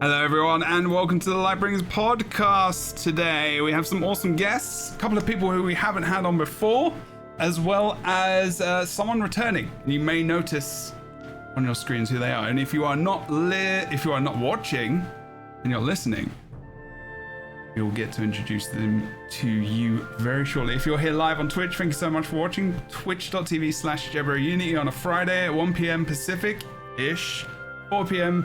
Hello everyone and welcome to the Lightbringers podcast. Today we have some awesome guests, a couple of people who we haven't had on before, as well as someone returning. You may notice on your screens who they are, and if you are not watching and you're listening, we'll get to introduce them to you very shortly. If you're here live on Twitch, thank you so much for watching. Twitch.tv/Jebro Unity on a Friday at 1 p.m. Pacific-ish, 4 p.m.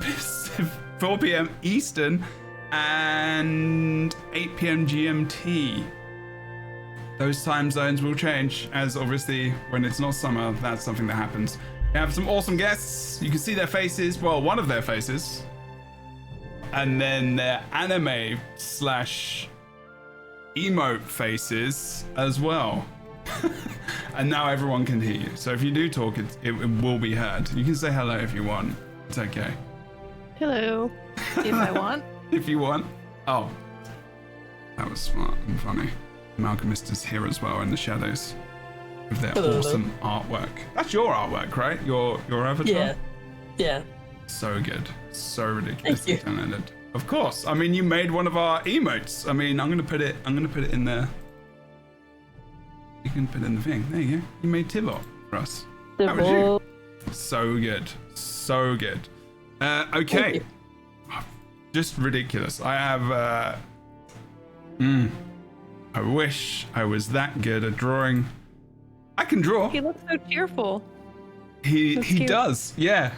Eastern, and 8 p.m. GMT. Those time zones will change, as obviously when it's not summer, that's something that happens. We have some awesome guests. You can see their faces, well, one of their faces, and then their anime / emote faces as well. And now everyone can hear you. So if you do talk, it will be heard. You can say hello if you want. It's okay. Hello. If I want. If you want. Oh, that was smart and funny. HOMESTEADS is here as well in the shadows with their awesome artwork. That's your artwork, right? Your avatar? Yeah. So good. So ridiculously talented. Of course. I mean, you made one of our emotes. I mean, I'm gonna put it in there. You can put it in the thing. There you go. You made Tibor for us. That was you. So good. So good. Okay. Just ridiculous. I have I wish I was that good at drawing. I can draw. He looks so cheerful. He does, yeah.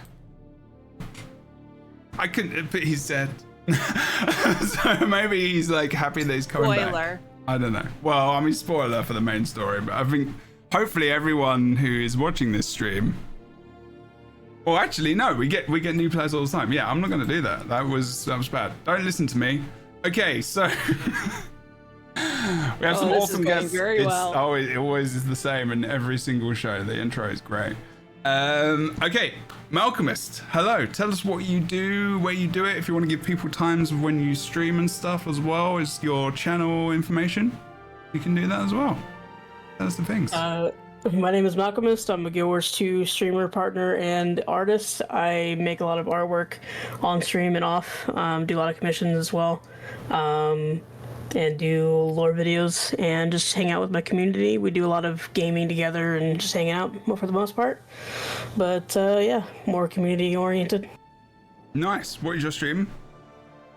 I couldn't, but he's dead. So maybe he's like happy that he's coming back. Spoiler. I don't know. Well, I mean, spoiler for the main story, but I think hopefully everyone who is watching this stream. Well, actually, no, we get new players all the time. Yeah, I'm not going to do that. That was bad. Don't listen to me. Okay, so we have some awesome guests. Very well. It always is the same in every single show. The intro is great. Okay, Malcolmist, hello. Tell us what you do, where you do it. If you want to give people times of when you stream and stuff as well as your channel information, you can do that as well. Tell us the things. My name is Malcolmist. I'm a Guild Wars 2 streamer, partner, and artist. I make a lot of artwork on stream and off. Do a lot of commissions as well. And do lore videos and just hang out with my community. We do a lot of gaming together and just hang out for the most part. But yeah, more community oriented. Nice. What is your stream?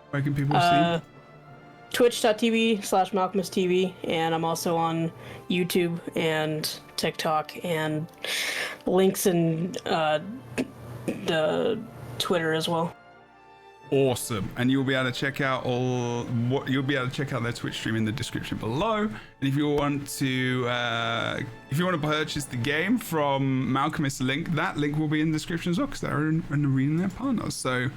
Where can people see? Twitch.tv/MalcolmistTV, and I'm also on YouTube and TikTok and links in the Twitter as well. Awesome. And you'll be able to check out their Twitch stream in the description below. And if you want to purchase the game from Malcolmist's link, that link will be in the description as well, because they're an arena their partners. So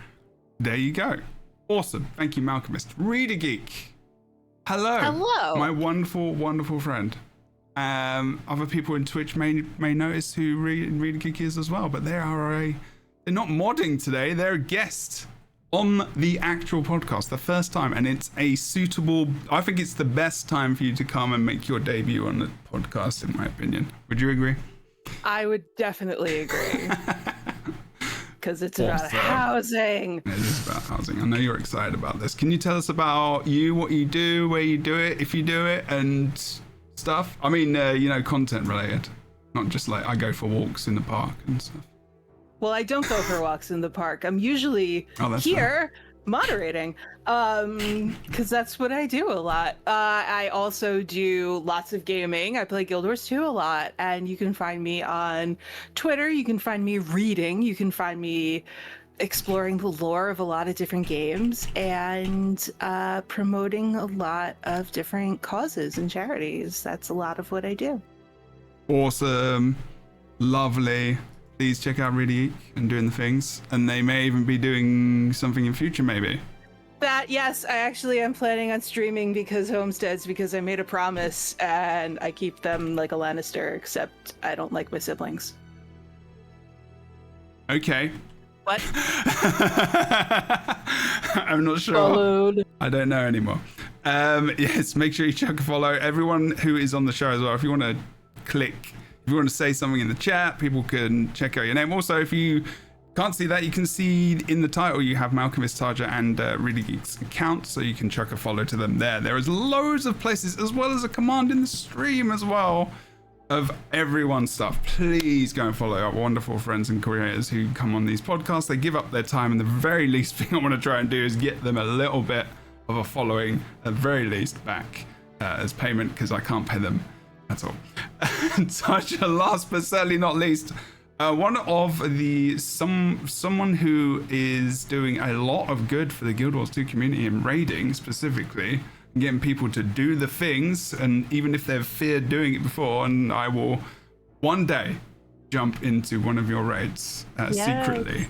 there you go. Awesome. Thank you, Malcolmist. Reader Geek. Hello. Hello. My wonderful, wonderful friend. Other people in Twitch may notice who Reader Geek is as well, but they're not modding today. They're a guest on the actual podcast, the first time, and it's I think it's the best time for you to come and make your debut on the podcast, in my opinion. Would you agree? I would definitely agree. Because it's about housing. It is about housing. I know you're excited about this. Can you tell us about you, what you do, where you do it, if you do it, and stuff? I mean, content related, not just like I go for walks in the park and stuff. Well, I don't go for walks in the park. I'm usually here moderating, because that's what I do a lot. I also do lots of gaming. I play Guild Wars 2 a lot, and you can find me on Twitter. You can find me reading. You can find me exploring the lore of a lot of different games and promoting a lot of different causes and charities. That's a lot of what I do. Awesome. Lovely. Please check out Really Geek and doing the things, and they may even be doing something in future, maybe. Yes, I actually am planning on streaming because Homesteads, because I made a promise and I keep them like a Lannister, except I don't like my siblings. Okay. What? I'm not sure. Followed. I don't know anymore. Yes, make sure you check follow everyone who is on the show as well. If you want to say something in the chat, people can check out your name. Also, if you can't see that, you can see in the title you have Malcolmist Tarja and Really Geek's account, so you can chuck a follow to them there. There is loads of places, as well as a command in the stream as well, of everyone's stuff. Please go and follow our wonderful friends and creators who come on these podcasts. They give up their time, and the very least thing I want to try and do is get them a little bit of a following, at the very least, back as payment, because I can't pay them at all. Tasha, last but certainly not least, one of the someone who is doing a lot of good for the Guild Wars 2 community in raiding specifically, getting people to do the things, and even if they've feared doing it before, and I will one day jump into one of your raids secretly.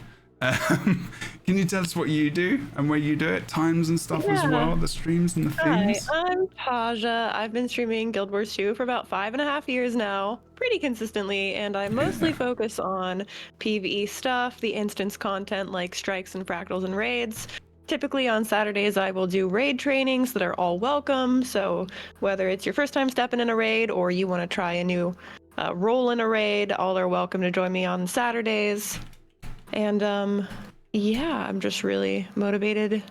Can you tell us what you do and where you do it, times and stuff as well, the streams and the things? Hi, I'm Taja. I've been streaming Guild Wars 2 for about 5.5 years now, pretty consistently, and I mostly focus on PvE stuff, the instance content like strikes and fractals and raids. Typically on Saturdays, I will do raid trainings that are all welcome. So whether it's your first time stepping in a raid or you want to try a new role in a raid, all are welcome to join me on Saturdays. And yeah, I'm just really motivated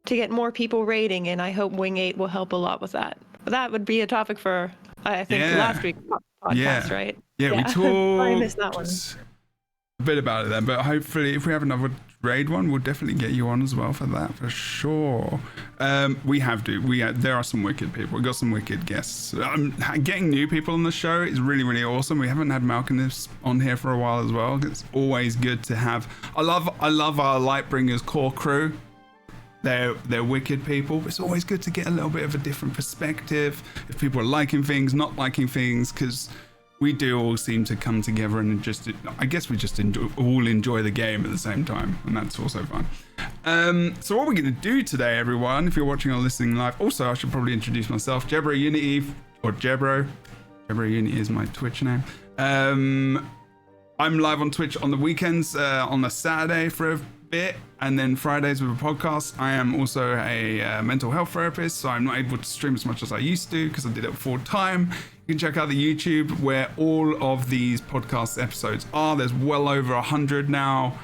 to get more people raiding, and I hope Wing 8 will help a lot with that. But that would be a topic for, I think, last week's podcast, right? Yeah, we talked I missed that one. a bit about it then, but hopefully if we have another raid one, we'll definitely get you on as well for that, for sure. There are some wicked people. We've got some wicked guests. Getting new people on the show is really, really awesome. We haven't had Malcolmist on here for a while as well. It's always good to have. I love our Lightbringers core crew. They're wicked people. It's always good to get a little bit of a different perspective. If people are liking things, not liking things, because we do all seem to come together and just, I guess we just all enjoy the game at the same time, and that's also fun. So what we're going to do today, everyone, if you're watching or listening live, also I should probably introduce myself, Jebro Unity, or Jebro Unity is my Twitch name. I'm live on Twitch on the weekends, on a Saturday for a bit, and then Fridays with a podcast. I am also a mental health therapist, so I'm not able to stream as much as I used to because I did it full time. You can check out the YouTube where all of these podcast episodes are. There's well over 100 now.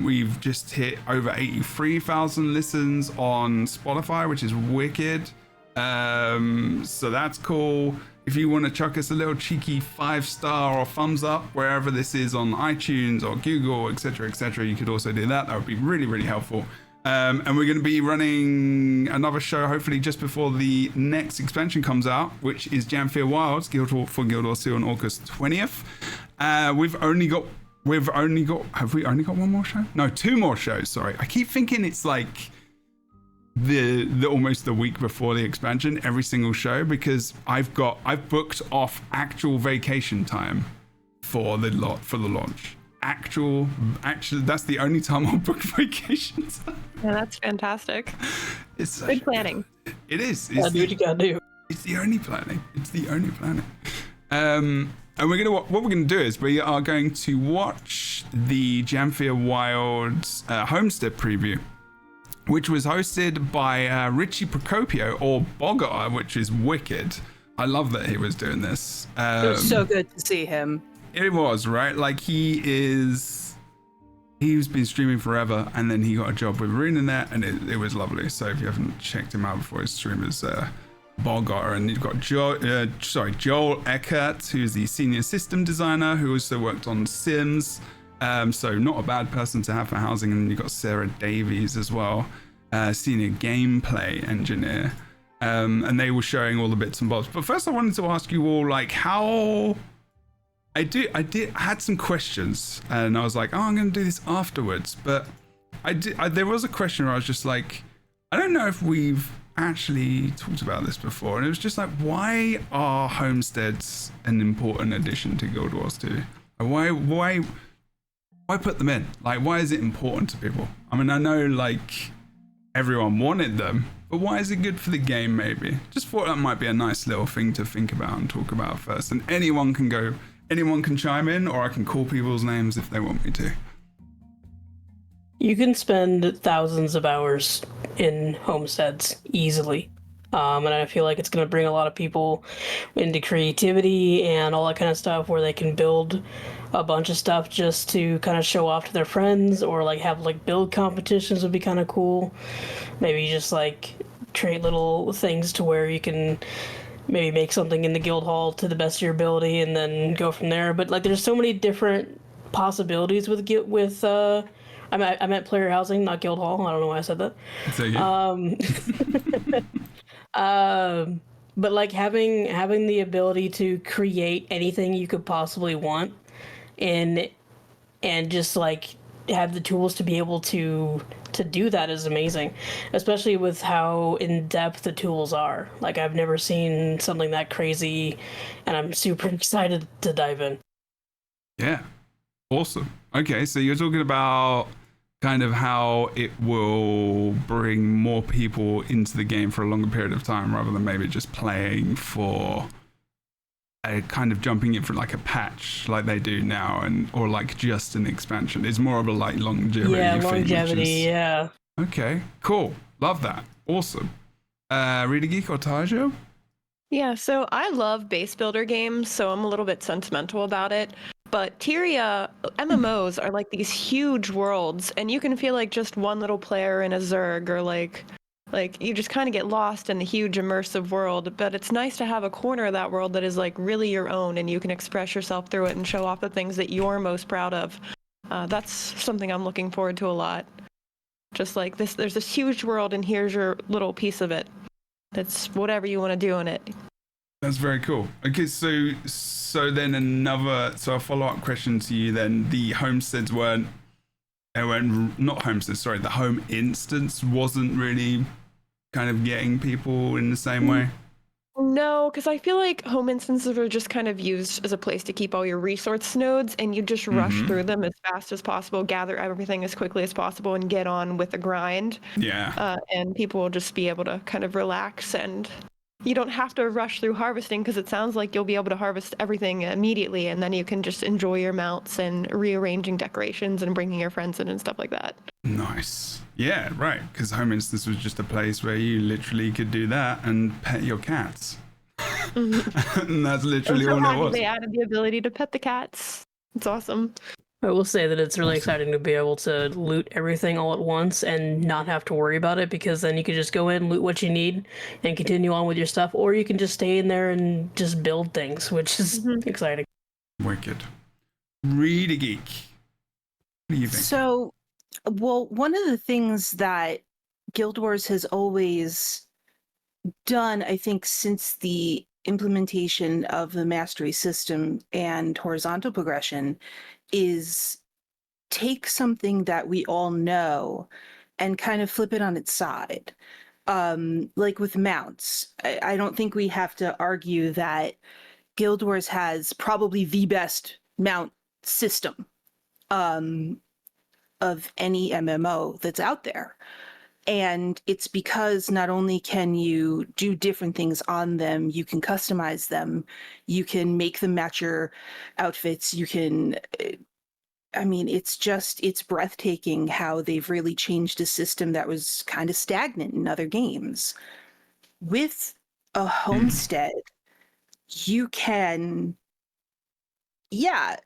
We've just hit over 83,000 listens on Spotify, which is wicked. So that's cool. If you want to chuck us a little cheeky 5-star or thumbs up wherever this is on iTunes or Google, etc., you could also do that. That would be really, really helpful. And we're going to be running another show hopefully just before the next expansion comes out, which is Janthir Wilds for Guild Wars 2 on August 20th. Have we only got one more show? No, 2 more shows, sorry. I keep thinking it's like the almost the week before the expansion, every single show, because I've booked off actual vacation time for the launch. Actually, that's the only time I'll book vacations. Yeah, that's fantastic. It's good planning. It is. Do what you gotta do. It's the only planning. And what we're gonna do is we are going to watch the Janthir Wilds Homestead preview, which was hosted by Richie Procopio, or Bogart, which is wicked. I love that he was doing this. It was so good to see him. It was, right? Like he's been streaming forever, and then he got a job with ArenaNet, and it was lovely. So if you haven't checked him out before, his stream is Bogart, and you've got Joel Eckert, who's the senior system designer, who also worked on Sims. So not a bad person to have for housing. And you've got Sarah Davies as well, senior gameplay engineer. And they were showing all the bits and bobs. But first I wanted to ask you all, like, how... I had some questions, and I was like, oh, I'm going to do this afterwards. But there was a question where I was just like, I don't know if we've actually talked about this before. And it was just like, why are homesteads an important addition to Guild Wars 2? Why put them in? Like, why is it important to people? I mean, I know like everyone wanted them, but why is it good for the game? Maybe just thought that might be a nice little thing to think about and talk about first. And anyone can chime in, or I can call people's names if they want me to. You can spend thousands of hours in homesteads easily. And I feel like it's going to bring a lot of people into creativity and all that kind of stuff where they can build a bunch of stuff just to kind of show off to their friends, or like have like build competitions would be kind of cool. Maybe just like create little things to where you can maybe make something in the guild hall to the best of your ability and then go from there. But like there's so many different possibilities with I meant player housing, not guild hall. I don't know why I said that. It's okay. But like having the ability to create anything you could possibly want, and just like have the tools to be able to do that is amazing, especially with how in depth the tools are. Like I've never seen something that crazy, and I'm super excited to dive in. Yeah, awesome. Okay, so you're talking about kind of how it will bring more people into the game for a longer period of time rather than maybe just playing for a kind of jumping in for like a patch like they do now, and or like just an expansion. It's more of a like longevity thing, Longevity, yeah. Okay, cool. Love that. Awesome. Reader Geek or Tajo? Yeah, so I love base builder games, so I'm a little bit sentimental about it. But Tyria MMOs are like these huge worlds, and you can feel like just one little player in a Zerg, or like you just kind of get lost in the huge immersive world. But it's nice to have a corner of that world that is like really your own, and you can express yourself through it and show off the things that you're most proud of. That's something I'm looking forward to a lot. Just like this, there's this huge world, and here's your little piece of it. It's whatever you want to do in it. That's very cool. Okay, so then a follow-up question to you then. The homesteads weren't not homesteads, sorry, the home instance wasn't really kind of getting people in the same way? No, because I feel like home instances are just kind of used as a place to keep all your resource nodes, and you just rush through them as fast as possible, gather everything as quickly as possible, and get on with the grind. Yeah. And people will just be able to kind of relax, and you don't have to rush through harvesting, because it sounds like you'll be able to harvest everything immediately, and then you can just enjoy your mounts and rearranging decorations and bringing your friends in and stuff like that. Nice. Yeah, right. Because home instance was just a place where you literally could do that and pet your cats. And that's literally all it was. They added the ability to pet the cats. It's awesome. I will say that it's really exciting to be able to loot everything all at once and not have to worry about it, because then you can just go in, loot what you need, and continue on with your stuff, or you can just stay in there and just build things, which is exciting. Wicked. Reader Geek. What do you think? So, well, one of the things that Guild Wars has always done, I think, since the implementation of the mastery system and horizontal progression, is take something that we all know and kind of flip it on its side. Like with mounts, I don't think we have to argue that Guild Wars has probably the best mount system of any MMO that's out there. And it's because not only can you do different things on them, you can customize them, you can make them match your outfits, you can, I mean, it's breathtaking how they've really changed a system that was kind of stagnant in other games. With a homestead, you can,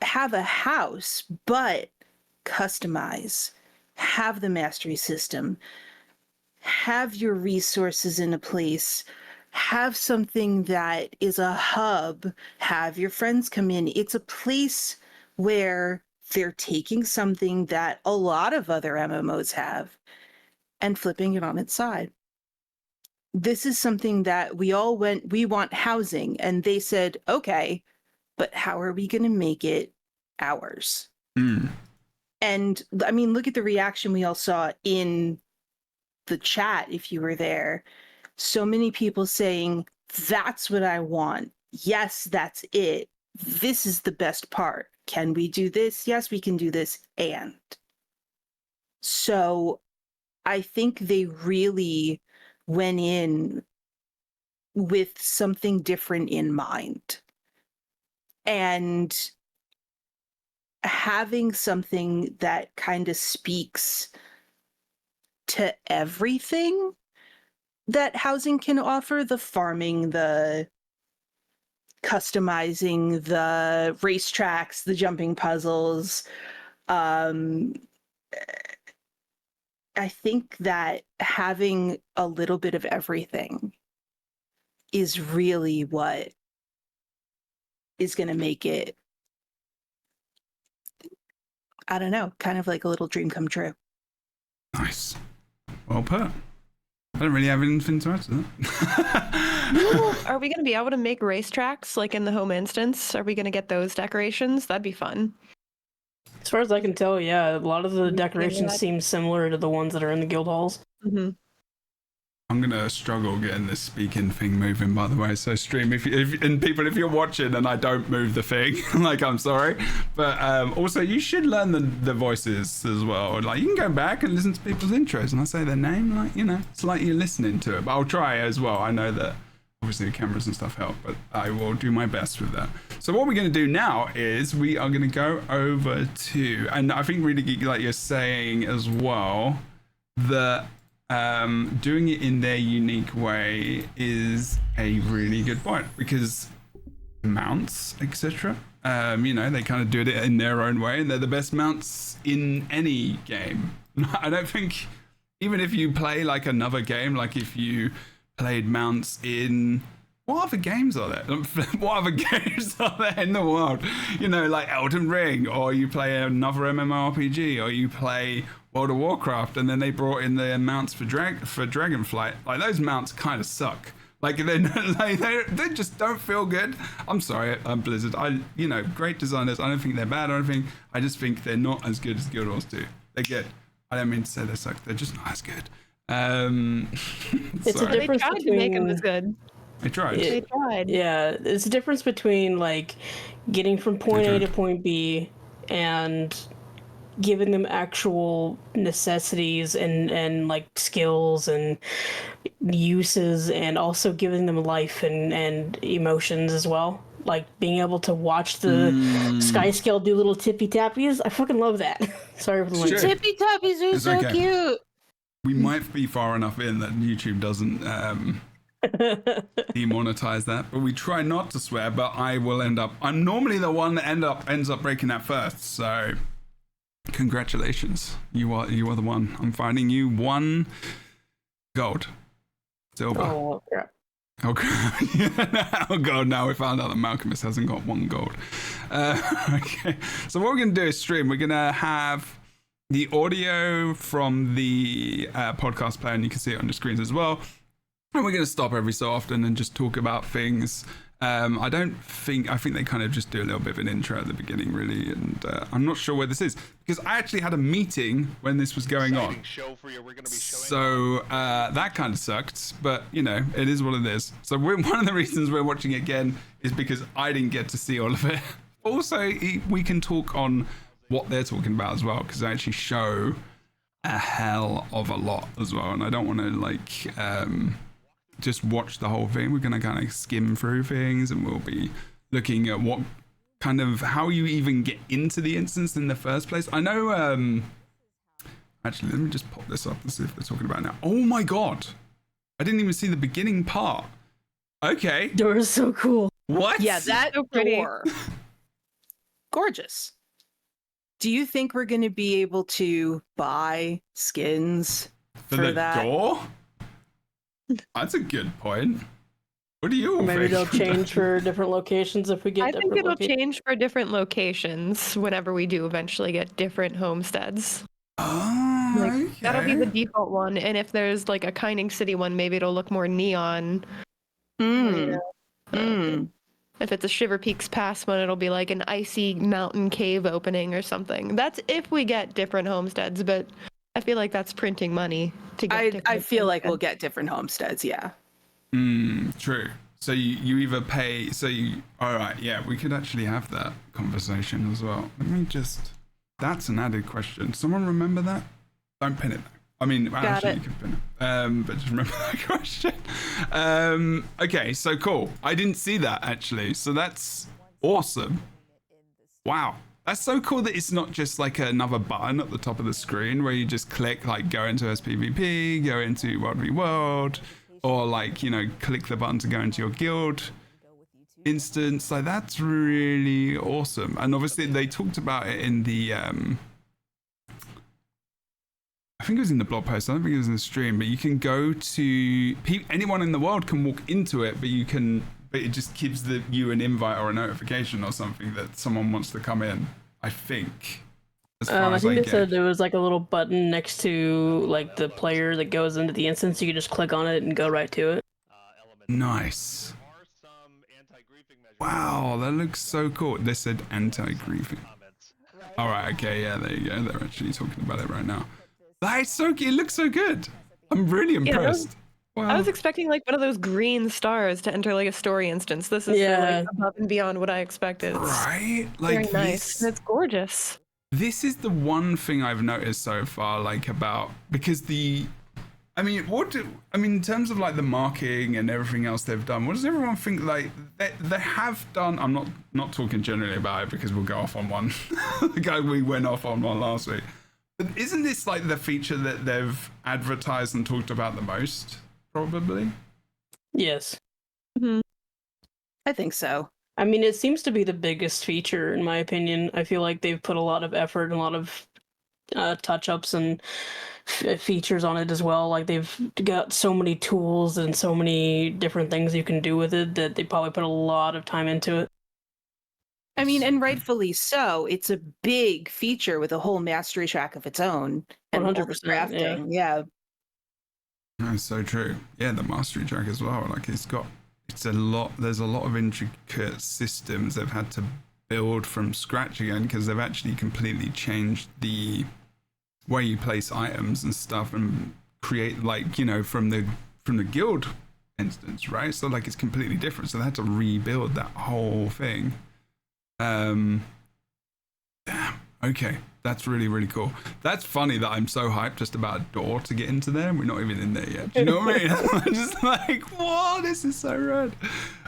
have a house, but customize, have the mastery system, have your resources in a place, have something that is a hub, have your friends come in. It's a place where they're taking something that a lot of other MMOs have and flipping it on its side. This is something that we want housing, and they said, okay, but how are we going to make it ours? And I mean, look at the reaction we all saw in the chat if you were there. So many people saying, that's what I want. Yes, that's it. This is the best part. Can we do this? Yes, we can do this. And so I think they really went in with something different in mind. And having something that kind of speaks to everything that housing can offer, the farming, the customizing, the racetracks, the jumping puzzles. I think that having a little bit of everything is really what is going to make it, I don't know, kind of like a little dream come true. Nice. Well put. I don't really have anything to add to that. Are we going to be able to make racetracks like in the home instance? Are we going to get those decorations? That'd be fun. As far as I can tell, yeah, a lot of the decorations seem similar to the ones that are in the guild halls. Mm-hmm. I'm gonna struggle getting this speaking thing moving, by the way. So stream, if you're watching and I don't move the thing, like, I'm sorry, but also you should learn the voices as well. Like, you can go back and listen to people's intros, and I say their name, like, you know, it's like you're listening to it. But I'll try as well. I know that obviously the cameras and stuff help, but I will do my best with that. So what we're gonna do now is we are gonna go over to, and I think really geeky, like you're saying as well, that doing it in their unique way is a really good point, because mounts, etc., you know, they kind of do it in their own way, and they're the best mounts in any game. I don't think, even if you play like another game, like if you played mounts in, what other games are there? What other games are there in the world? You know, like Elden Ring, or you play another MMORPG, or you play World of Warcraft, and then they brought in the mounts for Dragonflight. Like, those mounts kind of suck. Like, they just don't feel good. I'm sorry, Blizzard. You know, great designers. I don't think they're bad or anything. I just think they're not as good as Guild Wars 2. They're good. I don't mean to say they suck. They're just not as good. It's a difference they tried to make them as good. They tried. They tried. Yeah, it's a difference between like getting from point A to point B and giving them actual necessities and like skills and uses, and also giving them life and emotions as well. Like being able to watch the sky scale do little tippy tappies. I fucking love that. Sorry for the link. Tippy tappies are so cute. We might be far enough in that YouTube doesn't demonetize that, but we try not to swear. But I'm normally the one that ends up breaking that first. So congratulations, you are the one. I'm finding you 1 gold, silver. Oh crap. Oh god, now we found out that Malcolmus hasn't got 1 gold. Okay, so what we're gonna do is stream. We're gonna have the audio from the podcast player, and you can see it on your screens as well. And we're going to stop every so often and just talk about things. I think they kind of just do a little bit of an intro at the beginning, really. And I'm not sure where this is, because I actually had a meeting when this was going on. So that kind of sucked, but you know, it is what it is. So one of the reasons we're watching it again is because I didn't get to see all of it. Also, we can talk on what they're talking about as well, because they actually show a hell of a lot as well, and I don't want to like just watch the whole thing. We're going to kind of skim through things, and we'll be looking at what kind of, how you even get into the instance in the first place. I know, actually, let me just pop this up and see if they're talking about it now. Oh my god, I didn't even see the beginning part. Okay. Door is so cool. What? Yeah, that so pretty. door. Gorgeous. Do you think we're going to be able to buy skins for the that door? That's a good point. What do you Maybe think? they'll change for different locations if we get I think it'll change for different locations whenever we do eventually get different homesteads. Oh, okay. That'll be the default one, and if there's like a Kining City one, maybe it'll look more neon. You know? If it's a Shiver Peaks Pass one, it'll be like an icy mountain cave opening or something. That's if we get different homesteads, but I feel like that's printing money to get I feel like we'll get different homesteads, yeah. True. So you either pay, all right, yeah, we could actually have that conversation as well. Let me just, that's an added question. Someone remember that? Don't pin it though. I mean, actually, you can pin it. But just remember that question. Okay, so cool. I didn't see that actually. So that's awesome. Wow. That's so cool that it's not just like another button at the top of the screen where you just click like go into SPVP, go into World v World, or like, you know, click the button to go into your guild instance. Like, that's really awesome. And obviously they talked about it in the I think it was in the blog post, I don't think it was in the stream, but you can go to anyone in the world can walk into it, but it just gives you an invite or a notification or something that someone wants to come in, I think. I think they said there was like a little button next to like the player that goes into the instance. You can just click on it and go right to it. Nice. Wow, that looks so cool. They said anti-griefing. All right, okay, yeah, there you go. They're actually talking about it right now. That's so cute. It looks so good. I'm really impressed. Wow. I was expecting like one of those green stars to enter like a story instance. This is so, like, above and beyond what I expected. Right? Like, very nice. It's gorgeous. This is the one thing I've noticed so far, like, about, because in terms of like the marketing and everything else they've done, what does everyone think? Like, they have done, I'm not talking generally about it because we'll go off on one. We went off on one last week. But isn't this like the feature that they've advertised and talked about the most, probably? Yes. Mm-hmm. I think so. I mean, it seems to be the biggest feature, in my opinion. I feel like they've put a lot of effort and a lot of touch-ups and features on it as well. Like, they've got so many tools and so many different things you can do with it that they probably put a lot of time into it. I mean, and rightfully so. It's a big feature with a whole mastery track of its own. And 100%, crafting. Yeah. That's so true. Yeah, the mastery track as well. Like, there's a lot of intricate systems they've had to build from scratch again, because they've actually completely changed the way you place items and stuff and create, like, you know, from the guild instance, right? So like, it's completely different. So they had to rebuild that whole thing. Damn. Okay, that's really, really cool. That's funny that I'm so hyped just about a door to get into there and we're not even in there yet. Do you know what I mean? I'm just like, whoa, this is so rad.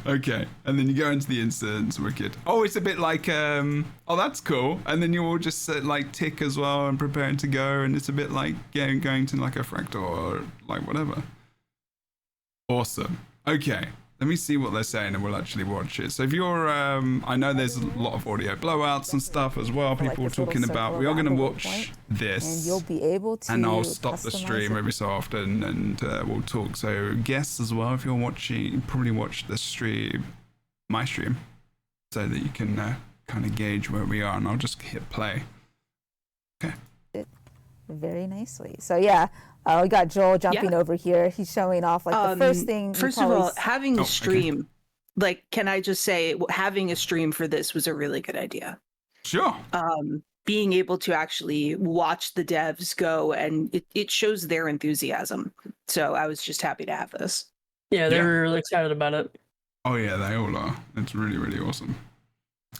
Okay, and then you go into the instance, wicked. Oh, it's a bit like, oh, that's cool. And then you all just like tick as well and preparing to go, and it's a bit like going to like a fractal or like whatever. Awesome. Okay. Let me see what they're saying and we'll actually watch it. So if you're, I know there's a lot of audio blowouts and stuff as well. People are talking about, we are going to watch this. And you'll be able to. And I'll stop the stream every so often and we'll talk. So guests as well, if you're watching, probably watch the stream, my stream, so that you can kind of gauge where we are, and I'll just hit play. Okay. Very nicely. So yeah. We got Joel jumping over here. He's showing off like the first thing. First of all, having a stream, like, can I just say, having a stream for this was a really good idea. Sure. Being able to actually watch the devs go, and it shows their enthusiasm. So I was just happy to have this. Yeah, they're really excited about it. Oh yeah, they all are. It's really, really awesome.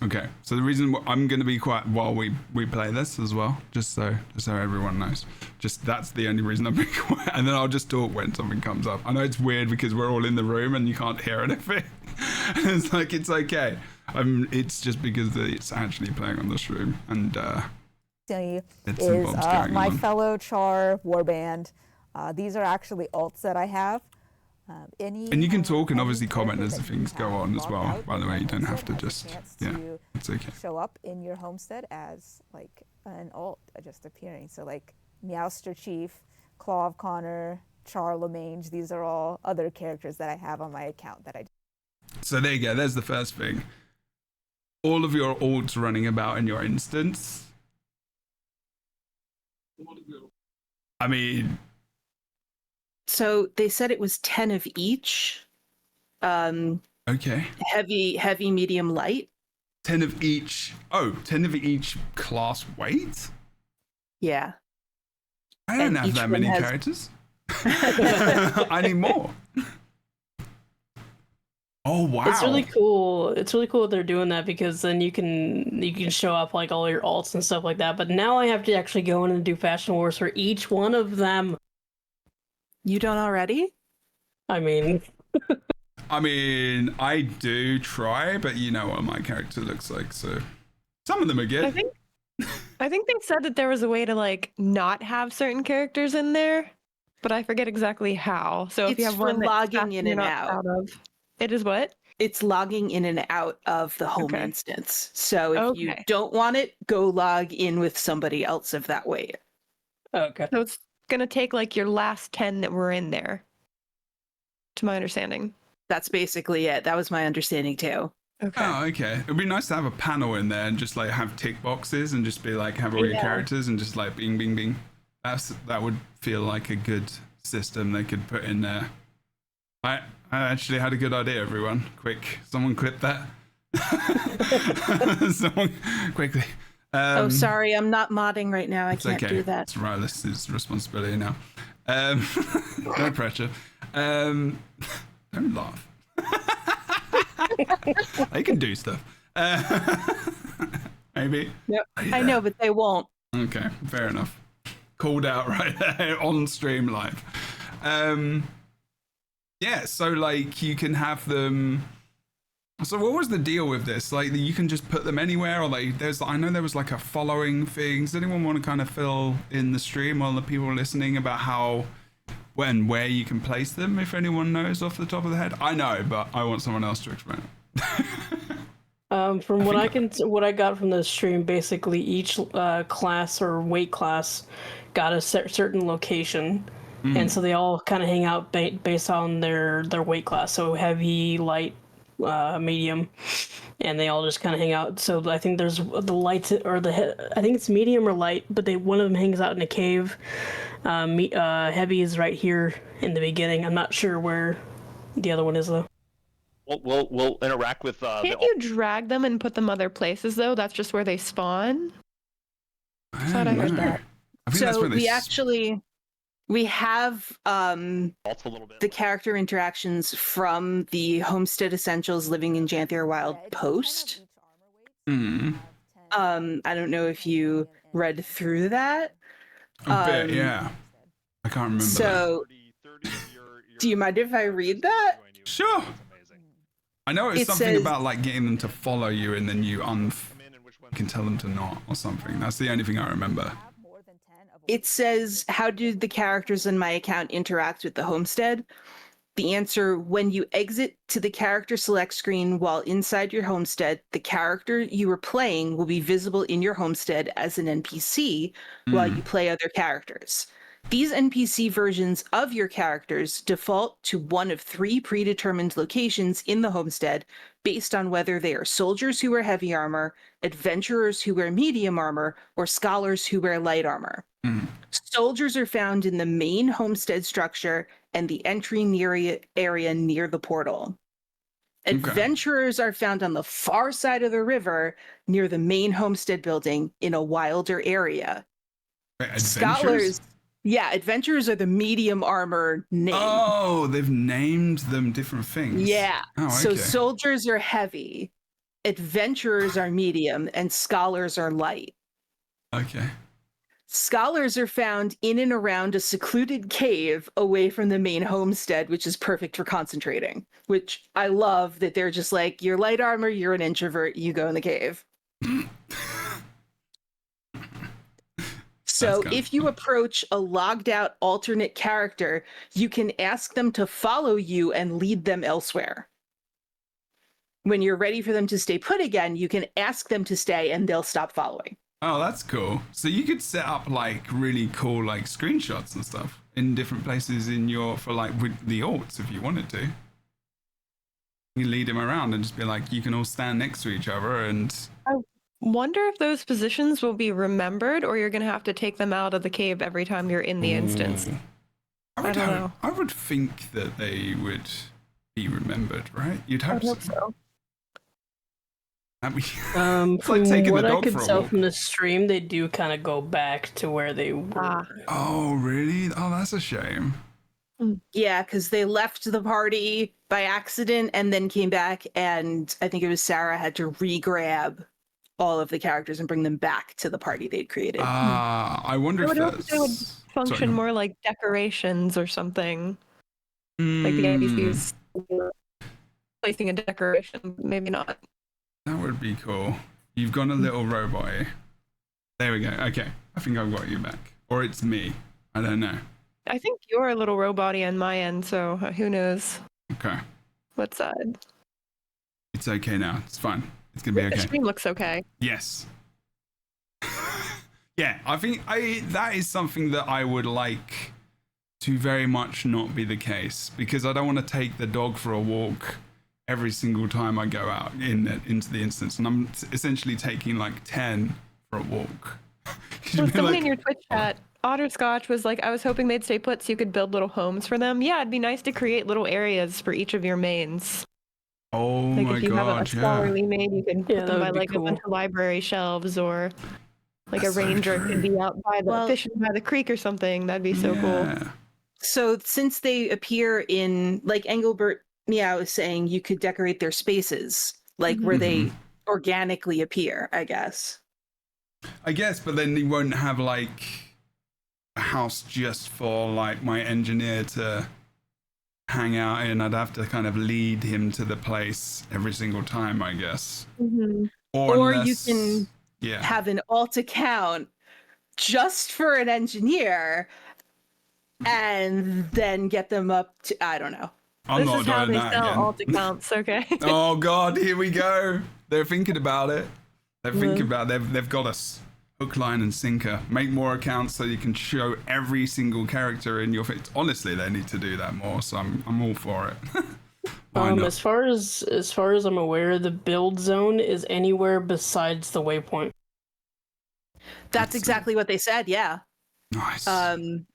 Okay, so the reason I'm going to be quiet while we play this as well, just so everyone knows. Just that's the only reason I'm being quiet, and then I'll just talk when something comes up. I know it's weird because we're all in the room and you can't hear anything. It's like, it's okay. It's just because it's actually playing on the stream, and is my fellow Char warband. These are actually alts that I have. And you can talk and obviously comment as the things go on as well. By the way, you don't have to just, it's okay. Show up in your homestead as like an alt just appearing. So like Meowster Chief, Claw of Connor, Char Lamange, these are all other characters that I have on my account that I. So there you go, there's the first thing. All of your alts running about in your instance. I mean, so they said it was 10 of each. Okay. Heavy, medium, light. 10 of each. Oh, 10 of each class weight? Yeah. I don't have that many characters. I need more. Oh wow. It's really cool. It's really cool that they're doing that, because then you can show up like all your alts and stuff like that. But now I have to actually go in and do Fashion Wars for each one of them. You don't already? I mean, I do try, but you know what my character looks like, so some of them are good. I think they said that there was a way to like not have certain characters in there. but I forget exactly how. So if you It's have for one that's logging fast in you're and not out. proud of, it is what? It's logging in and out of the home Okay. instance. So if you Okay. don't want it, go log in with somebody else of that weight. Okay. So it's gonna take like your last 10 that were in there, to my understanding. That's basically it. That was my understanding too. Okay. Oh, okay. It'd be nice to have a panel in there and just like have tick boxes and just be like have all your Yeah. characters and just like bing, bing, bing. That would feel like a good system they could put in there. I actually had a good idea, everyone. Quick, someone clip that. Someone quickly. Oh, sorry, I'm not modding right now. I It's can't okay. do that. It's Riley's responsibility now. No pressure. Don't laugh. They can do stuff. Maybe. Yep. I know, but they won't. Okay, fair enough. Called out right there on stream live. Yeah, so like you can have them. So what was the deal with this? Like you can just put them anywhere, or like I know there was like a following thing. Does anyone want to kind of fill in the stream while the people listening about how, when, where you can place them? If anyone knows off the top of the head, I know, but I want someone else to explain it. From what I got from the stream, basically each class or weight class got a certain location, and so they all kind of hang out based on their weight class. So heavy, light, medium, and they all just kind of hang out. So I think there's the lights or I think it's medium or light, but one of them hangs out in a cave. Heavy is right here in the beginning. I'm not sure where the other one is though. We'll interact with. Can't you drag them and put them other places though? That's just where they spawn. I thought I heard know. that. I think that's So where they we have a little bit. the character interactions from the Homestead Essentials Living in Janthir Wild post. I don't know if you read through that. A bit, yeah. I can't remember. So, do you mind if I read that? Sure. I know it's It something says- about like getting them to follow you and then you can tell them to not or something. That's the only thing I remember. It says, how do the characters in my account interact with the homestead? The answer, when you exit to the character select screen while inside your homestead, the character you were playing will be visible in your homestead as an NPC while you play other characters. These NPC versions of your characters default to one of 3 predetermined locations in the homestead based on whether they are soldiers who wear heavy armor, adventurers who wear medium armor, or scholars who wear light armor. Soldiers are found in the main homestead structure and the entry area near the portal. Okay. Adventurers are found on the far side of the river near the main homestead building in a wilder area. Wait, Scholars, adventurers are the medium armor name. Oh, they've named them different things. Yeah. Oh, So okay. soldiers are heavy, adventurers are medium, and scholars are light. Okay. Scholars are found in and around a secluded cave away from the main homestead, which is perfect for concentrating, which I love that they're just like, you're light armor, you're an introvert, you go in the cave. So if you approach a logged out alternate character, you can ask them to follow you and lead them elsewhere. When you're ready for them to stay put again, you can ask them to stay and they'll stop following. Oh, that's cool. So you could set up like really cool like screenshots and stuff in different places in for like with the alts if you wanted to. You lead them around and just be like, you can all stand next to each other and. I wonder if those positions will be remembered, or you're gonna have to take them out of the cave every time you're in the instance. I don't know. I would think that they would be remembered, right? You'd hope, I hope so. From like taking what the I dog could for a tell walk. from the stream, they do kind of go back to where they were. Oh, really? Oh, that's a shame. Yeah, because they left the party by accident and then came back, and I think it was Sarah had to re-grab all of the characters and bring them back to the party they'd created. I wonder I if would hope that's... they would function Sorry. more like decorations or something. Like the NPCs placing a decoration, maybe not. That would be cool. You've got a little robot here. There we go. Okay. I think I've got you back. Or it's me. I don't know. I think you're a little robot-y on my end, so who knows? Okay. What side? It's okay now. It's fine. It's gonna be okay. The stream looks okay. Yes. Yeah, I think that is something that I would like to very much not be the case, because I don't want to take the dog for a walk every single time I go out into the instance, and I'm essentially taking like 10 for a walk. Well, someone in your Twitch chat, Otterscotch, was like, I was hoping they'd stay put so you could build little homes for them. Yeah, it'd be nice to create little areas for each of your mains. Oh like my if you have a scholarly main, you can put them by like a bunch of library shelves, or like a ranger could be out by the fishing by the creek or something. That'd be so cool. So since they appear in, like Engelbert Meow is saying, you could decorate their spaces, like where they organically appear, I guess. But then you won't have like a house just for like my engineer to hang out in. I'd have to kind of lead him to the place every single time, I guess. Or unless, you can have an alt account just for an engineer and then get them up to, I don't know. I'm not doing that again. Alt accounts, okay. Oh God, here we go. They're thinking about it. They're thinking about it. They've got us hook, line, and sinker. Make more accounts so you can show every single character in your face. Honestly, they need to do that more. So I'm all for it. As far as I'm aware, the build zone is anywhere besides the waypoint. That's exactly what they said. Yeah. Nice.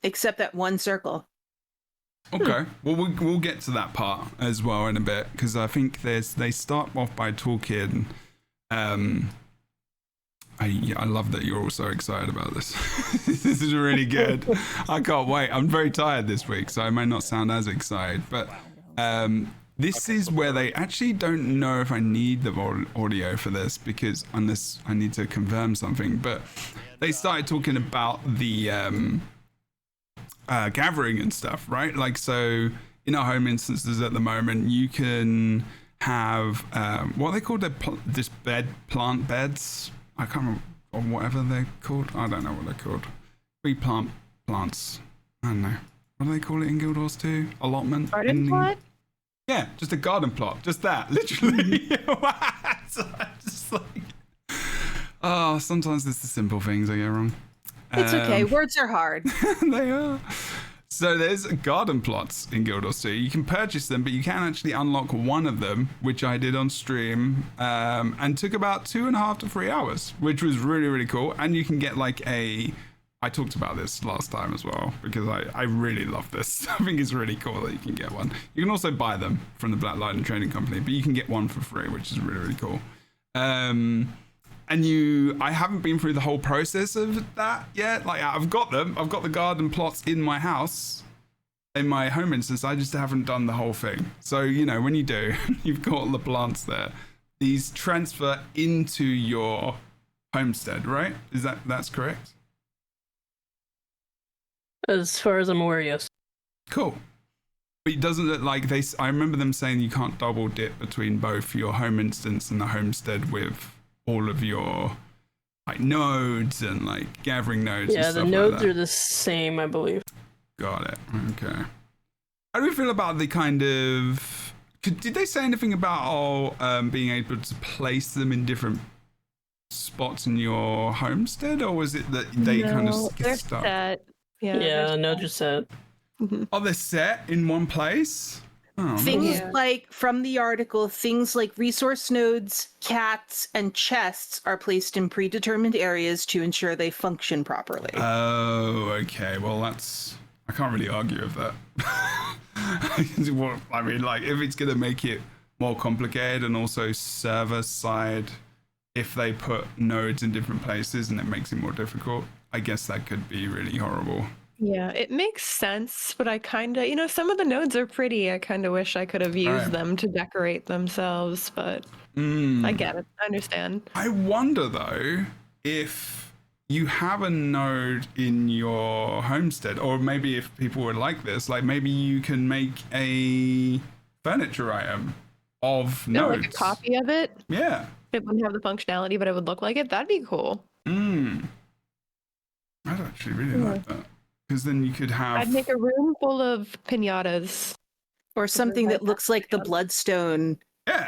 Except that one circle. Okay. Well, we'll get to that part as well in a bit, because I think they start off by talking. I love that you're all so excited about this. This is really good. I can't wait. I'm very tired this week, so I may not sound as excited, but this is where they actually don't know if I need the audio for this, because unless I need to confirm something, but they started talking about the gathering and stuff, right? Like, so in our home instances at the moment, you can have what they call this plant beds. I can't remember, or whatever they're called. I don't know what they're called. We plant plants. I don't know. What do they call it in Guild Wars 2? Allotment? Garden plot? Yeah, just a garden plot. Just that, literally. Just like, oh, sometimes it's the simple things I get wrong. It's okay. Words are hard. They are. So there's garden plots in Guild Wars 2. You can purchase them, but you can actually unlock one of them, which I did on stream, and took about 2.5 to 3 hours, which was really, really cool. And you can get like I talked about this last time as well, because I really love this. I think it's really cool that you can get one. You can also buy them from the Black Lightning Trading Company, but you can get one for free, which is really, really cool. And I haven't been through the whole process of that yet. Like, I've got them. I've got the garden plots in my house, in my home instance. I just haven't done the whole thing. So, when you do, you've got all the plants there. These transfer into your homestead, right? That's correct? As far as I'm aware, yes. Cool. But it doesn't look like I remember them saying you can't double dip between both your home instance and the homestead with all of your like nodes and like gathering nodes. Yeah, and stuff the nodes like are the same, I believe. Got it. Okay. How do you feel about the kind of? Did they say anything about being able to place them in different spots in your homestead, or was it that they kind of get stuck? Set. Yeah, nodes are set. Oh, they're set in one place. Oh, things like, from the article, things like resource nodes, cats, and chests are placed in predetermined areas to ensure they function properly. Oh, okay. Well, I can't really argue with that. I mean, like, if it's going to make it more complicated, and also server side, if they put nodes in different places and it makes it more difficult, I guess that could be really horrible. Yeah, it makes sense, but I kind of, some of the nodes are pretty. I kind of wish I could have used them to decorate themselves, but I get it. I understand. I wonder, though, if you have a node in your homestead, or maybe if people would like this, like maybe you can make a furniture item of nodes. Like a copy of it? Yeah. It wouldn't have the functionality, but it would look like it. That'd be cool. I'd actually really like that. Because then you could have. I'd make a room full of pinatas. Or something that looks like the bloodstone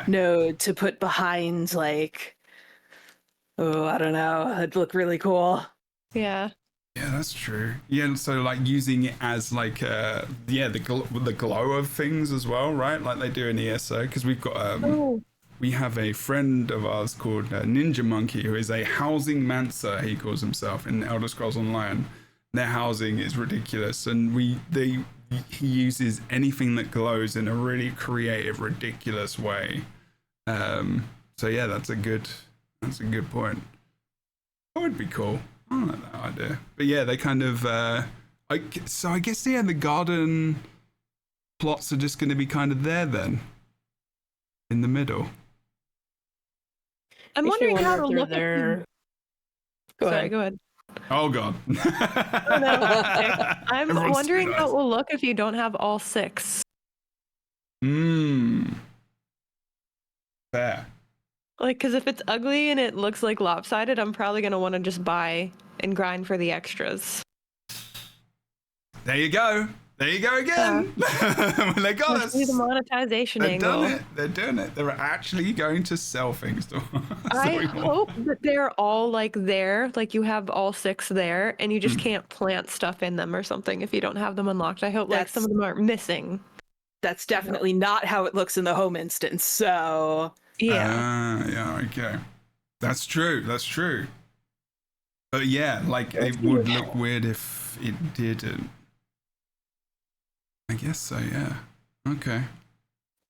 node to put behind, like, I don't know. It'd look really cool. Yeah. Yeah, that's true. Yeah, so like using it as like the glow of things as well, right? Like they do in ESO, because we've got we have a friend of ours called Ninja Monkey, who is a housing mancer, he calls himself, in Elder Scrolls Online. Their housing is ridiculous, and he uses anything that glows in a really creative, ridiculous way. So yeah, that's a good point. That would be cool. I don't like that idea. But yeah, they kind of I guess the garden plots are just going to be kind of there then, in the middle. I'm wondering how to look there. Go ahead. Oh god. Oh, no. I'm wondering how it will look if you don't have all 6. Fair. Like, because if it's ugly and it looks like lopsided, I'm probably going to want to just buy and grind for the extras. There you go. There you go again. They got us. The monetization angle. They're doing it. They're actually going to sell things to us. I hope that they're all like there, like you have all 6 there, and you just can't plant stuff in them or something if you don't have them unlocked. I hope like some of them aren't missing. That's definitely not how it looks in the home instance. So yeah, okay. That's true. But yeah, like it would look weird if it didn't. I guess so, yeah. Okay.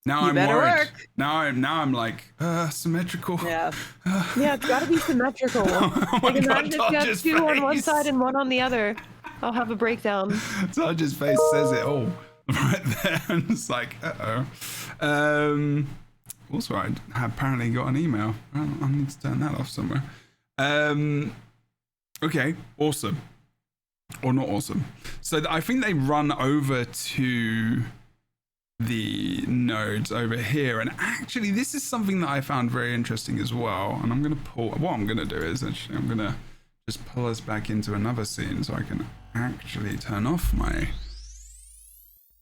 Now I'm worried. Now I'm like, symmetrical. Yeah. Yeah, it's gotta be symmetrical. Like imagine if you have 2 on one side and 1 on the other. I'll have a breakdown. Taj's face says it all right there. And it's like, also, I apparently got an email. I need to turn that off somewhere. Okay, awesome. Or not awesome. So I think they run over to the nodes over here. And actually, this is something that I found very interesting as well. And I'm going to what I'm going to do is actually, I'm going to just pull us back into another scene so I can actually turn off my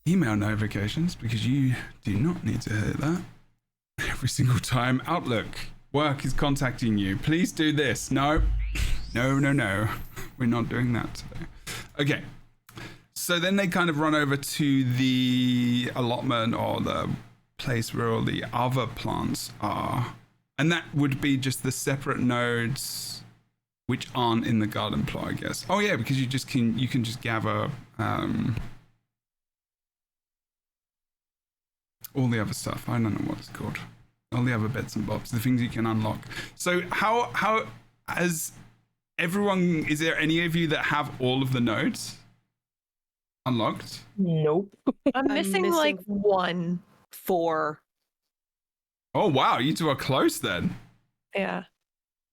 email notifications, because you do not need to hear that every single time Outlook work is contacting you. Please do this. No. We're not doing that today. Okay. So then they kind of run over to the allotment or the place where all the other plants are. And that would be just the separate nodes which aren't in the garden plot, I guess. Oh yeah, because you can just gather all the other stuff. I don't know what it's called. All the other bits and bobs, the things you can unlock. So how as everyone, is there any of you that have all of the nodes unlocked? Nope. I'm missing like 1. 4. Oh wow, you two are close then. Yeah.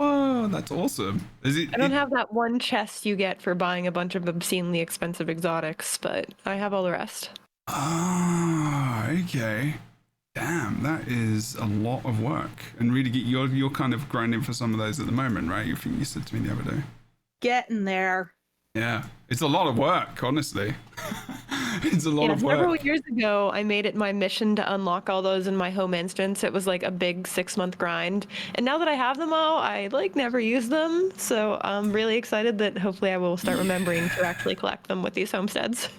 Oh, that's awesome. I don't have that 1 chest you get for buying a bunch of obscenely expensive exotics, but I have all the rest. Ah, okay. Damn, that is a lot of work. And really, you're kind of grinding for some of those at the moment, right? You think you said to me the other day. Getting there. Yeah, it's a lot of work, honestly. It's a lot of work. Several years ago, I made it my mission to unlock all those in my home instance. It was like a big 6-month grind. And now that I have them all, I like never use them. So I'm really excited that hopefully I will start remembering to actually collect them with these homesteads.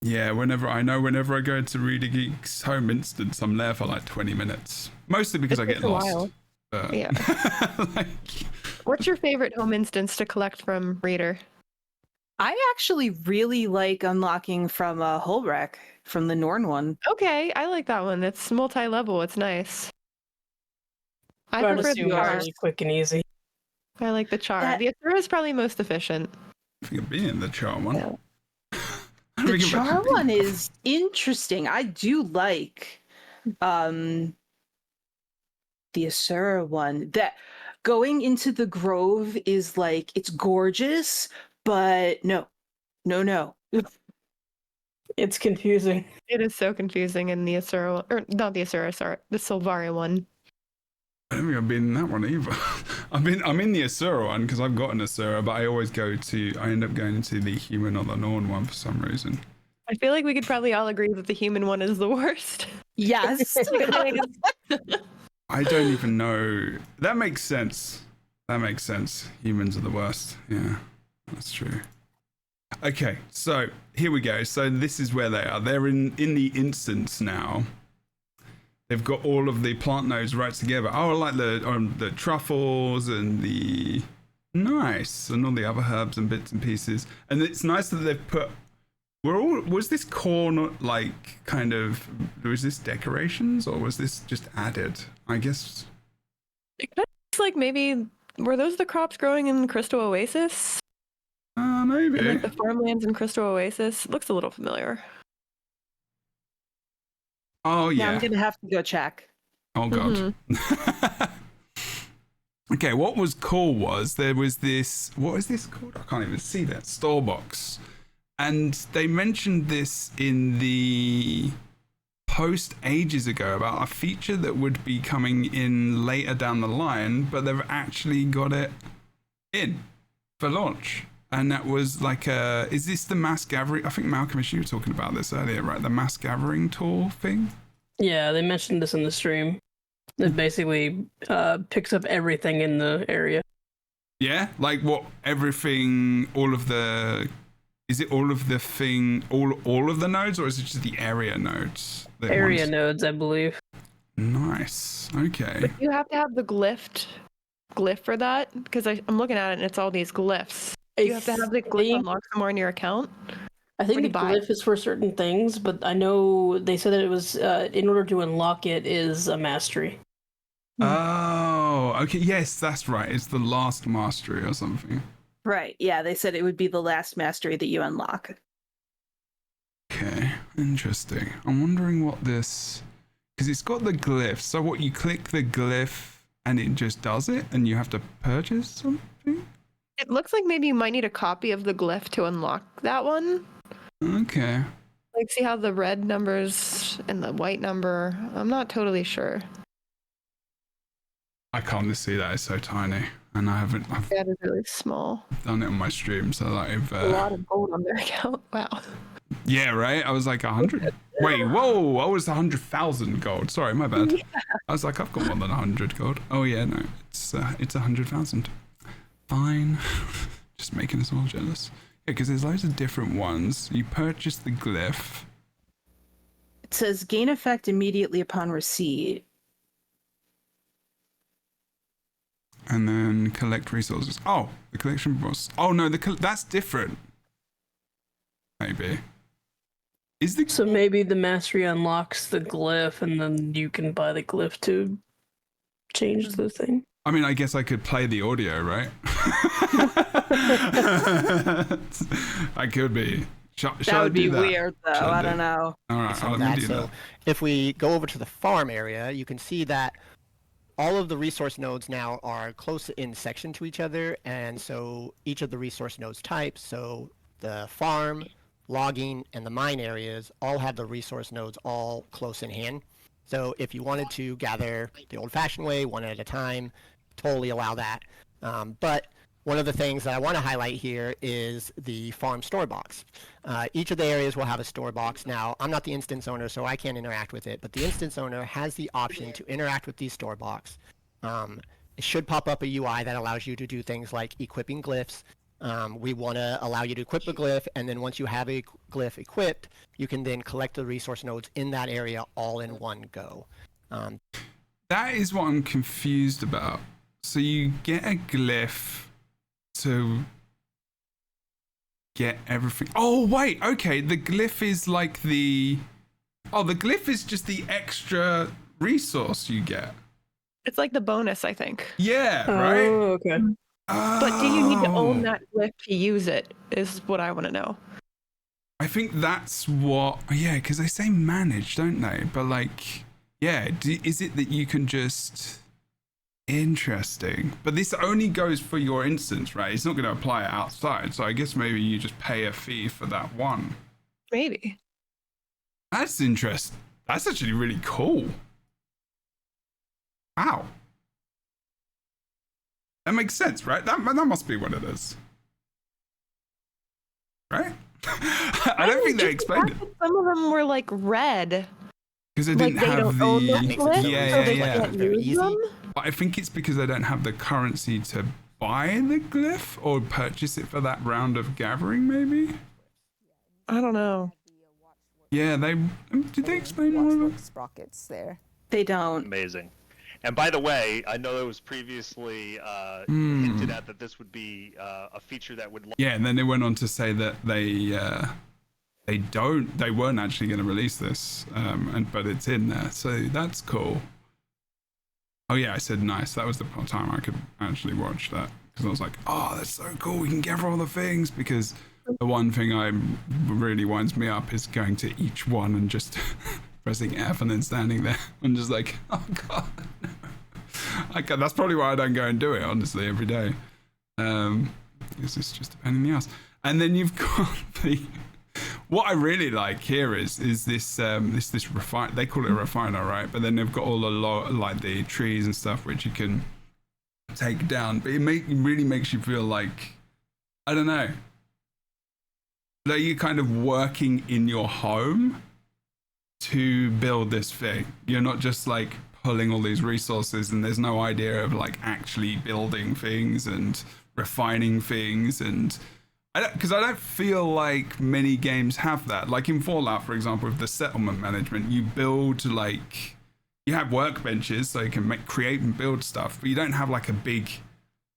Yeah, whenever I go to Reader Geek's home instance, I'm there for like 20 minutes. Mostly because I get lost. Yeah. What's your favorite home instance to collect from Reader? I actually really like unlocking from Holbreck, from the Norn one. Okay, I like that one. It's multi-level. It's nice. I prefer the char. Really quick and easy. I like the char. The Athura is probably most efficient. I think I've been in the char one. Yeah. The char one is interesting. I do like the Asura one. That going into the grove is like, it's gorgeous, but no. It's confusing. It is so confusing in the Asura, or not the Asura, sorry, the Silvaria one. I don't think I've been in that one either. I'm in the Asura one because I've got an Asura, but I end up going to the human or the Norn one for some reason. I feel like we could probably all agree that the human one is the worst. Yes. I don't even know. That makes sense. Humans are the worst. Yeah, that's true. Okay, so here we go. So this is where they are. They're in the instance now. They've got all of the plant nodes right together. Oh, I like the truffles and the and all the other herbs and bits and pieces. And it's nice that they've put. Was this corn like kind of? Was this decorations or was this just added? I guess. It kind of looks like maybe were those the crops growing in Crystal Oasis? Maybe. Like the farmlands in Crystal Oasis. It looks a little familiar. Oh yeah. Now I'm gonna have to go check. Oh god. Okay, what was cool was there was this. What is this called? I can't even see that. Store box. And they mentioned this in the post ages ago about a feature that would be coming in later down the line, but they've actually got it in for launch. And that was like is this the mass gathering? I think Malcolm, you were talking about this earlier, right? The mass gathering tool thing? Yeah, they mentioned this in the stream. It basically picks up everything in the area. Yeah? Like what? Everything, all of the... Is it all of the thing, all of the nodes, or is it just the area nodes? Area nodes, I believe. Nice. Okay. But you have to have the glyph for that? Because I'm looking at it and it's all these glyphs. You have to have the glyph unlocked somewhere in your account? I think the glyph is for certain things, but I know they said that it was, in order to unlock it is a mastery. Oh, okay. Yes, that's right. It's the last mastery or something. Right. Yeah, they said it would be the last mastery that you unlock. Okay, interesting. I'm wondering what this... Because it's got the glyph. So what, you click the glyph and it just does it and you have to purchase something? It looks like maybe you might need a copy of the glyph to unlock that one. Okay. Like, see how the red numbers and the white number... I'm not totally sure. I can't see that. It's so tiny. And I've that is really small. done it on my stream, so that I've a lot of gold on their account. Wow. Yeah, right. I was like 100. Wait, whoa! I was 100,000 gold. Sorry, my bad. Yeah. I was like, I've got more than 100 gold. Oh yeah, no, it's 100,000. Fine. Just making us all jealous. Yeah, because there's loads of different ones. You purchase the glyph. It says gain effect immediately upon receipt. And then collect resources. Oh, the collection boss. Oh no, that's different. Maybe. So maybe the mastery unlocks the glyph, and then you can buy the glyph to change the thing. I mean, I guess I could play the audio, right? I could be. That would be weird, though. I don't know. All right, let me do that. If we go over to the farm area, you can see that all of the resource nodes now are close in section to each other, and so each of the resource nodes types, so the farm, logging, and the mine areas all have the resource nodes all close in hand. So if you wanted to gather the old-fashioned way, one at a time, totally allow that. But one of the things that I want to highlight here is the farm store box. Each of the areas will have a store box. Now, I'm not the instance owner, so I can't interact with it, but the instance owner has the option to interact with these store box. It should pop up a UI that allows you to do things like equipping glyphs. We want to allow you to equip a glyph, and then once you have a glyph equipped, you can then collect the resource nodes in that area all in one go. That is what I'm confused about. So you get a glyph to get everything. Oh, wait. Okay. The glyph is like the glyph is just the extra resource you get. It's like the bonus, I think. Yeah, right? Oh, okay. But do you need to own that glyph to use it, is what I want to know. I think that's what... Yeah, because they say manage, don't they? But like, yeah, is it that you can just... Interesting. But this only goes for your instance, right? It's not going to apply it outside. So I guess maybe you just pay a fee for that one. Maybe. That's interesting. That's actually really cool. Wow. That makes sense, right? That must be what it is. Right? I don't think they explained it. Some of them were like red. Because they didn't have the... Yeah. Very easy. But I think it's because they don't have the currency to buy the glyph or purchase it for that round of gathering, maybe? I don't know. Yeah, did they explain all of it? Sprockets there. They don't. Amazing. And by the way, I know it was previously hinted at that this would be a feature that would... Yeah, and then they went on to say that they weren't actually going to release this, but it's in there, so that's cool. Oh yeah, I said nice. That was the time I could actually watch that, because I was like, oh, that's so cool. We can gather all the things, because the one thing really winds me up is going to each one and just pressing F and then standing there and just like, oh god. That's probably why I don't go and do it, honestly, every day. It's just a pain in the ass. And then you've got what I really like here is this refine. They call it a refiner, right? But then they've got all like the trees and stuff which you can take down. But it really makes you feel like, I don't know, that you're kind of working in your home to build this thing. You're not just like pulling all these resources and there's no idea of like actually building things and refining things, and because I don't feel like many games have that. Like in Fallout, for example, with the settlement management, you build like, you have workbenches so you can create and build stuff, but you don't have like a big,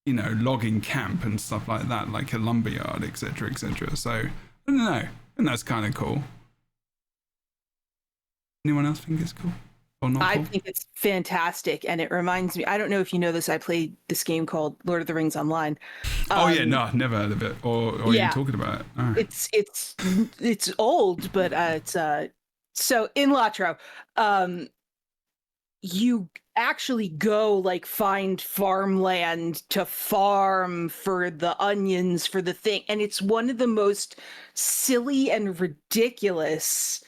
logging camp and stuff like that, like a lumberyard, etc., etc. So I don't know, and that's kind of cool. Anyone else think it's cool? I think it's fantastic, and it reminds me, I don't know if you know this, I played this game called Lord of the Rings Online. Oh yeah, no, never heard of it, or you talking about it. Oh. It's old, but it's so in Latro, you actually go like find farmland to farm for the onions for the thing, and it's one of the most silly and ridiculous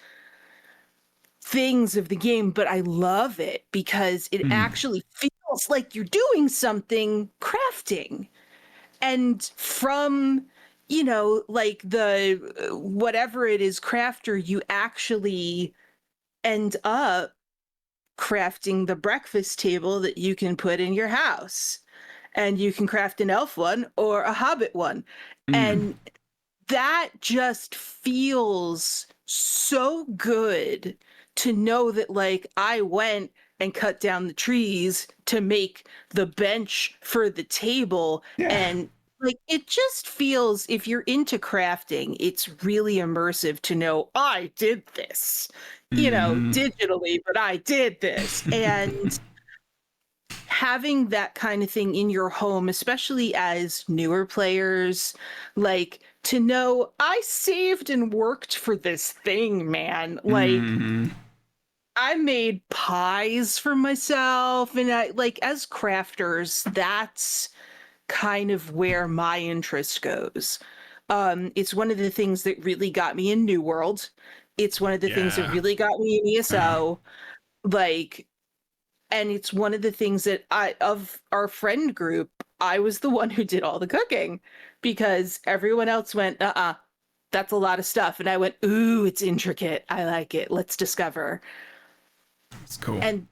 things of the game, but I love it because it actually feels like you're doing something crafting. And from, like the whatever it is crafter, you actually end up crafting the breakfast table that you can put in your house. And you can craft an elf one or a hobbit one. And that just feels so good to know that, like, I went and cut down the trees to make the bench for the table. Yeah. And like, it just feels, if you're into crafting, it's really immersive to know I did this, digitally, but I did this. And having that kind of thing in your home, especially as newer players, like, to know I saved and worked for this thing, man. Like, I made pies for myself, and I, like, as crafters, that's kind of where my interest goes. It's one of the things that really got me in New World. It's one of the things that really got me in ESO. Like, and it's one of the things that of our friend group, I was the one who did all the cooking, because everyone else went, that's a lot of stuff. And I went, ooh, it's intricate. I like it. Let's discover. That's cool. And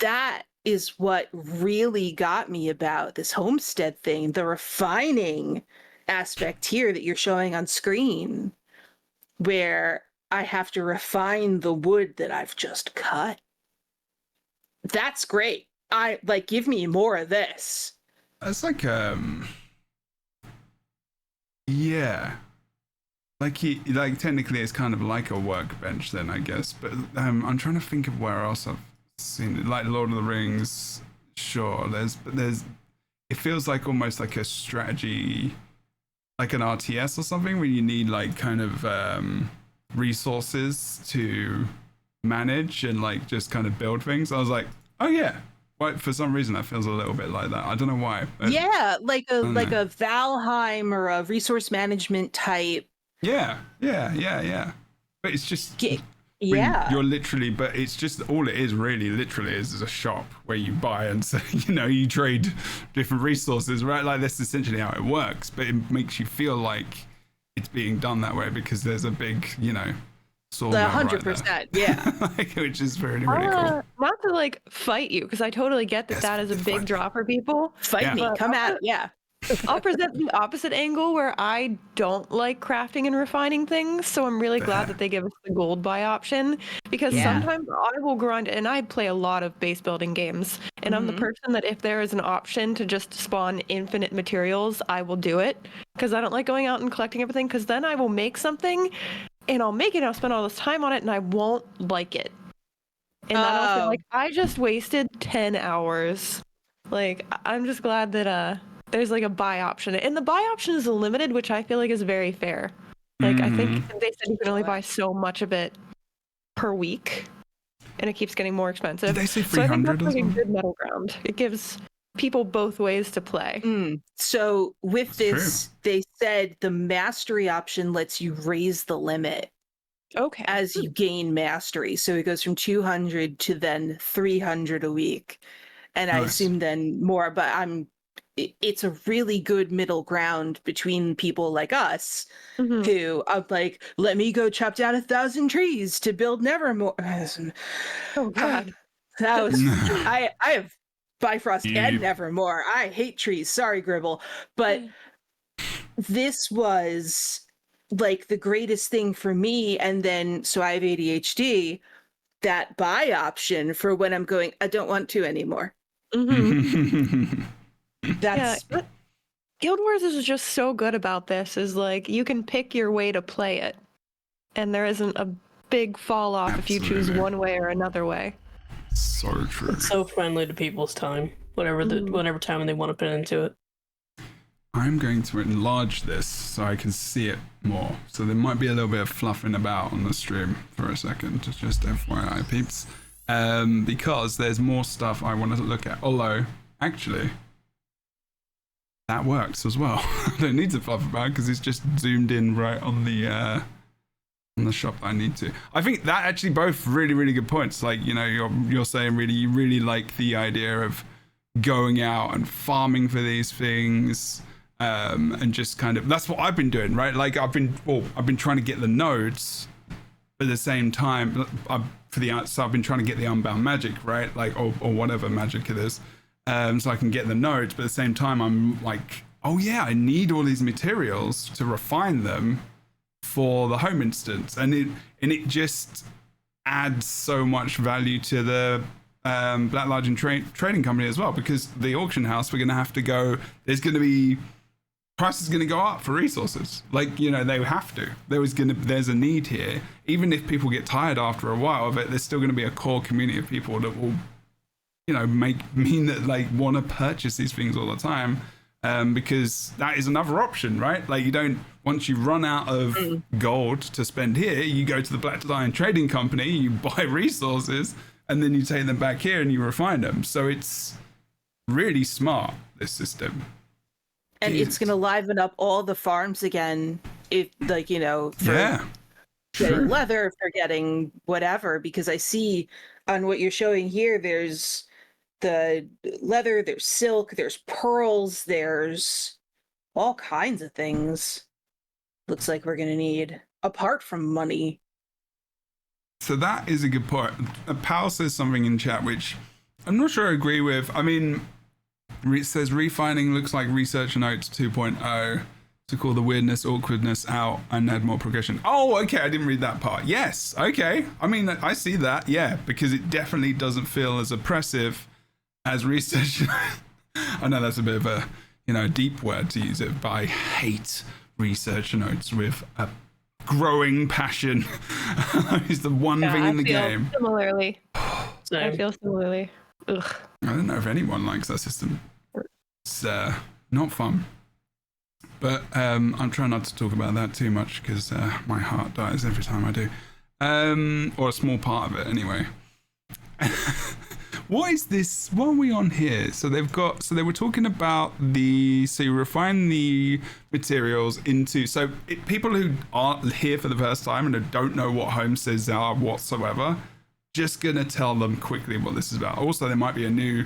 that is what really got me about this homestead thing, the refining aspect here that you're showing on screen, where I have to refine the wood that I've just cut. That's great. I like, give me more of this. It's like like technically it's kind of like a workbench then, I guess, but I'm trying to think of where else I've seen it. Like Lord of the Rings, sure, there's it feels like almost like a strategy, like an RTS or something, where you need like kind of resources to manage and like just kind of build things. I was like, oh yeah, well, for some reason that feels a little bit like that. I don't know why. Yeah, like a Valheim or a resource management type. Yeah. But it's just Yeah. You're literally, but it's just all it is really literally is a shop where you buy and so, you trade different resources, right? Like that's essentially how it works, but it makes you feel like it's being done that way because there's a big, sawmill 100%, right yeah. which is really cool. Not to like fight you, because I totally get that that is a big draw for people. Fight me, come at, yeah. I'll present the opposite angle where I don't like crafting and refining things, so I'm really glad that they give us the gold buy option, because sometimes I will grind, and I play a lot of base building games, and I'm the person that if there is an option to just spawn infinite materials, I will do it, because I don't like going out and collecting everything, because then I will make something, and I'll make it, and I'll spend all this time on it, and I won't like it. And then I'll feel like, I just wasted 10 hours. Like, I'm just glad that, there's like a buy option, and the buy option is limited, which I feel like is very fair. Like I think they said you can only buy so much of it per week, and it keeps getting more expensive. Did they say so I think 300 that's like as well? a good middle ground. It gives people both ways to play. So with this, they said the mastery option lets you raise the limit as you gain mastery. So it goes from 200 to then 300 a week, and I assume then more. But it's a really good middle ground between people like us who are like, let me go chop down 1,000 trees to build Nevermore. Oh God. That was I have Bifrost and Nevermore. I hate trees. Sorry, Gribble. But this was like the greatest thing for me. And then so I have ADHD, that buy option for when I'm going, I don't want to anymore. That's Guild Wars is just so good about this, is like you can pick your way to play it, and there isn't a big fall off if you choose one way or another way. So true. It's so friendly to people's time, whatever time they want to put into it. I'm going to enlarge this so I can see it more. So there might be a little bit of fluffing about on the stream for a second, just FYI peeps, because there's more stuff I want to look at. Although, actually, that works as well. I don't need to fluff about because it's just zoomed in right on the shop that I need to. I think that actually both really, really good points. Like, you're saying really, you really like the idea of going out and farming for these things, and just kind of, that's what I've been doing, right? Like I've been trying to get the nodes, but at the same time, so I've been trying to get the unbound magic, right? Like, or whatever magic it is. So I can get the nodes, but at the same time, I'm like, oh yeah, I need all these materials to refine them for the home instance, and it just adds so much value to the Black Lodge and Trading Company as well, because the auction house, we're going to have to go. Price is going to go up for resources. Like, they have to. There's a need here. Even if people get tired after a while of it, there's still going to be a core community of people that will mean that like want to purchase these things all the time, because that is another option, right? Like once you run out of gold to spend here, you go to the Black Lion Trading Company, you buy resources, and then you take them back here and you refine them. So it's really smart, this system. And it's going to liven up all the farms again, if for getting leather, for getting whatever, because I see on what you're showing here, there's the leather, there's silk, there's pearls, there's all kinds of things. Looks like we're going to need, apart from money. So that is a good point. Pal says something in chat which I'm not sure I agree with. I mean, it says refining looks like Research Notes 2.0 to call the weirdness, awkwardness out and add more progression. Oh, okay, I didn't read that part. Yes, okay. I mean, I see that, yeah, because it definitely doesn't feel as oppressive as Research. I know that's a bit of a, deep word to use it, but I hate Research Notes with a growing passion. It's the one thing in the game. Similarly. I feel similarly. Ugh. I don't know if anyone likes that system. It's not fun. But I'm trying not to talk about that too much because my heart dies every time I do. Or a small part of it, anyway. What is this? What are we on here? So they were talking about so you refine the materials into, people who aren't here for the first time and who don't know what homesteads are whatsoever, just gonna tell them quickly what this is about. Also, there might be a new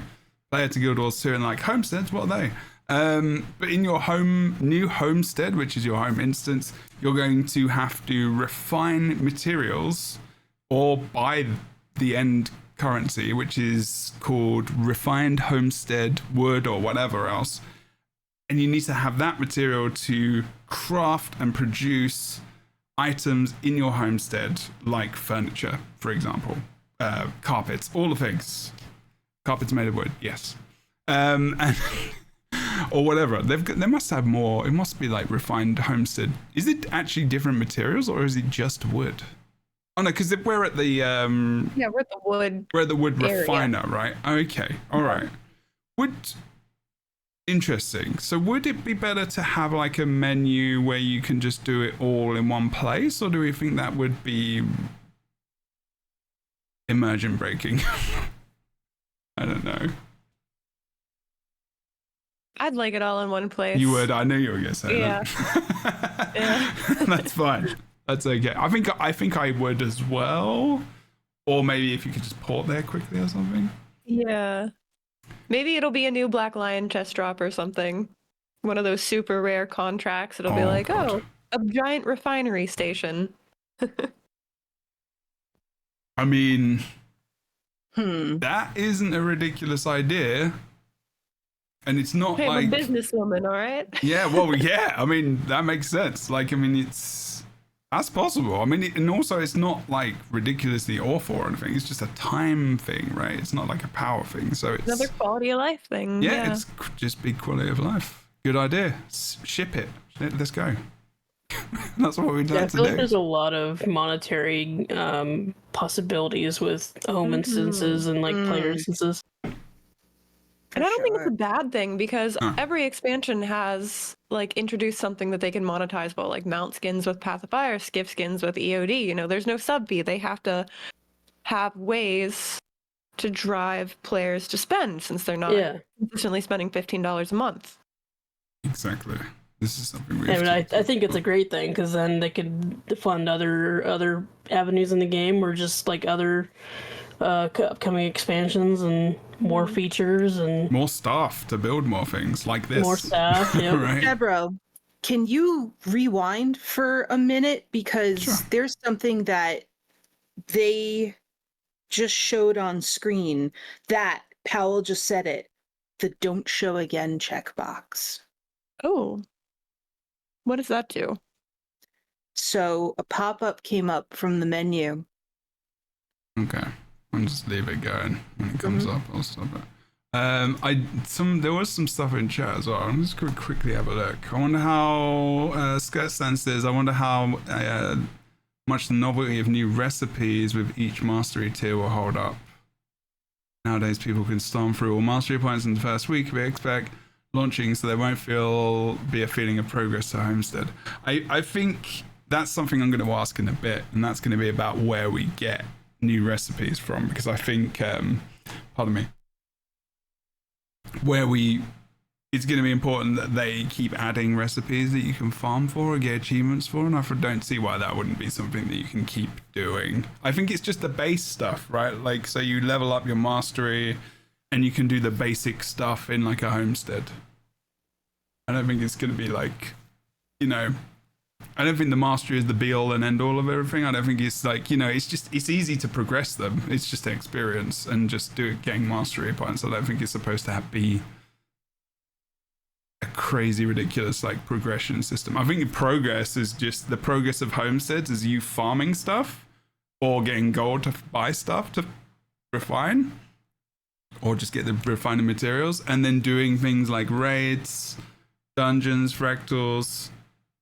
player to Guild Wars 2 and like, homesteads, what are they? But in your new homestead, which is your home instance, you're going to have to refine materials or buy the end currency, which is called refined homestead wood or whatever else. And you need to have that material to craft and produce items in your homestead, like furniture, for example, carpets, all the things. Carpets made of wood, yes. And or whatever. They must have more. It must be like refined homestead. Is it actually different materials or is it just wood? Oh no, because we're at the yeah, we're at the wood. We're at the wood area. refiner, right? Okay, all right. Interesting. So would it be better to have like a menu where you can just do it all in one place, or do we think that would be immersion breaking? I don't know. I'd like it all in one place. You would. I knew you were gonna say that. Yeah. That's fine. That's okay. I think I would as well. Or maybe if you could just port there quickly or something. Yeah. Maybe it'll be a new Black Lion chest drop or something. One of those super rare contracts. It'll be like, God. a giant refinery station. I mean, that isn't a ridiculous idea. And it's not hey, like... I'm a businesswoman, all right? Yeah, well, yeah. I mean, that makes sense. Like, I mean, that's possible. I mean, and also it's not like ridiculously awful or anything. It's just a time thing, right? It's not like a power thing. So it's another quality of life thing. Yeah, it's just big quality of life. Good idea. Ship it. Let's go. That's what we'd like to do. Like there's a lot of monetary possibilities with home instances and like player instances. And I don't think it's a bad thing because every expansion has like introduced something that they can monetize well, like mount skins with Path of Fire, skiff skins with EOD. You know, there's no sub fee. They have to have ways to drive players to spend since they're not consistently spending $15 a month. Exactly. This is something we I think it's a great thing because then they could fund other avenues in the game or just like other upcoming expansions and more features and more staff to build more things like this. More staff, yeah. Right? Jebro, can you rewind for a minute? Because there's something that they just showed on screen that Powell just said it. The don't show again checkbox. Oh. What does that do? So a pop-up came up from the menu. Okay. I'll just leave it going. When it comes up, I'll stop it. There was some stuff in chat as well. I'm just going to quickly have a look. I wonder how Skirt Stance says, I wonder how much the novelty of new recipes with each mastery tier will hold up. Nowadays, people can storm through all mastery points in the first week, we expect launching, so there won't be a feeling of progress to Homestead. I think that's something I'm going to ask in a bit, and that's going to be about where we get new recipes from, because I think pardon me, it's going to be important that they keep adding recipes that you can farm for or get achievements for, and I don't see why that wouldn't be something that you can keep doing. I think it's just the base stuff, right? Like, so you level up your mastery and you can do the basic stuff in like a homestead. I don't think it's going to be like, you know, I don't think the mastery is the be all and end all of everything. I don't think it's like, you know, it's easy to progress them. It's just an experience and just getting mastery points. I don't think it's supposed to be a crazy, ridiculous like progression system. I think progress is just the progress of homesteads is you farming stuff or getting gold to buy stuff to refine, or just get the refining materials, and then doing things like raids, dungeons, fractals,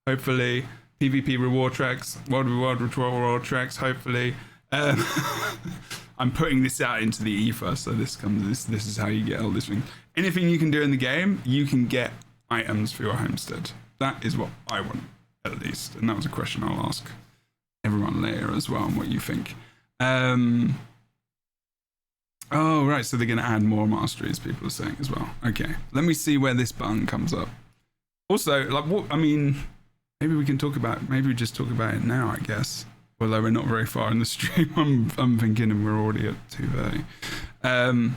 hopefully PvP reward tracks, world reward tracks, hopefully. I'm putting this out into the ether, so this is how you get all this thing. Anything you can do in the game, you can get items for your homestead. That is what I want, at least. And that was a question I'll ask everyone later as well, and what you think. Oh, right. So they're going to add more masteries, people are saying as well. Okay. Let me see where this button comes up. Also, like, what, I mean, maybe we just talk about it now, I guess. Although we're not very far in the stream, I'm thinking we're already at 2:30.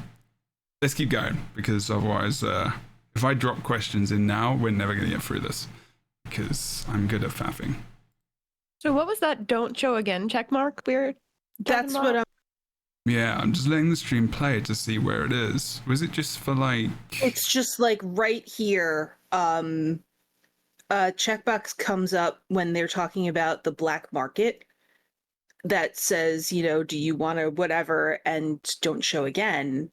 Let's keep going, because otherwise, if I drop questions in now, we're never going to get through this, because I'm good at faffing. So what was that don't show again check mark we're That's talking what about? Yeah, I'm just letting the stream play to see where it is. Was it just for like... It's just like right here. A checkbox comes up when they're talking about the black market that says, you know, do you want to whatever, and don't show again.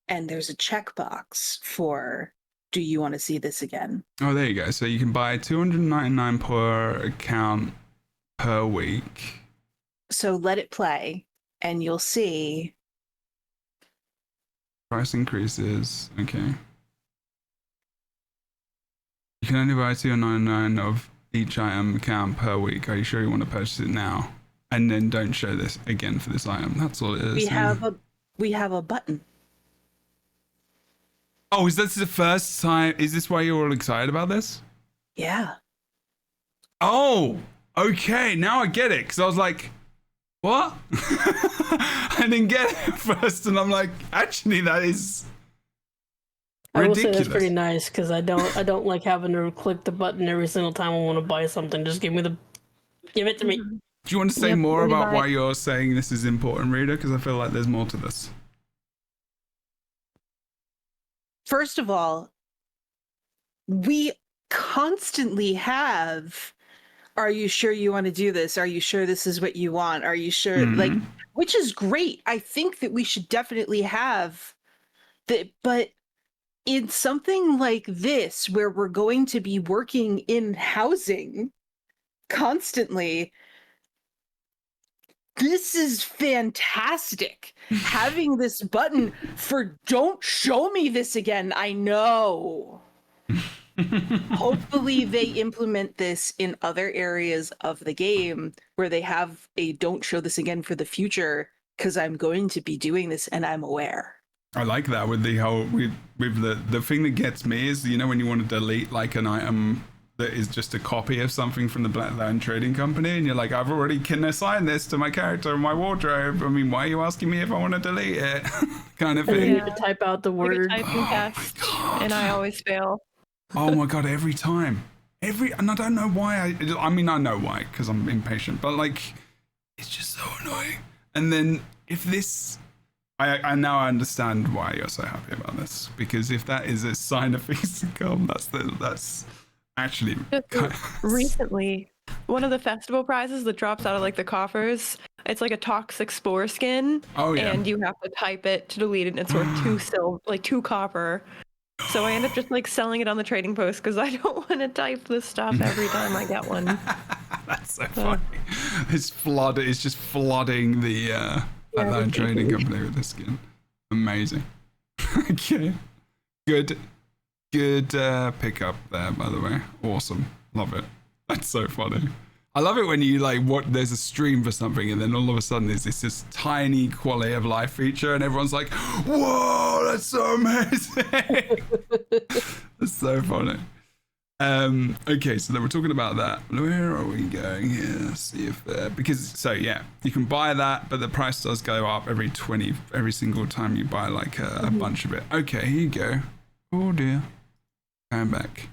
And there's a checkbox for, do you want to see this again? Oh, there you go. So you can buy 299 per account per week. So let it play and you'll see. Price increases. Okay. You can only buy 299 of each item account per week. Are you sure you want to purchase it now? And then don't show this again for this item. That's all it is. We have a button. Oh, is this the first time? Is this why you're all excited about this? Yeah. Oh, okay. Now I get it. Because I was like, what? I didn't get it at first. And I'm like, actually, that is ridiculous. I will say that's pretty nice, because I don't like having to click the button every single time I want to buy something. Just give it to me. Do you want to say more about why you're saying this is important, Rita? Because I feel like there's more to this. First of all, we constantly have, are you sure you want to do this? Are you sure this is what you want? Are you sure? Like, which is great. I think that we should definitely have that, but in something like this, where we're going to be working in housing constantly, this is fantastic. Having this button for don't show me this again. I know. Hopefully they implement this in other areas of the game where they have a don't show this again for the future, because I'm going to be doing this and I'm aware. I like that with the whole, with the thing that gets me is, you know, when you want to delete like an item that is just a copy of something from the Blackland Trading Company, and you're like, I've already can assign this to my character in my wardrobe. I mean, why are you asking me if I want to delete it? Kind of thing. You need to type out the word. Like a typing test, and I always fail. Oh my god, every time. And I don't know why. I mean, I know why, because I'm impatient, but like, it's just so annoying. And then if this... I now understand why you're so happy about this, because if that is a sign of things to come, that's actually recently one of the festival prizes that drops out of like the coffers. It's like a toxic spore skin. Oh yeah. And you have to type it to delete it, and it's worth 2 copper. So I end up just like selling it on the trading post because I don't want to type this stuff every time I get one. That's so funny. It's just flooding the trading company with this skin. Amazing. Okay. Good pickup there, by the way. Awesome. Love it. That's so funny. I love it when you like there's a stream for something and then all of a sudden there's this tiny quality of life feature and everyone's like, whoa, that's so amazing. That's so funny. Okay, so then we're talking about that. Where are we going here? See if you can buy that, but the price does go up every single time you buy like a bunch of it. Okay, here you go. Oh dear. Going back.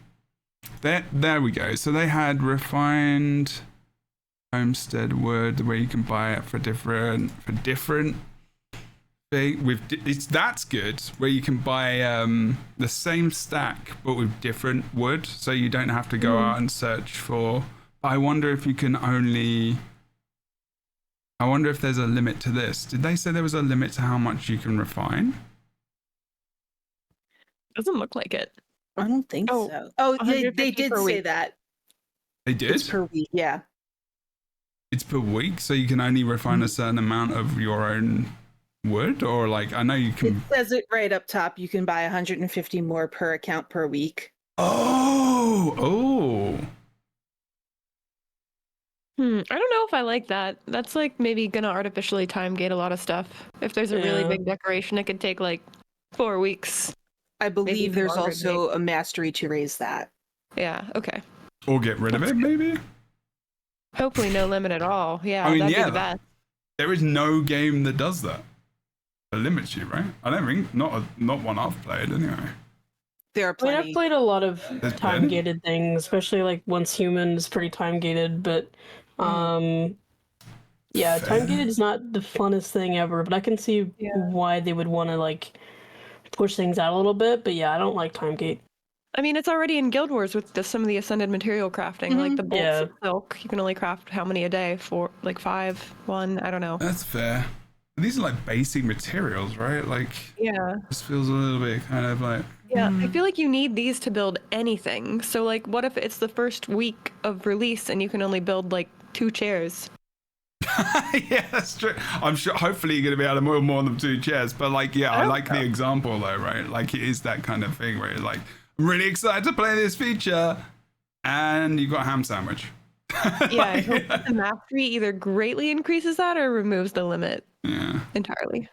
There we go. So they had refined homestead wood where you can buy it for different thing that's good, where you can buy the same stack but with different wood, so you don't have to go out and search for. I wonder if there's a limit to this. Did they say there was a limit to how much you can refine? Doesn't look like it. I don't think so. Oh, they did say that. They did? It's per week, yeah. It's per week, so you can only refine a certain amount of your own wood, or like, I know you can... It says it right up top. You can buy 150 more per account per week. Oh! I don't know if I like that. That's like maybe gonna artificially time gate a lot of stuff. If there's a really big decoration, it could take like 4 weeks. I believe there's longer, also a mastery to raise that. Yeah, okay. Or get rid of it, maybe? Hopefully no limit at all. Yeah, I mean, that'd yeah, be the best. There is no game that does that. That limits you, right? I don't think, not one I've played anyway. There are I mean, plenty. I've played a lot of There's time plenty? gated things, especially like Once Human is pretty time gated, but yeah, Fair. time gated is not the funnest thing ever, but I can see why they would want to like push things out a little bit, but yeah, I don't like time gate. I mean, it's already in Guild Wars with some of the ascended material crafting, like the bolts of silk. You can only craft how many a day? 4, like 5, 1, I don't know. That's fair. These are like basic materials, right? Like, yeah, this feels a little bit kind of like. Yeah, I feel like you need these to build anything. So like, what if it's the first week of release and you can only build like 2 chairs? Yeah, that's true. I'm sure. Hopefully, you're gonna be able to build more than 2 chairs. But like, yeah, I like the example though, right? Like, it is that kind of thing where it's like, I'm really excited to play this feature, and you got a ham sandwich. Yeah, I hope that the mastery either greatly increases that or removes the limit. Yeah. Entirely.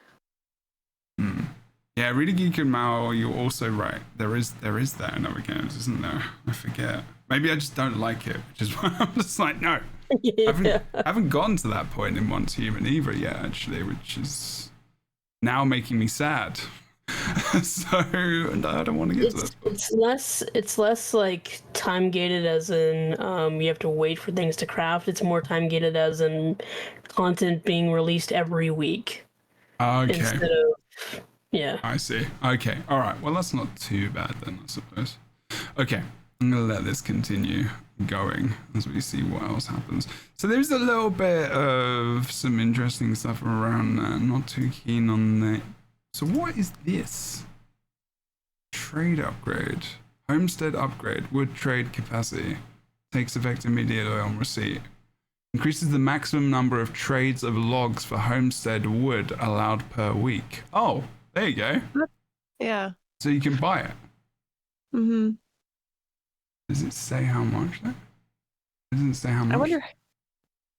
Yeah, Really Geek and Mal, you're also right. There is that in other games, isn't there? I forget. Maybe I just don't like it, which is why I'm just like, no. I haven't gotten to that point in Once Human either yet, actually, which is now making me sad. So I don't want to get to this point. It's less like time gated as in you have to wait for things to craft. It's more time gated as in content being released every week. Okay. Instead of I see. Okay. All right. Well, that's not too bad then, I suppose. Okay. I'm going to let this continue going as we see what else happens. So there's a little bit of some interesting stuff around that. Not too keen on that. So what is this? Trade upgrade. Homestead upgrade. Wood trade capacity. Takes effect immediately on receipt. Increases the maximum number of trades of logs for homestead wood allowed per week. Oh, there you go. Yeah. So you can buy it. Mm-hmm. Does it say how much though? It doesn't say how much. I wonder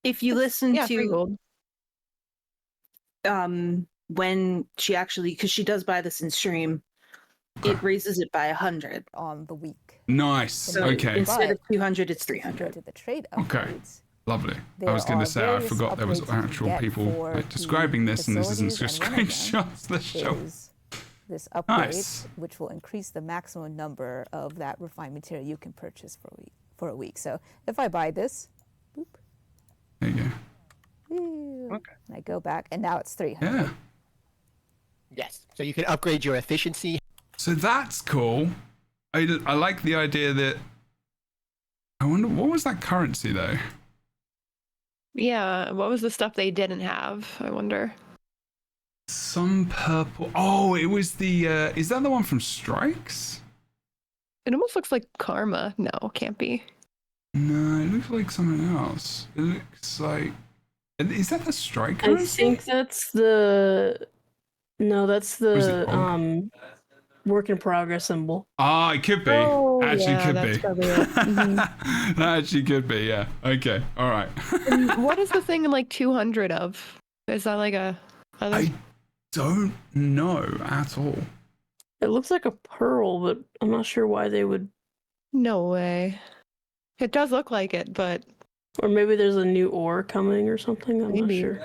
if you listen to freehold. When she actually, because she does buy this in stream, it raises it by 100 on the week. Nice. So okay. instead of 200, it's 300. To the trade upgrades. Okay. Lovely. I was going to say, I forgot there was actual people like, describing this, and this isn't just screenshots that show. This upgrade, Nice. which will increase the maximum number of that refined material you can purchase for a week. So if I buy this, boop, There you go. okay. And I go back, and now it's 300. Yeah. Yes. So you can upgrade your efficiency. So that's cool. I like the idea that. I wonder, what was that currency though? Yeah, what was the stuff they didn't have? I wonder. Some purple. Oh, it was the. Is that the one from Strikes? It almost looks like karma. No, can't be. No, it looks like something else. It looks like. Is that the Strike currency? I think that's the. No, that's the work in progress symbol. Ah, it could be. Oh, actually, yeah, could that's be. probably it. Mhm. That actually could be. Yeah. Okay. All right. And what is the thing in like 200 of? Is that like a? I don't know at all. It looks like a pearl, but I'm not sure why they would. No way. It does look like it, but. Or maybe there's a new ore coming or something. I'm not sure.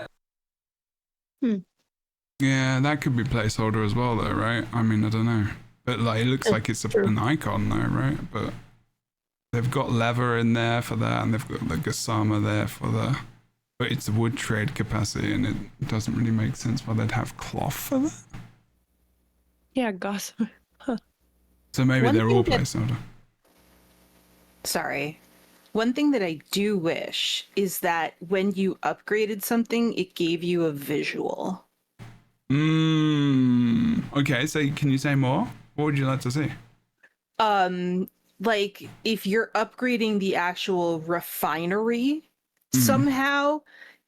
Yeah, that could be placeholder as well, though, right? I mean, I don't know, but like it looks like it's an icon, though, right? But they've got leather in there for that, and they've got the Gasama there for the. But it's a wood trade capacity, and it doesn't really make sense why they'd have cloth for that. Yeah, goss. So maybe One they're all thing that- placeholder. Sorry. One thing that I do wish is that when you upgraded something, it gave you a visual. Okay, so can you say more? What would you like to see? Like if you're upgrading the actual refinery, somehow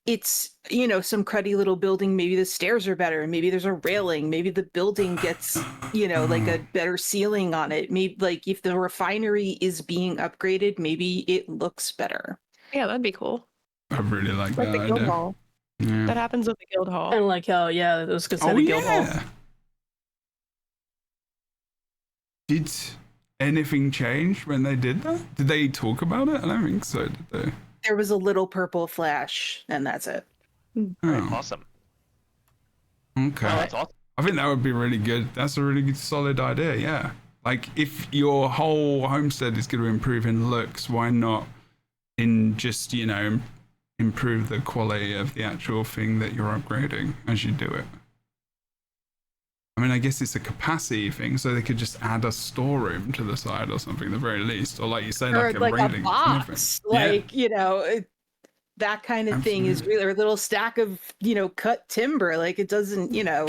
it's, you know, some cruddy little building, maybe the stairs are better, maybe there's a railing, maybe the building gets, you know, like a better ceiling on it. Maybe like if the refinery is being upgraded, maybe it looks better. Yeah, that'd be cool. I really like that the guild idea. hall. Yeah. That happens with the guild hall. And like how, yeah, it was considered a guild hall. Did anything change when they did that? Did they talk about it? I don't think so, did they? There was a little purple flash, and that's it. Oh, Awesome. okay. Oh, that's awesome. I think that would be really good. That's a really good, solid idea, yeah. Like, if your whole homestead is going to improve in looks, why not in just, you know, improve the quality of the actual thing that you're upgrading as you do it? I mean, I guess it's a capacity thing, so they could just add a storeroom to the side or something at the very least. Or like you say, Or like like a raiding. box, like, you know, that kind of thing is really, or a little stack of, you know, cut timber. Like, it doesn't, you know,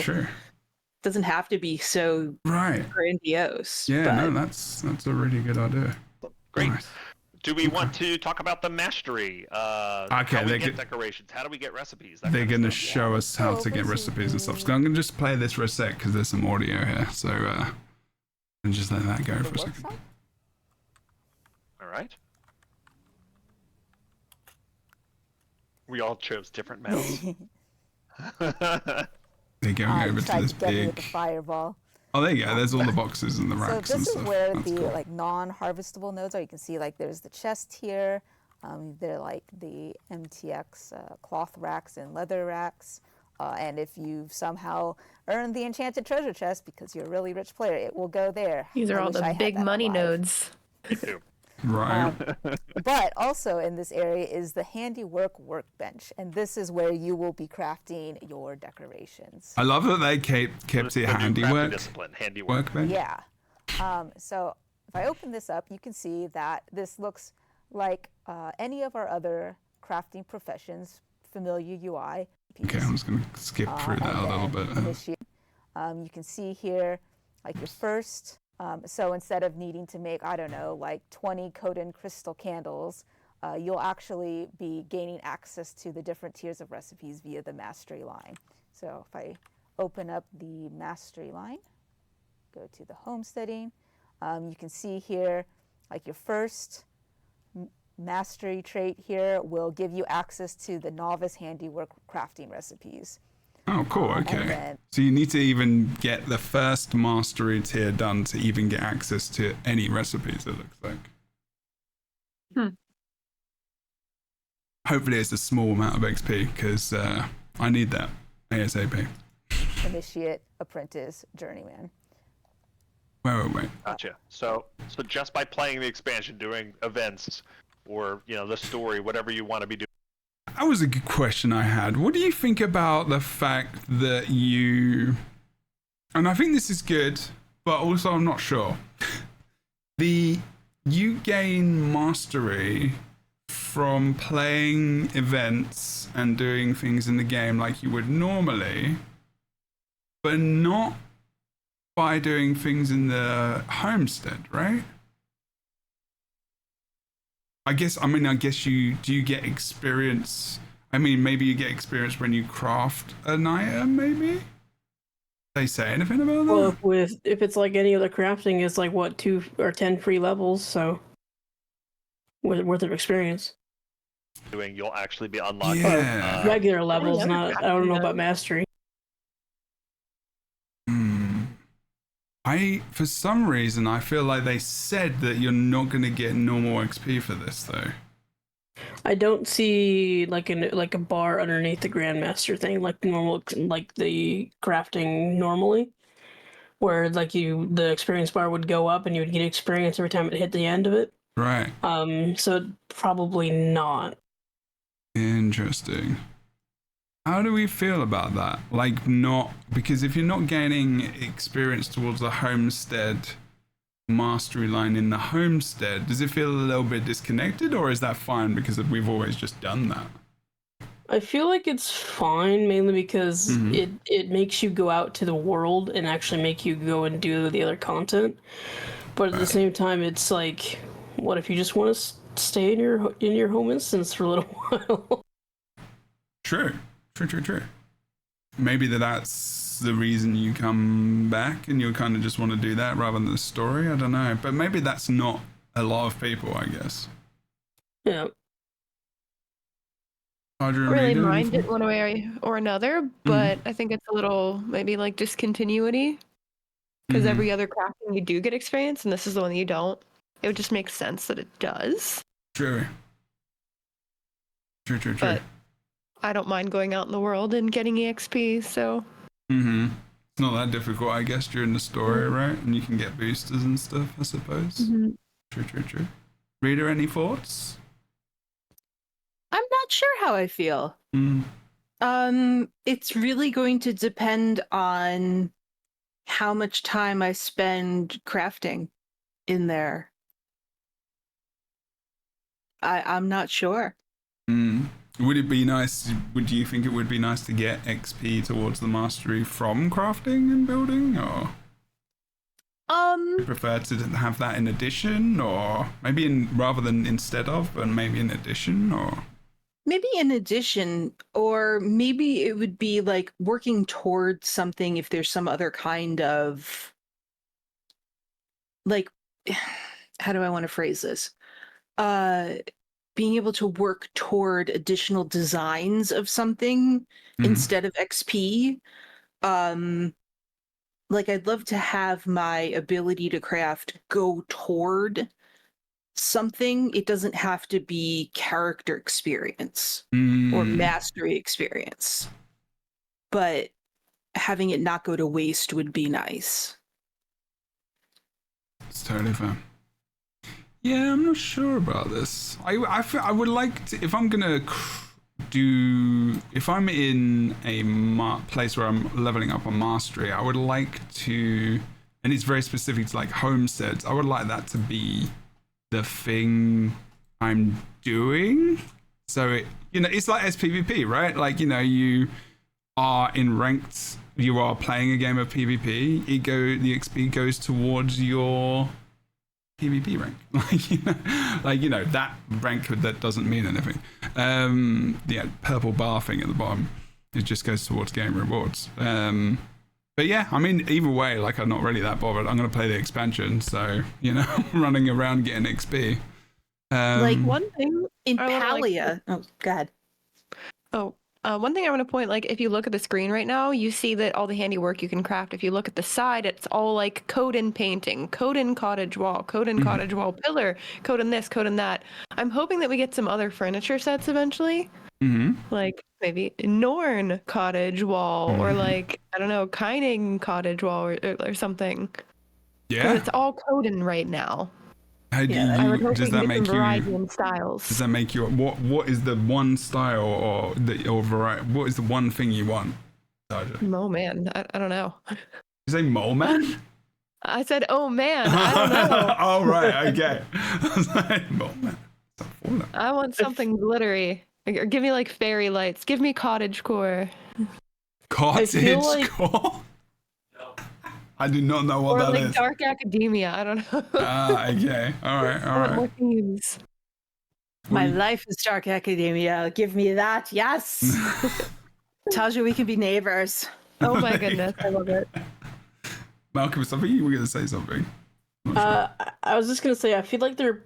doesn't have to be so grandiose. Yeah, but... no, that's a really good idea. Great. Nice. Do we want to talk about the mastery? How we get decorations? How do we get recipes? They're going to show us how to get recipes and stuff. So I'm going to just play this for a sec because there's some audio here. So and just let that go for a second. All right. We all chose different mounts. They're going over to this big the fireball. Oh, there you go. There's all the boxes and the racks so and this stuff. is where That's the cool. like non-harvestable nodes are. You can see like there's the chest here. They're like the MTX cloth racks and leather racks. And if you've somehow earned the enchanted treasure chest because you're a really rich player, it will go there. These are all the big money nodes. Right. But also in this area is the Handiwork workbench, and this is where you will be crafting your decorations. I love that they kept it Handiwork. Discipline, Handiwork. Workbench. Yeah. So if I open this up, you can see that this looks like any of our other crafting professions, familiar UI. Okay, I'm just going to skip through that a little bit. You can see here, like your first. So instead of needing to make, I don't know, like 20 Coden crystal candles, you'll actually be gaining access to the different tiers of recipes via the mastery line. So if I open up the mastery line, go to the homesteading, you can see here, like your first mastery trait here will give you access to the novice handiwork crafting recipes. Oh, cool. Okay. So you need to even get the first mastery tier done to even get access to any recipes, it looks like. Hopefully it's a small amount of XP because I need that ASAP. Initiate, apprentice, journeyman. Wait. Gotcha. So just by playing the expansion, doing events, or the story, whatever you want to be doing. That was a good question I had. What do you think about the fact that you... And I think this is good, but also I'm not sure. You gain mastery from playing events and doing things in the game like you would normally, but not by doing things in the homestead, right? I guess you get experience. I mean, maybe you get experience when you craft an item, maybe? They say anything about that? Well, if it's like any other crafting, it's like, what, 2 or 10 free levels, so worth of experience. You'll actually be unlocking regular levels, not, I don't know about mastery. For some reason, I feel like they said that you're not going to get normal XP for this, though. I don't see like a bar underneath the Grandmaster thing, like normal, like the crafting normally, where like the experience bar would go up and you would get experience every time it hit the end of it. Right. So probably not. Interesting. How do we feel about that? Like, not because if you're not gaining experience towards the homestead mastery line in the homestead, does it feel a little bit disconnected, or is that fine because we've always just done that? I feel like it's fine, mainly because it makes you go out to the world and actually make you go and do the other content. But at the same time, it's like, what if you just want to stay in your home instance for a little while? True. Maybe that's the reason you come back and you kind of just want to do that rather than the story. I don't know. But maybe that's not a lot of people, I guess. Yeah. really mind it one way or another, but I think it's a little maybe like discontinuity because every other crafting you do get experience, and this is the one that you don't. It would just make sense that it does. True. But I don't mind going out in the world and getting EXP, so. It's not that difficult, I guess, during the story, right? And you can get boosters and stuff, I suppose. True. Rita, any thoughts? I'm not sure how I feel. It's really going to depend on how much time I spend crafting in there. I'm not sure. Would it be nice, would you think it would be nice to get XP towards the mastery from crafting and building, or you prefer to have that in addition, or maybe rather than instead of, but maybe in addition, or maybe in addition, or maybe it would be like working towards something if there's some other kind of, like, how do I want to phrase this? Being able to work toward additional designs of something instead of XP. Like, I'd love to have my ability to craft go toward something. It doesn't have to be character experience or mastery experience, but having it not go to waste would be nice. It's totally fair. Yeah, I'm not sure about this. I would like to, if I'm gonna if I'm in a place where I'm leveling up on mastery, I would like to, and it's very specific to like homesteads, I would like that to be the thing I'm doing. So it's like SPVP, right? Like, you are in ranked, you are playing a game of PvP, the XP goes towards your PvP rank, that rank that doesn't mean anything. Purple bar thing at the bottom, it just goes towards game rewards. But yeah, I mean, either way, like, I'm not really that bothered. I'm gonna play the expansion, so running around getting XP. Like one thing in Palia. Oh, go ahead. One thing I want to point, like, if you look at the screen right now, you see that all the handiwork you can craft. If you look at the side, it's all like code in painting, code in cottage wall, code in cottage wall pillar, code in this, code in that. I'm hoping that we get some other furniture sets eventually. Like maybe Norn cottage wall or like, I don't know, Kining cottage wall or something. Yeah. It's all code in right now. How do does that make you? Styles. Does that make you? What is the one style or variety? What is the one thing you want, Sergeant? Oh man, I don't know. You say mole man? I said, oh man, I don't know. Oh right, okay. I was like, mole man. I want something glittery. Or give me like fairy lights. Give me cottage core. Cottage core. I do not know what that is. Or like dark academia. I don't know. Okay. All right. More themes. My life is dark academia. Give me that. Yes. Tells you we can be neighbors. Oh my goodness. I love it. Malcolm, I think you were going to say something. I was just going to say, I feel like they're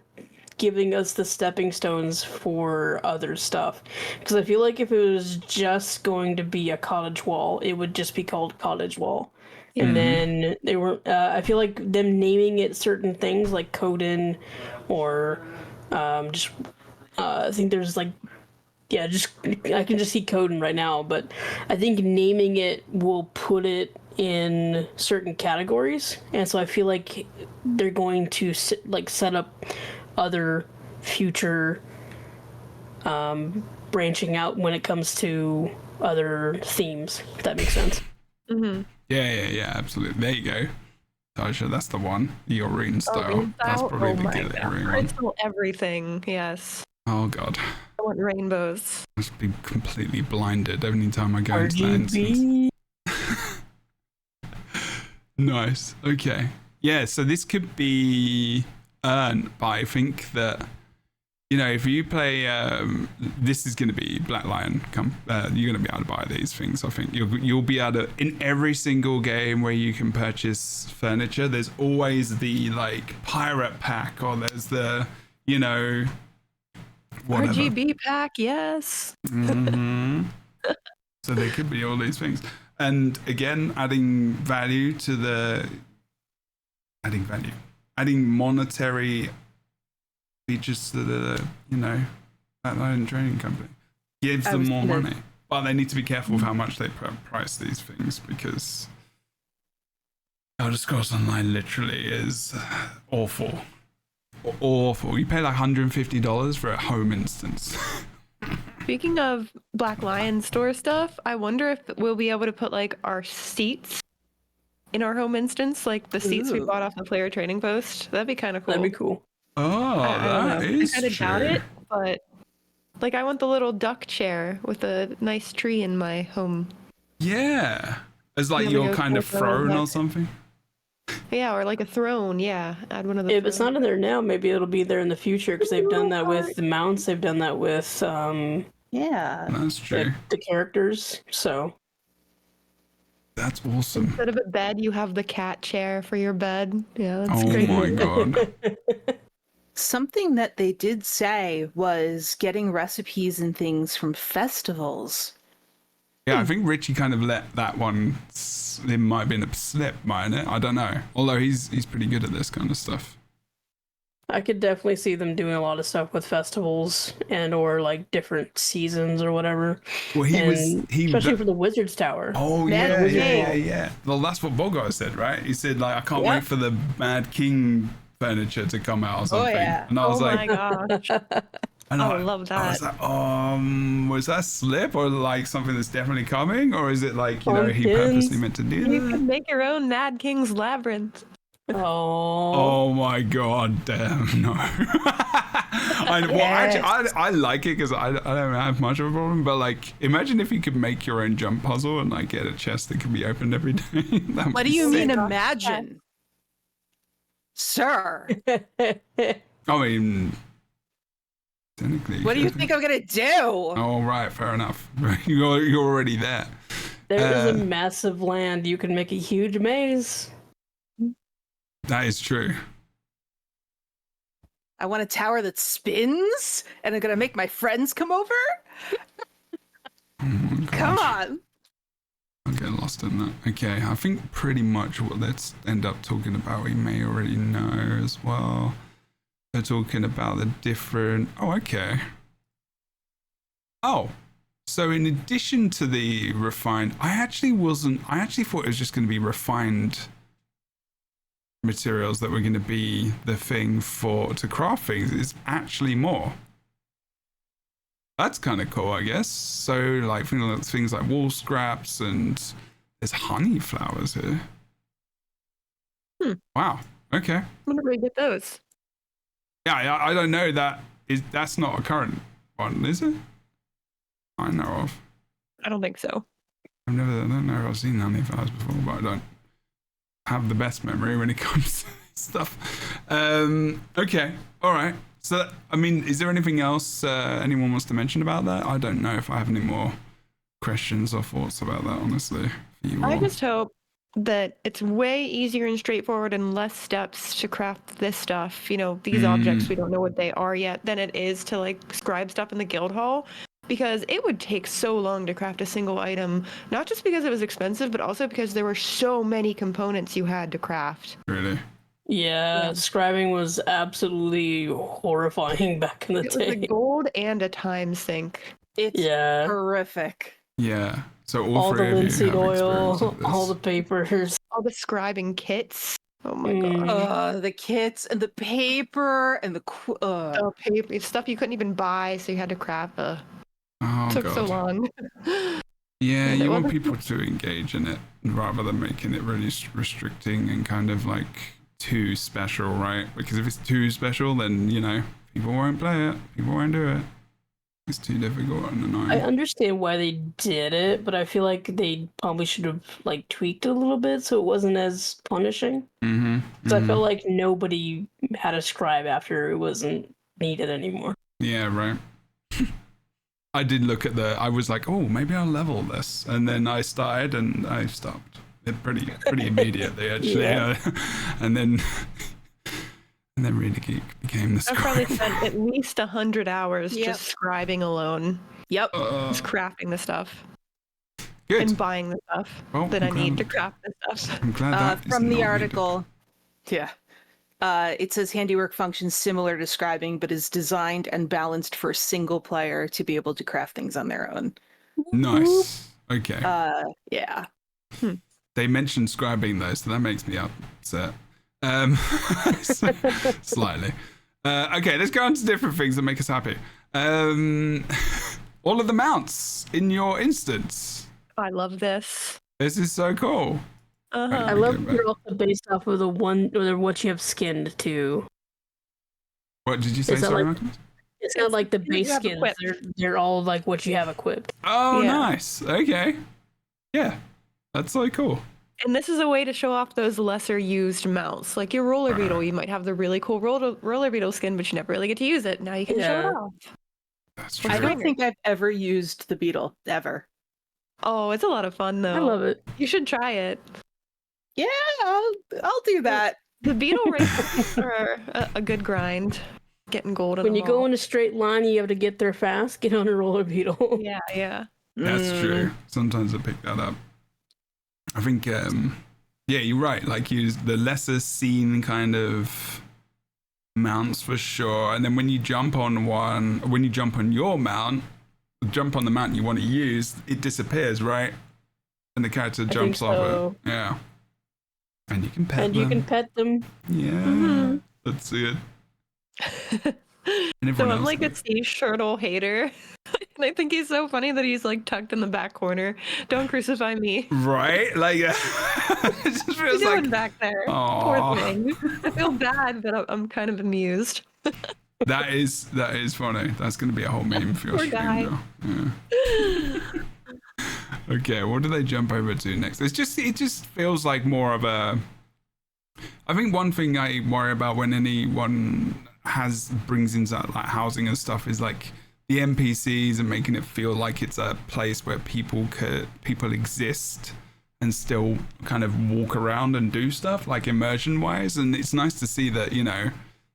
giving us the stepping stones for other stuff. Because I feel like if it was just going to be a cottage wall, it would just be called cottage wall. And then they were, I feel like them naming it certain things like Coden or I think there's like, I can just see Coden right now, but I think naming it will put it in certain categories. And so I feel like they're going to set up other future branching out when it comes to other themes, if that makes sense. Yeah, absolutely. There you go. Tasha, that's the one. The Oreen style. That's probably the Oreen one. Crystal everything, yes. Oh god. I want rainbows. I must be completely blinded every time I go into that instance. Nice. Okay. Yeah, so this could be earned, but I think that if you play, this is going to be Black Lion. You're going to be able to buy these things. I think you'll be able to, in every single game where you can purchase furniture. There's always the like pirate pack, or there's the whatever. RGB pack, yes. Mm-hmm. So they could be all these things. And again, adding monetary features to the, that own training company gives them more money. But they need to be careful with how much they price these things, because Elder Scrolls Online literally is awful. Awful. You pay like $150 for a home instance. Speaking of Black Lion store stuff, I wonder if we'll be able to put like our seats in our home instance, like the seats we bought off the player training post. That'd be kind of cool. That'd be cool. Oh, that is true. I kind of doubt it, but like I want the little duck chair with a nice tree in my home. Yeah. As like your kind of throne or something? Yeah, or like a throne. Yeah, add one of the. If it's not in there now, maybe it'll be there in the future, because they've done that with the mounts. They've done that with That's true. the characters. So that's awesome. Instead of a bed, you have the cat chair for your bed. Yeah, that's Oh great. my god. Something that they did say was getting recipes and things from festivals. Yeah, I think Richie kind of let that one. It might have been a slip, mightn't it? I don't know. Although he's pretty good at this kind of stuff. I could definitely see them doing a lot of stuff with festivals and or like different seasons or whatever. Well, especially for the Wizard's Tower. Oh yeah. Well, that's what Bogart said, right? He said like, I can't wait for the Mad King furniture to come out or something. Oh yeah. And I was my gosh. and I love that. I was like, was that a slip or like something that's definitely coming, or is it like he purposely meant to do that? You can make your own Mad King's Labyrinth. Oh my god, damn no. I like it because I don't have much of a problem, but like imagine if you could make your own jump puzzle and like get a chest that can be opened every day. What do you mean imagine? Sir. I mean, technically. What do you think I'm gonna do? Oh right, fair enough. You're already there. There is a massive land. You can make a huge maze. That is true. I want a tower that spins, and I'm gonna make my friends come over. Come on. I'm getting lost in that. Okay, I think pretty much what let's end up talking about we may already know as well. They're talking about the different. Oh, okay. Oh, so in addition to the refined, I actually thought it was just going to be refined materials that were going to be the thing to craft things. It's actually more. That's kind of cool, I guess. So like things like wool scraps, and there's honey flowers here. Wow. Okay. When did we get those? Yeah, I don't know. That's not a current one, is it? I know of. I don't think so. I don't know if I've seen honey flowers before, but I don't have the best memory when it comes to stuff. Okay, all right. So, I mean, is there anything else anyone wants to mention about that? I don't know if I have any more questions or thoughts about that, honestly. For you all. I just hope that it's way easier and straightforward and less steps to craft this stuff. You know, these objects, we don't know what they are yet, than it is to like scribe stuff in the guild hall. Because it would take so long to craft a single item, not just because it was expensive, but also because there were so many components you had to craft. Really? Yeah, scribing was absolutely horrifying back in the day. It was a gold and a time sink. It's horrific. Yeah. So all the three of you linseed have experience oil, with this. all the papers, all the scribing kits. Oh my god. The kits and the paper and the paper stuff you couldn't even buy, so you had to craft. Oh, took so long. Yeah, you want people to engage in it rather than making it really restricting and kind of like too special, right? Because if it's too special, then, you know, people won't play it. People won't do it. It's too difficult and annoying. I understand why they did it, but I feel like they probably should have like tweaked it a little bit so it wasn't as punishing. Because I felt like nobody had a scribe after it wasn't needed anymore. Yeah, right. I did look at I was like, oh, maybe I'll level this. And then I started and I stopped. It pretty immediately, actually. Yeah. And then And then really became the I've probably scribe. spent at least 100 hours Yep. just scribing alone, Yep. just crafting the stuff Good. and buying the stuff Well, that I I'm need to glad- craft the stuff. I'm glad that is From the not article, yeah. It says Handiwork functions similar to scribing, but is designed and balanced for a single player to be able to craft things on their own. Nice. Okay. Yeah. They mentioned scribing though, so that makes me upset. Slightly. Okay, let's go on to different things that make us happy. All of the mounts in your instance. I love this. This is so cool. Uh-huh. I love that you're also based off of the one or what you have skinned too. What did you say? Is that Sorry, like- Marcus? It's not like the you base have skins. equipped. They're all like what you have equipped. Oh, Yeah. nice. Okay. Yeah, that's so cool. And this is a way to show off those lesser used mounts. Like your roller beetle, you might have the really cool roller beetle skin, but you never really get to use it. Now you can show it Yeah. off. That's true. I don't think I've ever used the beetle, ever. Oh, it's a lot of fun though. I love it. You should try it. Yeah, I'll do that. The beetle races are a good grind. Getting gold in When them you go all. in a straight line, you have to get there fast. Get on a roller beetle. Yeah, yeah. That's true. Sometimes I pick that up. I think, yeah, you're right. Like, use the lesser seen kind of mounts for sure. And then when you jump on your mount, jump on the mount you want to use, it disappears, right? And the character jumps off so. it. Yeah. And you can pet them. And you can pet them. Yeah. That's it. And So everyone I'm else like a knows. sea turtle hater. And I think he's so funny that he's like tucked in the back corner. Don't crucify me. Right? Like, it just What are feels you doing like, back there? Aw. Poor thing. I feel bad, but I'm kind of amused. that is funny. That's going to be a whole meme for your Poor stream guy. now. Yeah. Okay, what do they jump over to next? It just feels like more of a. I think one thing I worry about when anyone brings in like housing and stuff is like the NPCs and making it feel like it's a place where people exist and still kind of walk around and do stuff like immersion wise. And it's nice to see that, you know,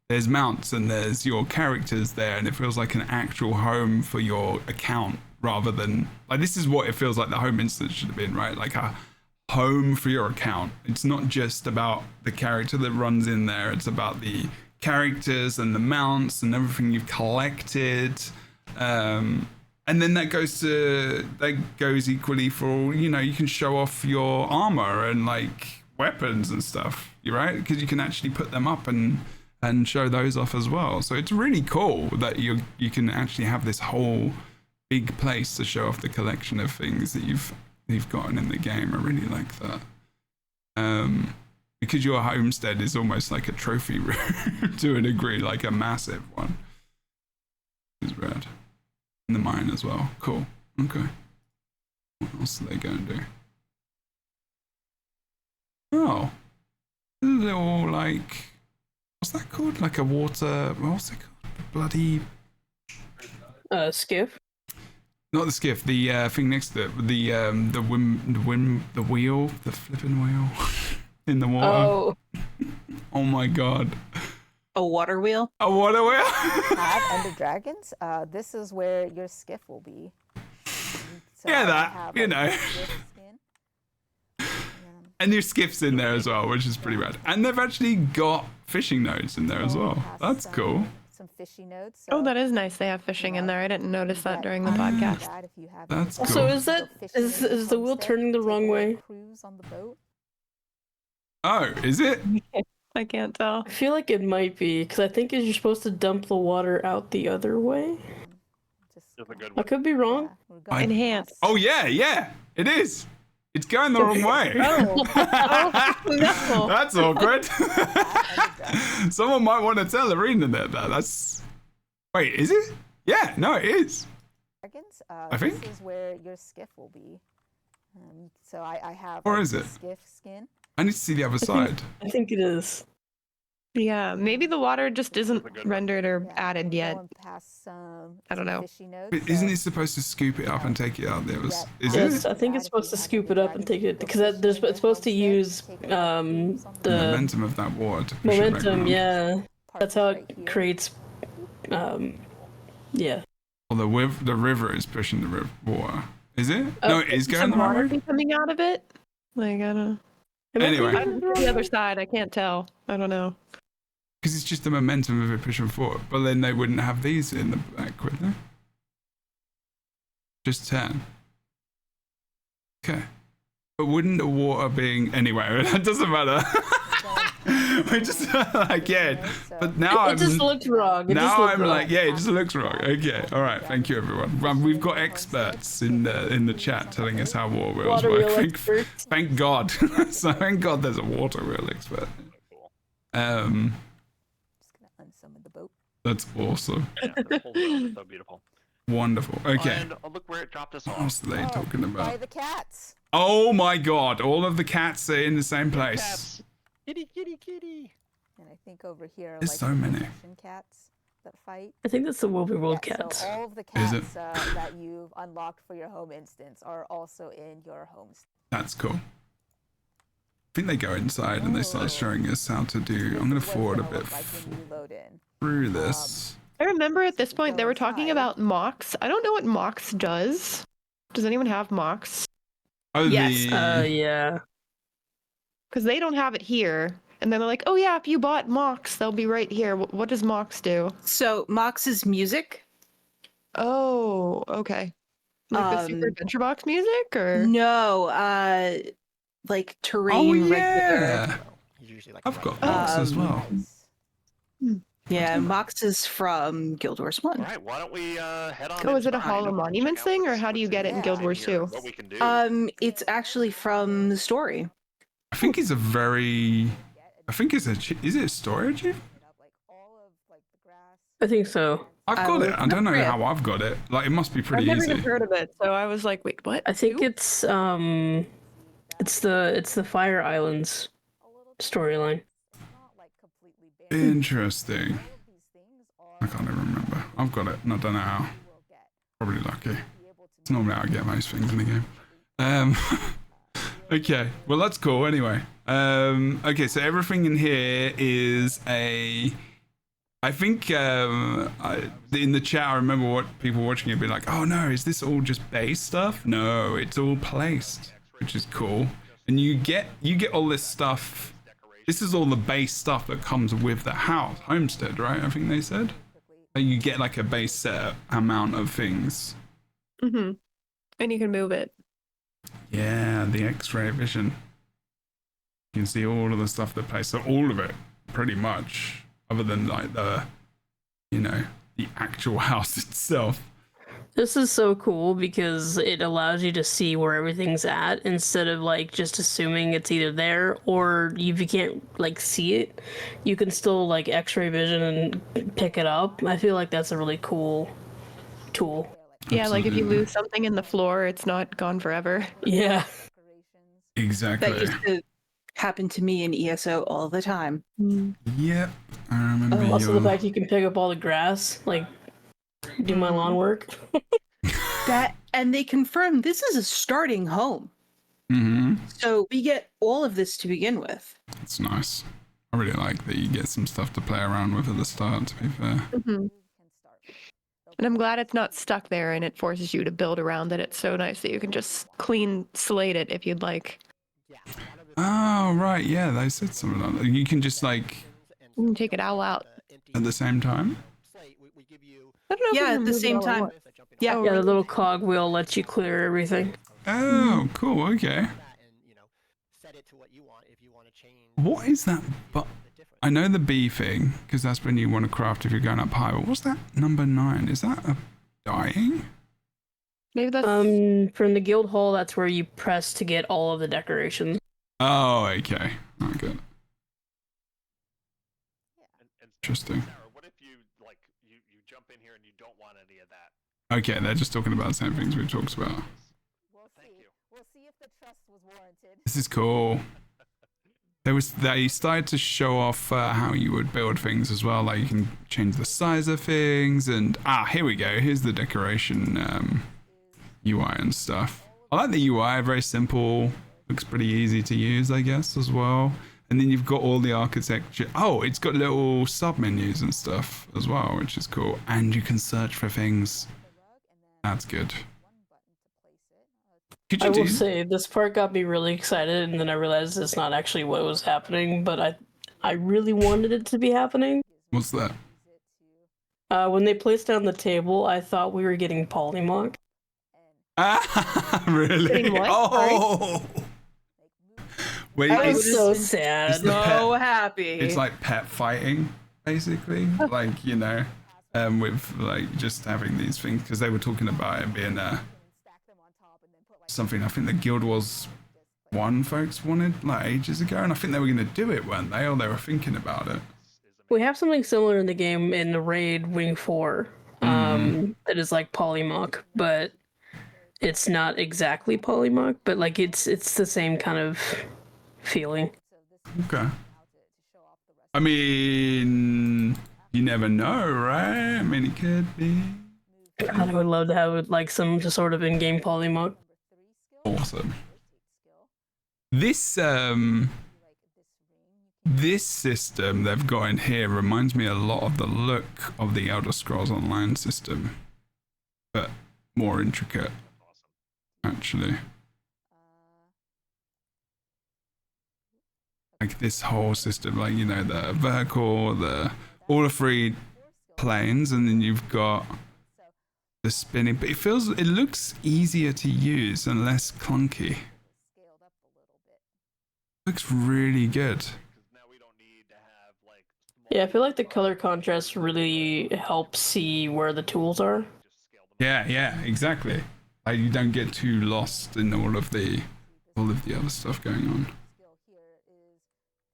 there's mounts and there's your characters there, and it feels like an actual home for your account rather than like, this is what it feels like the home instance should have been, right? Like a home for your account. It's not just about the character that runs in there, it's about the characters and the mounts and everything you've collected. And then that goes equally for, you know, you can show off your armor and like weapons and stuff, you're right, because you can actually put them up and show those off as well. So it's really cool that you can actually have this whole big place to show off the collection of things that you've gotten in the game. I really like that. Because your homestead is almost like a trophy room to a degree, like a massive one. It's rad. And the mine as well. Cool. Okay. What else do they go and do? Oh. A little like, what's that called? Like a water, what's it called? Bloody, Skiff. not the skiff, the thing next to it, the wheel, the flipping wheel in the water. Oh, Oh my god. A water wheel? A water wheel? Have Ender Dragons. This is where your skiff will be. So Yeah, I that, have, you like, know. a skiff skin. And your skiff's in there as well, which is pretty rad. And they've actually got fishing nodes in there as So it well. has That's some- cool. Some fishy nodes. Oh, so that is nice. They have fishing in there. I didn't notice that during the podcast. that if you have That's any cool. so sort of fishing is nodes the wheel homestead, turning the take wrong a way? Cruise on the boat. Oh, is it? I can't tell. I feel like it might be because I think you're supposed to dump the water out the other way. Just That's a good I one. could be wrong. yeah, we're going Enhance. past- Oh yeah, it is. It's going the wrong way. No. That's awkward. Ender Dragons. Someone might want to tell Arena that. That's. Wait, is it? Yeah, no, it is. Dragons. I think. This is where your skiff will be. So I have. Or like, is the it? Skiff skin. I need to see the other side. I think it is. Yeah, maybe the water just isn't That's a good one. rendered or Yeah, added yet. Going past some, I don't some know. fishy nodes, But isn't so- it supposed to scoop it up and take it out there? Is Yes, it? I think it's supposed to scoop it up and take it because it's supposed to use the Momentum of that water to push it back momentum. around. Yeah. part That's how right it here. creates. Yeah. Well, the river is pushing the river water. Is it? Oh, No, it is going Some the right water way. be coming out of it. Like I don't. Anyway. I'm the other side. I can't tell. I don't know. Because it's just the momentum of it pushing forward. But then they wouldn't have these in the back, would they? Just 10. Okay. But wouldn't the water being... Anyway, that doesn't matter. We just like, yeah. But now It just looked wrong. now I'm like, yeah, it just looks wrong. Okay, all right. Thank you, everyone. We've got experts in the chat telling us how water wheels Water work. wheel experts. Thank God. So thank God there's a water wheel expert. Cool. Just gonna unsummon the boat. That's awesome. Yeah, this whole world is so beautiful. Wonderful. Okay. And look where it dropped us What off. else are they talking By about? the cats. Oh my God! All of the cats are in the same place. Cats. Kitty, kitty, kitty. And I think over here are There's like so the many. possession cats that fight. I think that's the Will Be World Yeah, cats. So all of the Is it? cats that you've unlocked for your home instance are also in your homestead. That's cool. I think they go inside and they start showing us how to do. I'm gonna forward a bit Like when you load in. through this. I remember at this point they were talking about Mox. I don't know what Mox does. Does anyone have Mox? Oh, Yes, Yeah. Because they don't have it here. And then they're like, oh yeah, if you bought Mox, they'll be right here. What does Mox do? So Mox is music. Oh, okay. Like the Super Adventure Box music, or No, like terrain. Oh regular. yeah, Usually like I've got right- Mox as well. Yeah, Mox is from Guild Wars 1. All right, why don't we head on? oh, is it a inside Hall of and check Monuments out thing, or what's- how do you what's get it in Guild inside Wars here, 2? What we can do. It's actually from the story. I think it's a very. I think it's a. Is it a storage? Like all of like the grass. I think so. I've I got will it. I don't know remember it. how I've got it. Like it must be I've pretty never easy. even heard of it, so I was like, wait, what? I think Two? it's the Fire Islands storyline. Not like completely barren. Interesting. All of these things I are can't even remember. I've got it, and I don't know how. you will get. Probably lucky. Be able to It's normally how I get most things in the game. Okay, well that's cool anyway. Okay, so everything in here is a. I think in the chat I remember what people watching it be like, oh no, is this all just base stuff? No, it's all placed, which is cool. And you get all this stuff. This is all the base stuff that comes with the house, homestead, right? I think they said. You get like a base set amount of things. Mm-hmm. And you can move it. Yeah, the X-ray vision. You can see all of the stuff that plays. So all of it, pretty much, other than like the actual house itself. This is so cool because it allows you to see where everything's at instead of like just assuming it's either there, or if you can't like see it, you can still like X-ray vision and pick it up. I feel like that's a really cool tool. Yeah, like if you Absolutely. lose something in the floor, it's not gone forever. Yeah. Exactly. That used to happen to me in ESO all the time. Yep, I remember Also, your... the fact you can pick up all the grass, like do my lawn work. That, and they confirmed this is a starting home. Mm-hmm. So we get all of this to begin with. It's nice. I really like that you get some stuff to play around with at the start, to be fair. Mm-hmm. And I'm glad it's not stuck there and it forces you to build around it. It's so nice that you can just clean slate it if you'd like. Oh, right, yeah, they said something like that. You can just, like, You can take it all out. at the same time? I don't know if you Yeah, can at the move it same all at time. once. Yeah. Oh, Yeah, the really? little cog wheel lets you clear everything. Oh, cool, okay. What is that? But I know the B thing, because that's when you want to craft if you're going up high. But what's that number 9? Is that a dying? Maybe that's From the guild hall, that's where you press to get all of the decorations. Oh, okay. Oh, good. And Interesting. Sarah, what if you like you jump in here and you don't want any of that? Okay, they're just talking about the same things we've talked about. We'll Thank see. you. We'll see if the trust was warranted. This is cool. They started to show off how you would build things as well. Like you can change the size of things, and here we go. Here's the decoration UI and stuff. I like the UI. Very simple. Looks pretty easy to use, I guess, as well. And then you've got all the architecture. Oh, it's got little sub menus and stuff as well, which is cool. And you can search for things. That's good. I will say this part got me really excited, and then I realized it's not actually what was happening, but I really wanted it to be happening. What's that? When they placed down the table, I thought we were getting polymorph. Ah, really? Getting what? Oh! Wait, I was so sad. So happy. It's like pet fighting, basically. Like, you know, with like just having these things, because they were talking about it being something I think the Guild Wars 1 folks wanted like ages ago, and I think they were going to do it, weren't they? Or they were thinking about it. We have something similar in the game in the raid Wing 4 that is like polymorph, but it's not exactly polymorph, but like it's the same kind of feeling. Okay. I mean, you never know, right? I mean, it could be. I would love to have like some sort of in-game polymorph. Awesome. This this system they've got in here reminds me a lot of the look of the Elder Scrolls Online system, but more intricate, actually. Like this whole system, like, you know, the vertical, all the 3 planes, and then you've got the spinning, but it looks easier to use and less clunky. Looks really good. Yeah, I feel like the color contrast really helps see where the tools are. Yeah, exactly. Like you don't get too lost in all of the other stuff going on.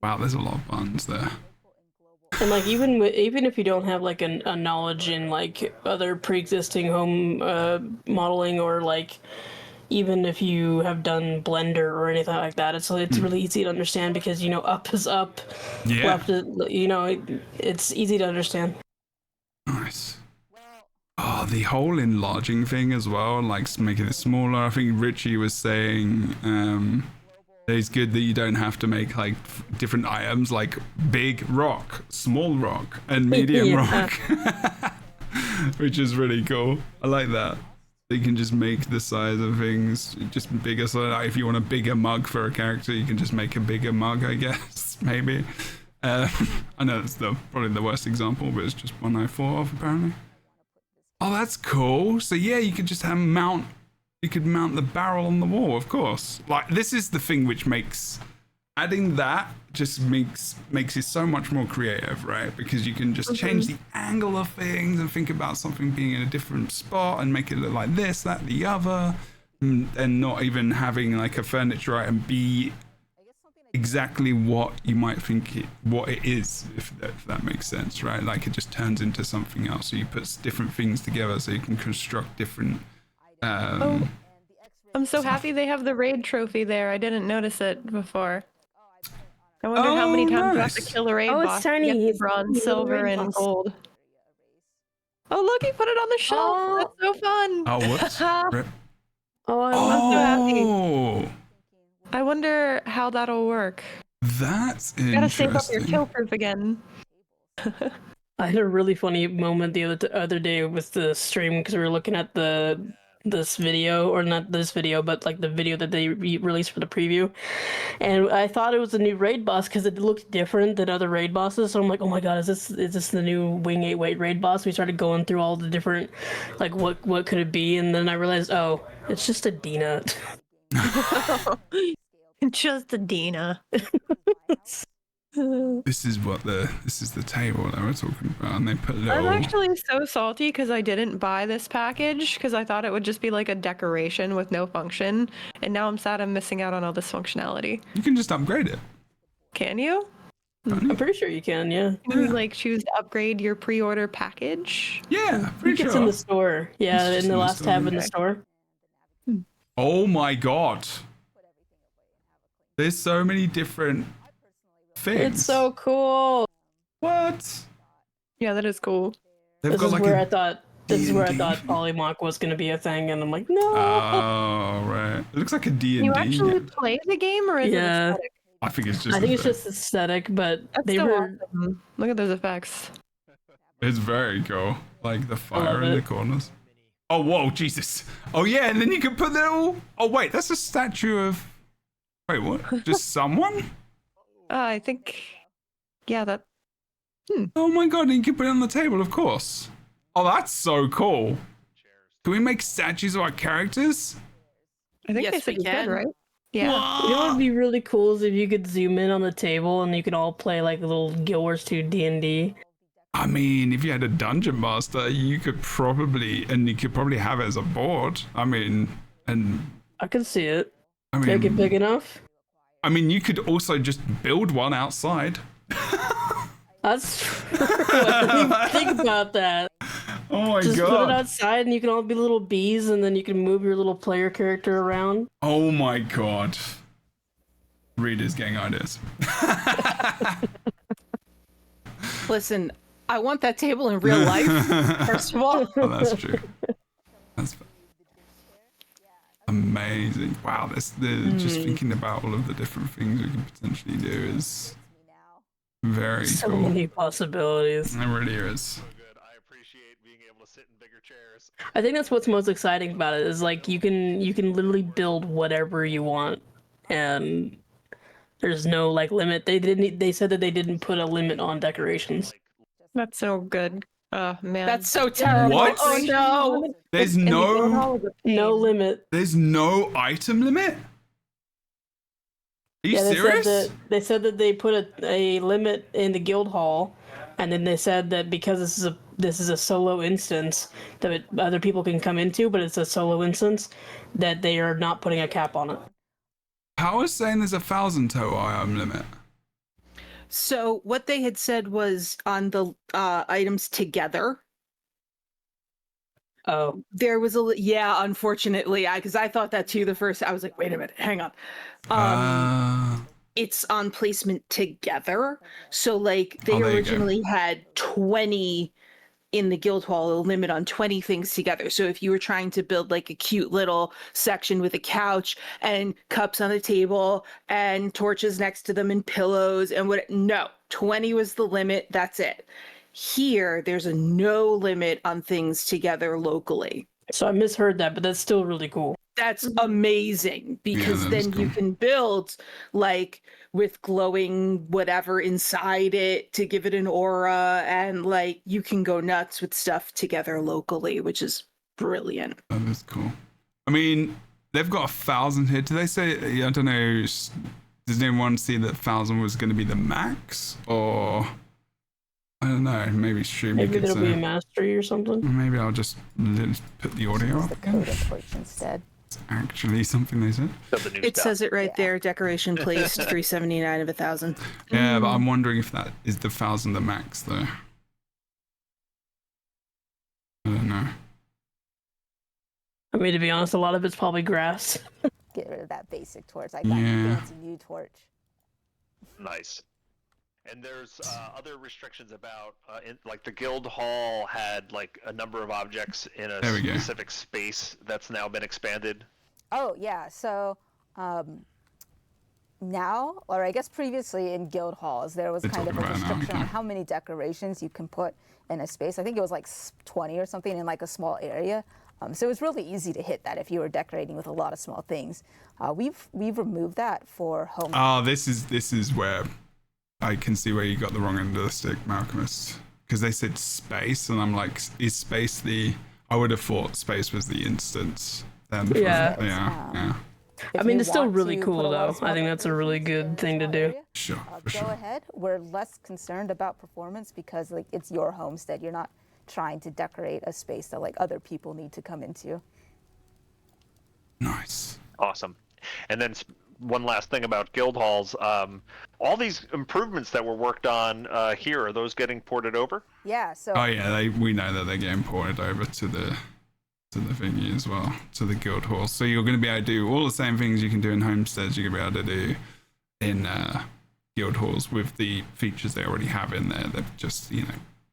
Wow, there's a lot of buttons there. And like even if you don't have like a knowledge in like other pre-existing home modeling, or like even if you have done Blender or anything like that, it's really easy to understand, because you know up is up, left is, you know, it's easy to understand. Nice. Oh, the whole enlarging thing as well, like making it smaller. I think Richie was saying that it's good that you don't have to make like different items, like big rock, small rock, and medium rock, which is really cool. I like that. You can just make the size of things just bigger. So like, if you want a bigger mug for a character, you can just make a bigger mug, I guess, maybe. I know that's probably the worst example, but it's just one I thought of, apparently. Oh, that's cool. So yeah, you could just mount the barrel on the wall, of course. Like, this is the thing which makes adding that just makes it so much more creative, right? Because you can just change the angle of things and think about something being in a different spot and make it look like this, that, the other, and not even having like a furniture item be exactly what you might think what it is, if that makes sense, right? Like it just turns into something else. So you put different things together so you can construct different I'm so happy they have the raid trophy there. I didn't notice it before. I wonder how many times you have to kill a raid boss to get the bronze, silver, and gold. Oh, look, he put it on the shelf. That's so fun. Oh, whoops. I'm so happy. I wonder how that'll work. That's interesting. Gotta save up your kill proof again. I had a really funny moment the other day with the stream, because we were looking at this video, or not this video, but like the video that they released for the preview, and I thought it was a new raid boss because it looked different than other raid bosses. So I'm like, oh my god, is this the new Wing 8 weight raid boss? We started going through all the different, like what could it be, and then I realized, oh, it's just a Dina. Just a Dina. This is the table that we're talking about, and they put little... I'm actually so salty because I didn't buy this package because I thought it would just be like a decoration with no function, and now I'm sad I'm missing out on all this functionality. You can just upgrade it. Can you? I'm pretty sure you can, yeah. Can you like choose to upgrade your pre-order package? Yeah, pretty sure. It's in the store. Yeah, in the last tab in the store. Oh my god. There's so many different things. It's so cool. What? Yeah, that is cool. This is where I thought polymorph was going to be a thing, and I'm like, no. Oh, right. It looks like a D&D. You actually play the game, or is it aesthetic? I think it's just. I think it's just aesthetic, but That's they so were. awesome. Look at those effects. It's very cool. Like the fire in it. the corners. Oh, whoa, Jesus. Oh, yeah, and then you can put little... Oh, wait, that's a statue of... Wait, what? Just someone? I think, yeah, that. Oh my god, and you can put it on the table, of course. Oh, that's so cool. Can we make statues of our characters? I think Yes, they said we you can. could, right? Yeah. You know what would be really cool is if you could zoom in on the table and you could all play like a little Guild Wars 2 D&D. I mean, if you had a dungeon master, you could probably have it as a board. I mean, and I could see it. I Make it mean, big enough. I mean, you could also just build one outside. That's I didn't even think about that. Oh my Just put it god. outside and you can all be little bees and then you can move your little player character around. Oh my god. Reader's getting ideas. Listen, I want that table in real life, first of all. Oh, that's true. That's amazing. Wow, just thinking about all of the different things we can potentially do is very So cool. many possibilities. It really is. So good. I appreciate being able to sit in bigger chairs. I think that's what's most exciting about it is like you can literally build whatever you want and there's no like limit. They said that they didn't put a limit on decorations. That's so good. Oh, man. That's so terrible. What? Oh no. There's And the guild no hall is a pain. No limit. item limit? Are you Yeah, serious? they said that they put a limit in the guild hall, and then they said that because this is a solo instance that other people can come into, but it's a solo instance, that they are not putting a cap on it. How is saying there's 1,000 total item limit? So what they had said was on the items together. Oh, There was unfortunately, because I thought that too. The first, I was like, wait a minute, hang on. It's on placement together. So like they Oh, there you go. originally had 20 in the guild hall, a limit on 20 things together. So if you were trying to build like a cute little section with a couch and cups on the table and torches next to them and pillows and no, 20 was the limit. That's it. Here, there's a no limit on things together locally. so I misheard that, but that's still really cool. That's amazing because that is then you cool. can build like with glowing whatever inside it to give it an aura, and like you can go nuts with stuff together locally, which is brilliant. That is cool. I mean, they've got 1,000 here. Do they say, I don't know, does anyone see that 1,000 was going to be the max? Or, I don't know, maybe streaming Maybe could there'll be a say. mastery or something. Maybe I'll just put the audio Use up the again. code of torch instead. It's actually something they said. So the new It stuff. says it right Yeah. there, decoration placed 379 of 1,000. Yeah, but I'm wondering if that is the 1,000 the max, though. I don't know. I mean, to be honest, a lot of it's probably grass. Get rid of that basic torch. I got a Yeah. fancy new torch. Nice. And there's other restrictions about, like the guild hall had like a number of objects in a There we go. specific space that's now been expanded. Oh yeah, so now, or I guess previously in guild halls, there was They're kind of a talking about it now, restriction on okay. how many decorations you can put in a space. I think it was like 20 or something in like a small area. So it was really easy to hit that if you were decorating with a lot of small things. We've removed that for home. Oh, this is where I can see where you got the wrong end of the stick, Malcolmist. Because they said space, and I'm like, is space the... I would have thought space was the instance. Then for- Yeah. Yeah. If I mean, you it's still want really to cool, put a lot though. of small I think that's a really decorations good thing to in a do. small area, Sure, for go sure. ahead. We're less concerned about performance because like it's your homestead. You're not trying to decorate a space that like other people need to come into. Nice. Awesome. And then one last thing about guild halls. All these improvements that were worked on here, are those getting ported over? Yeah. So Oh yeah, we know that they're getting ported over to the thingy as well, to the guild hall. So you're going to be able to do all the same things you can do in homesteads. You're going to be able to do in guild halls with the features they already have in there. They've just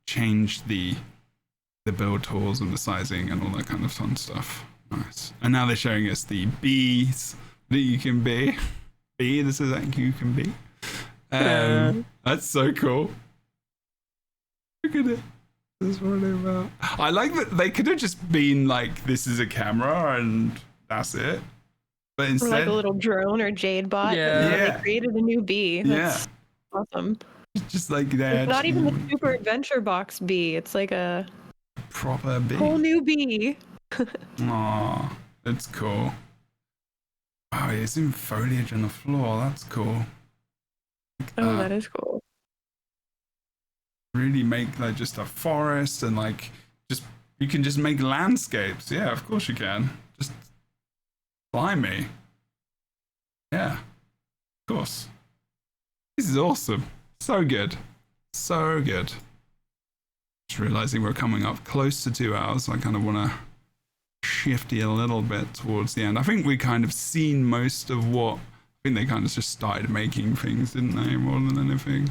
changed the build tools and the sizing and all that kind of fun stuff. Nice. And now they're showing us the bees that you can be be the something you can be. That's so cool. Look at it. That's what I'm about. I like that they could have just been like, this is a camera and that's it. But instead, Or like a little drone or jade bot. Yeah. But Yeah. they created a new bee. That's awesome. just like that. It's not even the Super Adventure Box bee. It's like a proper bee. whole new bee. Aw, that's cool. Oh, it's in foliage on the floor. That's cool. Oh, that is cool. Really make like just a forest and like just you can just make landscapes. Yeah, of course you can. Just fly me. Yeah, of course. This is awesome. So good. So good. Just realizing we're coming up close to 2 hours. So I kind of want to shift you a little bit towards the end. I think we kind of seen most of what. I think they kind of just started making things, didn't they, more than anything?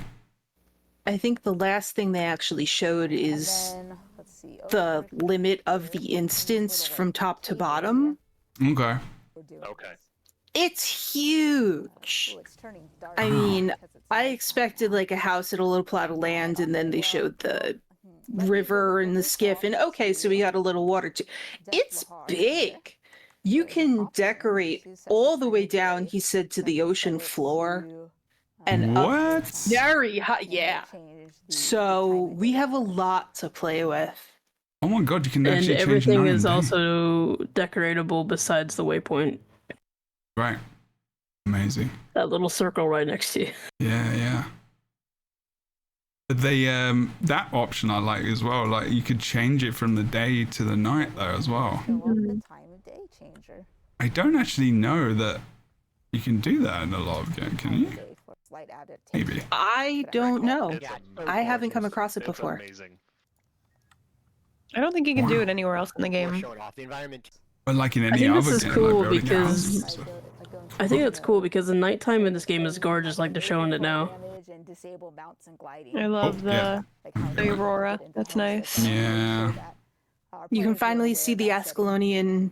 I think the last thing they actually showed is And then, let's see, the limit of the instance from top to bottom. Okay. Okay. It's huge. I mean, I expected like a house at a little plot of land, and then they showed the river and the skiff, and okay, so we got a little water too. It's big. You can decorate all the way down, he said, to the ocean floor. And up What? very high. Yeah. So we have a lot to play with. Oh my god, you can And actually change everything night is and day. also decoratable besides the waypoint. Right. Amazing. That little circle right next to you. Yeah, yeah. But they that option I like as well. Like you could change it from the day to the night though as well. The time of day changer. I don't actually know that you can do that in a lot of games, can you? Maybe. I don't know. It's I haven't come gorgeous. across it It's before. amazing. I don't think you can do it anywhere else in the Or game. show it off. The environment. But like in any think this other is game, cool like building because- houses and stuff. I think that's cool because the nighttime in this game is gorgeous, like they're showing it now. I love yeah. the aurora. That's nice. Yeah. You can finally see the Ascalonian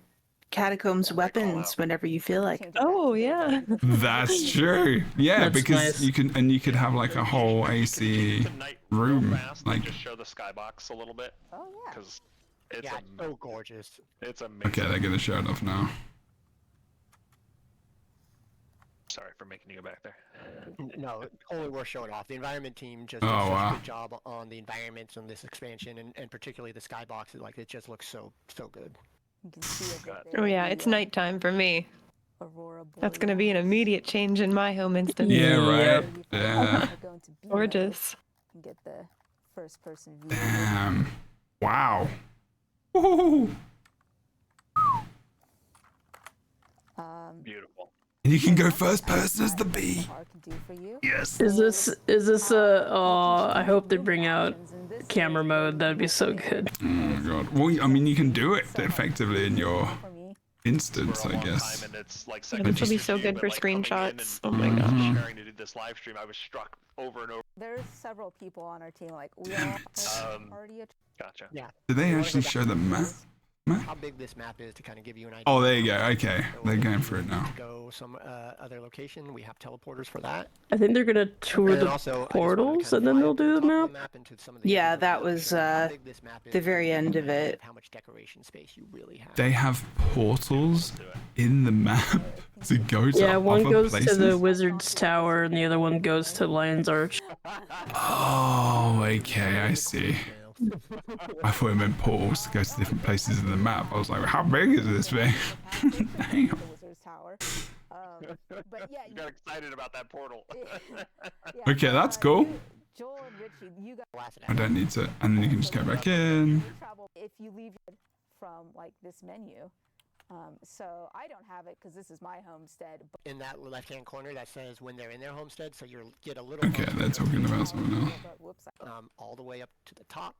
catacombs weapons whenever you feel like. Oh, yeah. That's true. Yeah, That's because nice. you could have like a whole AC The night real room, fast and like just show the skybox a little bit Oh yeah. because it's Yeah, it's so gorgeous. it's amazing. okay, they're gonna show it off now. Sorry for making you go back there. No, totally worth showing off. The environment team just Oh, did such wow. a good job on the environments on this expansion, and particularly the skybox. Like it just looks so good. You can see it right Oh, there, yeah. the, It's nighttime for me. Aurora That's going to be an Borealis. immediate change in my home instance. Yeah, right. Where you Yeah. are going to be Gorgeous. and get the first person view. Damn. Wow. Woo. Beautiful. And you can go first person as the bee. Yes. Is this a? Oh, I hope they bring out camera mode. That'd be so good. Oh my god. Well, I mean, you can do it effectively in your instance, For a I long guess. time, and it's like Yeah, this will be second so view, good but, for like, coming in screenshots. and Oh my gosh. preparing to do this live stream, I was struck over and over. There's several people on our team like we all already. Gotcha. Yeah. Did they actually show the map? How big this map is to kind of give you an idea. Oh, there you go. Okay, So they're if going you for it need now. to go some other location. We have teleporters for that. I think they're gonna tour And then the also, I just wanted to portals kind of and then fly they'll up to do the top of map. into some of the Yeah, areas that that was show how big this map is the very and end of it. how much decoration space you really have. They have portals in the map to go to Yeah, one other goes places. to the Wizard's Tower and the other one goes to Lion's Arch. Oh, okay, I see. I thought it meant portals to go to different places in the map. I was like, how big is this thing? Hang on. But yeah, You got excited about that portal. Okay, that's cool. Joel and Richie, you guys I don't need to, and then you can just go back in. travel if you leave from like this menu. So I don't have it because this is my homestead. But In that left-hand corner that says when they're in their homestead, so you get a little. Okay, they're talking about something else. whoops, All the way up to the top,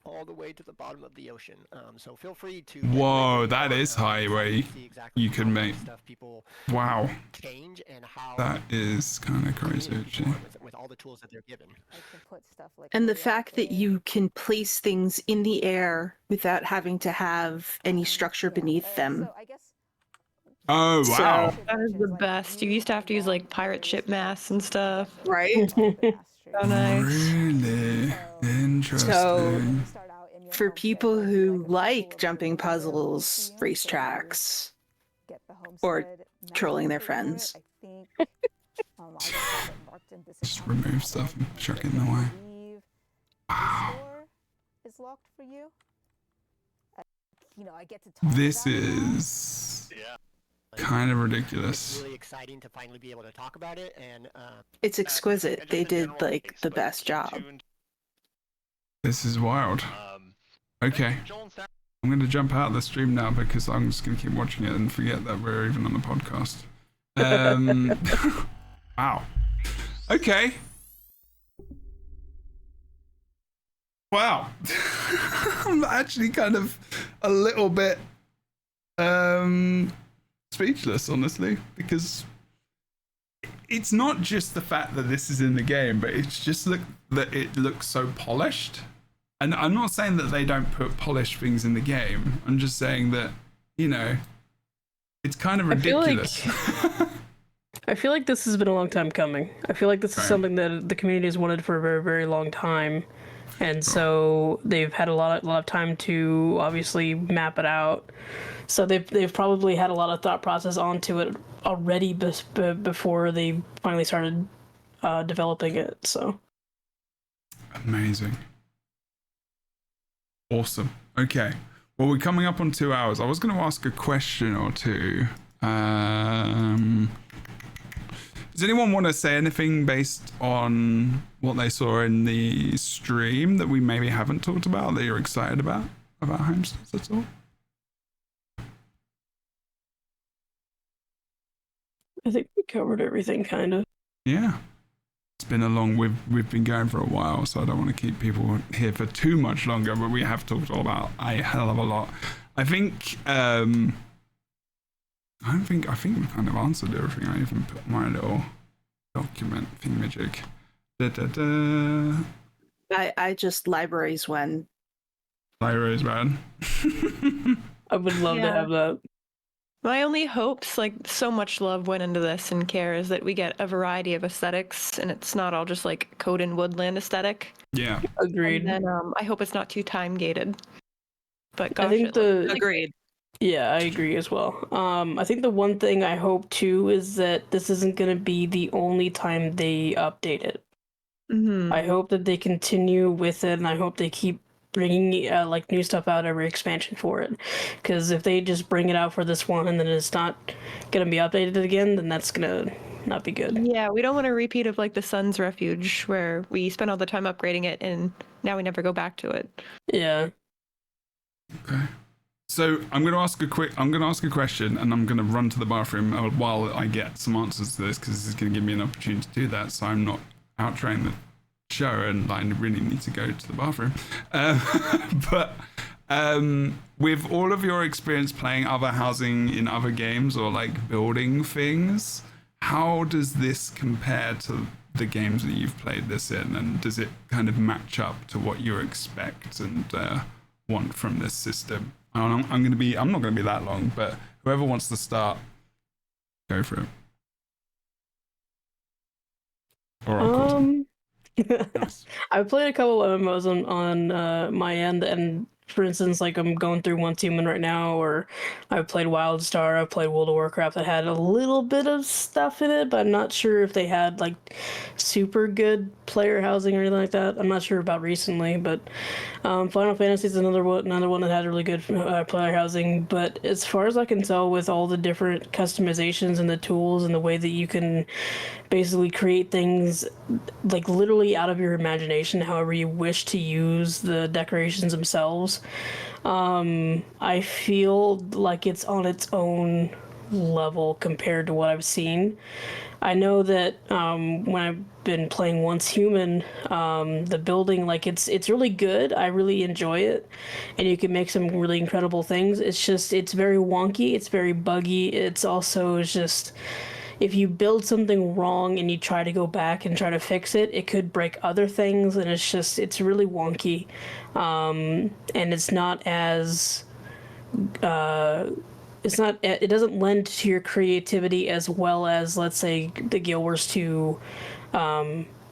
all the way to the bottom of the ocean. So feel free to. Whoa, decorate that more, is high where see exactly you can how make. stuff people Wow, change and how. that is kind of crazy, actually. With all the tools that they're given. I can put stuff like And the way up fact that there. you can place things in the air without having to have any structure beneath them. So I guess Oh, wow. So, That is the best. You used to have to use like pirate ship masks and stuff. right? So nice. Really interesting. So, for people who like jumping puzzles, racetracks, or trolling their friends. Just remove stuff and chuck it in the way. Wow. Is locked for you. I get to This is kind of ridiculous. It's really exciting to finally be able to talk about it, and It's exquisite. They did like the best job. This is wild. Okay. I'm going to jump out of the stream now because I'm just going to keep watching it and forget that we're even on the podcast. Wow. Okay. Wow. I'm actually kind of a little bit speechless, honestly, because it's not just the fact that this is in the game, but it's just that it looks so polished. And I'm not saying that they don't put polished things in the game. I'm just saying that, it's kind of ridiculous. I feel like this has been a long time coming. I feel like this is something that the community has wanted for a very, very long time. And so they've had a lot of time to obviously map it out. So they've probably had a lot of thought process onto it already before they finally started developing it. So amazing. Awesome. Okay. Well, we're coming up on 2 hours. I was going to ask a question or two. Does anyone want to say anything based on what they saw in the stream that we maybe haven't talked about, that you're excited about Homesteads at all? I think we covered everything, kind of. Yeah. It's been we've been going for a while, so I don't want to keep people here for too much longer, but we have talked all about a hell of a lot. I think I think we kind of answered everything. I even put my little document thingamajig. I just libraries when. Libraries, man. I would love to have that. My only hopes, like so much love went into this and care, is that we get a variety of aesthetics and it's not all just like code and woodland aesthetic. Yeah. Agreed. And then I hope it's not too time gated. But gosh, I think Agreed. Yeah, I agree as well. I think the one thing I hope too is that this isn't going to be the only time they update it. Mm-hmm. I hope that they continue with it, and I hope they keep bringing like new stuff out every expansion for it. Because if they just bring it out for this one and then it's not going to be updated again, then that's going to not be good. Yeah, we don't want a repeat of like the Sun's Refuge where we spent all the time upgrading it and now we never go back to it. Yeah. Okay. So I'm going to ask a question, and I'm going to run to the bathroom while I get some answers to this, because this is going to give me an opportunity to do that, so I'm not outtraining the show and I really need to go to the bathroom. But with all of your experience playing other housing in other games or like building things, how does this compare to the games that you've played this in, and does it kind of match up to what you expect and want from this system? I'm not going to be that long, but whoever wants to start, go for it. Or nice. I've played a couple of MMOs on my end, and for instance, like I'm going through Once Human right now, or I've played WildStar, I've played World of Warcraft that had a little bit of stuff in it, but I'm not sure if they had like super good player housing or anything like that. I'm not sure about recently, but Final Fantasy is another one that had really good player housing. But as far as I can tell, with all the different customizations and the tools and the way that you can basically create things like literally out of your imagination, however you wish to use the decorations themselves, I feel like it's on its own level compared to what I've seen. I know that when I've been playing Once Human, the building, like it's really good. I really enjoy it, and you can make some really incredible things. It's very wonky, it's very buggy. It's also just, if you build something wrong and you try to go back and try to fix it, it could break other things, and it's really wonky. And it's not as it doesn't lend to your creativity as well as, let's say, the Guild Wars 2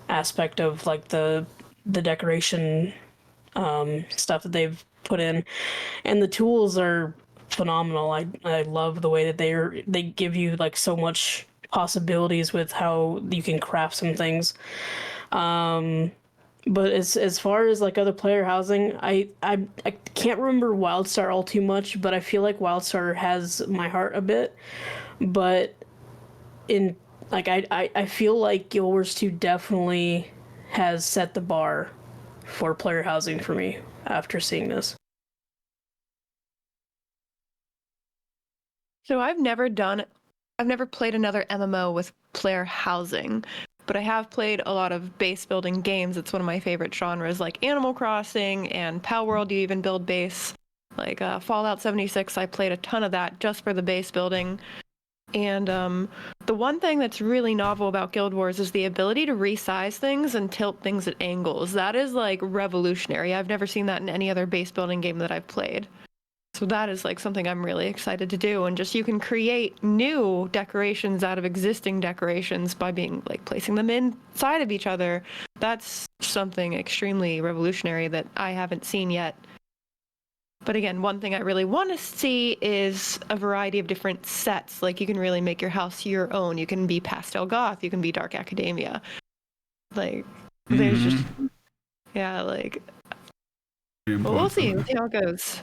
aspect of like the decoration stuff that they've put in, and the tools are phenomenal. I love the way that they give you like so much possibilities with how you can craft some things. But as far as like other player housing, I can't remember WildStar all too much, but I feel like WildStar has my heart a bit. But in like I feel like Guild Wars 2 definitely has set the bar for player housing for me after seeing this. So I've never played another MMO with player housing, but I have played a lot of base building games. It's one of my favorite genres, like Animal Crossing and Pal World. You even build base, like Fallout 76. I played a ton of that just for the base building. And the one thing that's really novel about Guild Wars is the ability to resize things and tilt things at angles. That is like revolutionary. I've never seen that in any other base building game that I've played. So that is like something I'm really excited to do. And just you can create new decorations out of existing decorations by being like placing them inside of each other. That's something extremely revolutionary that I haven't seen yet. But again, one thing I really want to see is a variety of different sets. Like you can really make your house your own. You can be pastel goth. You can be dark academia. Like there's just, yeah, like, but we'll see. We'll see how it goes.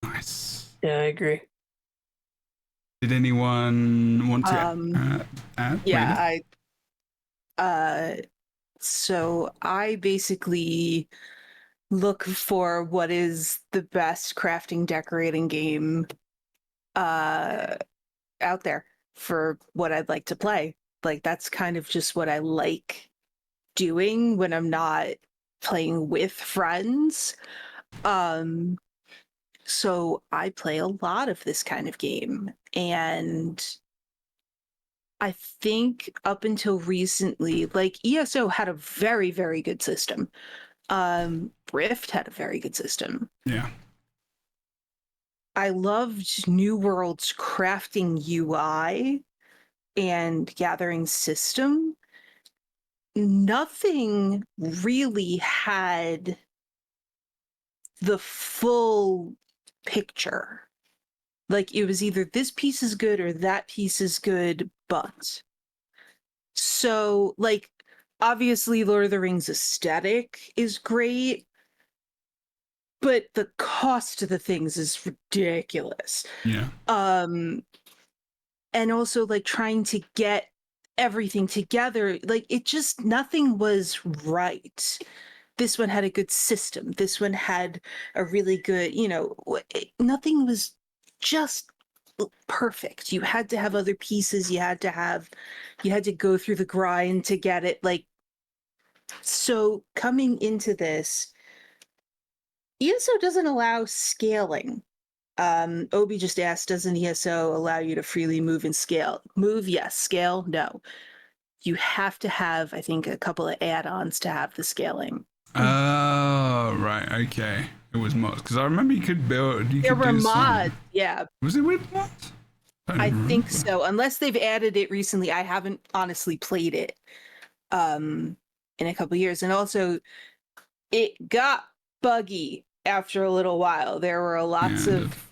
Nice. Yeah, I agree. Did anyone want to add? Yeah, so I basically look for what is the best crafting decorating game out there for what I'd like to play. Like that's kind of just what I like doing when I'm not playing with friends. So I play a lot of this kind of game, and I think up until recently, like ESO had a very, very good system. Rift had a very good system. Yeah. I loved New World's crafting UI and gathering system. Nothing really had the full picture. Like it was either this piece is good or that piece is good, but so like obviously Lord of the Rings aesthetic is great, but the cost of the things is ridiculous. Yeah. And also like trying to get everything together, like it just nothing was right. This one had a good system. This one had a really good, nothing was just perfect. You had to have other pieces. You had to go through the grind to get it. Like, so coming into this, ESO doesn't allow scaling. Obi just asked, doesn't ESO allow you to freely move and scale? Move, yes. Scale, no. You have to have, I think, a couple of add-ons to have the scaling. Oh, right. Okay. It was mods. Because I remember you could build. There were mods, yeah. Was it with mods? I think so. Unless they've added it recently. I haven't honestly played it in a couple of years. And also, it got buggy after a little while. There were lots of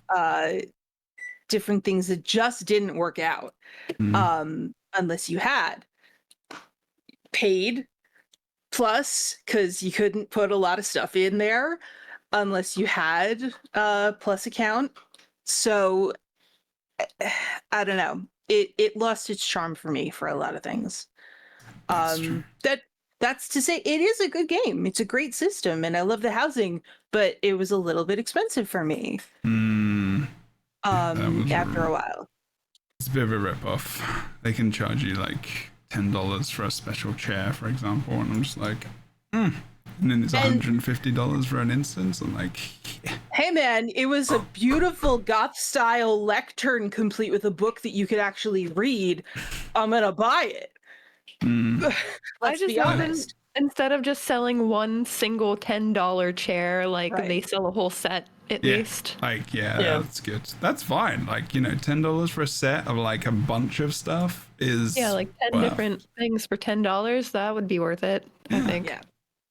different things that just didn't work out unless you had paid plus, because you couldn't put a lot of stuff in there unless you had a plus account. So I don't know. It lost its charm for me for a lot of things. That's to say it is a good game. It's a great system and I love the housing, but it was a little bit expensive for me. After a while. It's a bit of a rip-off. They can charge you like $10 for a special chair, for example, and I'm just like, And then it's $150 for an instance. I'm like, yeah. Hey man, it was a beautiful goth style lectern complete with a book that you could actually read. I'm gonna buy it. Let's be honest. Instead of just selling one single $10 chair, like they sell a whole set at least. Like, that's good. That's fine. Like, $10 for a set of like a bunch of stuff is like 10 different things for $10. That would be worth it, I think. Yeah.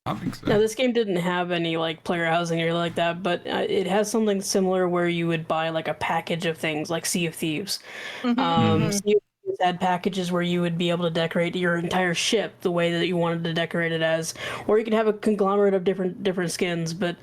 I think so. Now, this game didn't have any like player housing or like that, but it has something similar where you would buy like a package of things, like Sea of Thieves. Sea of Thieves had packages where you would be able to decorate your entire ship the way that you wanted to decorate it as, or you could have a conglomerate of different skins. But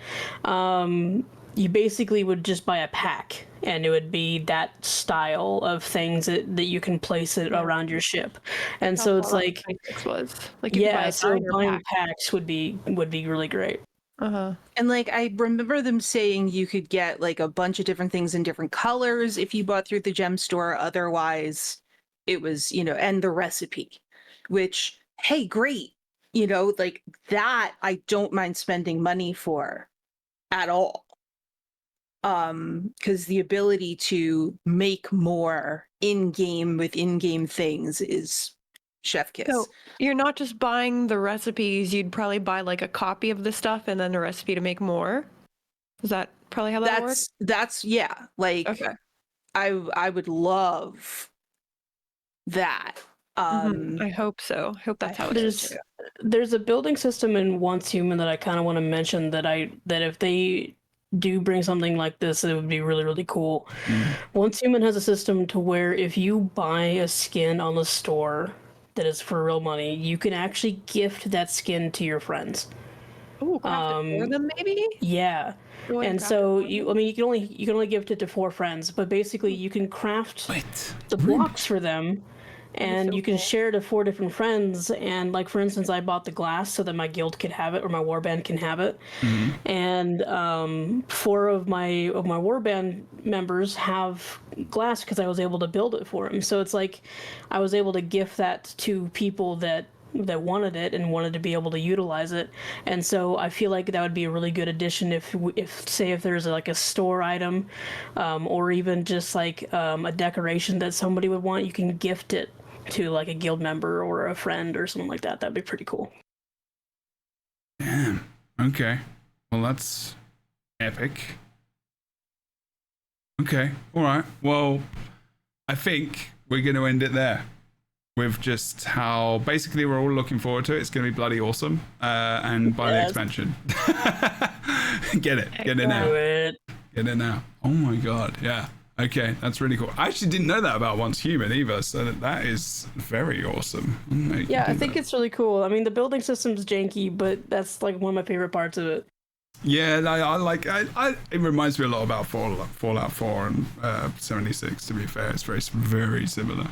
you basically would just buy a pack, and it would be that style of things that you can place it around your ship. And so it's like, so buying packs would be really great. And like I remember them saying you could get like a bunch of different things in different colors if you bought through the gem store. Otherwise, it was and the recipe, which hey, great, like that I don't mind spending money for at all. Because the ability to make more in-game with in-game things is chef kiss. So you're not just buying the recipes, you'd probably buy like a copy of the stuff and then a recipe to make more. Is that probably how that works? That's like okay. I would love that. I hope so. I hope that's how it is. There's a building system in Once Human that I kind of want to mention that if they do bring something like this, it would be really, really cool. Once Human has a system to where if you buy a skin on the store that is for real money, you can actually gift that skin to your friends. Oh, craft it for them, maybe? Yeah. And so you can only gift it to 4 friends, but basically you can craft the blocks for them. And you can share to 4 different friends. And like, for instance, I bought the glass so that my guild could have it, or my warband can have it. And 4 of my warband members have glass because I was able to build it for them. So it's like I was able to gift that to people that wanted it and wanted to be able to utilize it. And so I feel like that would be a really good addition if there's like a store item, or even just like a decoration that somebody would want, you can gift it to like a guild member or a friend or something like that. That'd be pretty cool. Damn. Okay. Well, that's epic. Okay. All right. Well, I think we're going to end it there with just how basically we're all looking forward to it. It's going to be bloody awesome. And buy the expansion. Get it now. Get it now. Oh my God. Yeah. Okay, that's really cool. I actually didn't know that about Once Human either, so that is very awesome. I think it's really cool. I mean, the building system's janky, but that's like one of my favorite parts of it. Yeah, I like it reminds me a lot about Fallout 4 and 76, to be fair. It's very similar.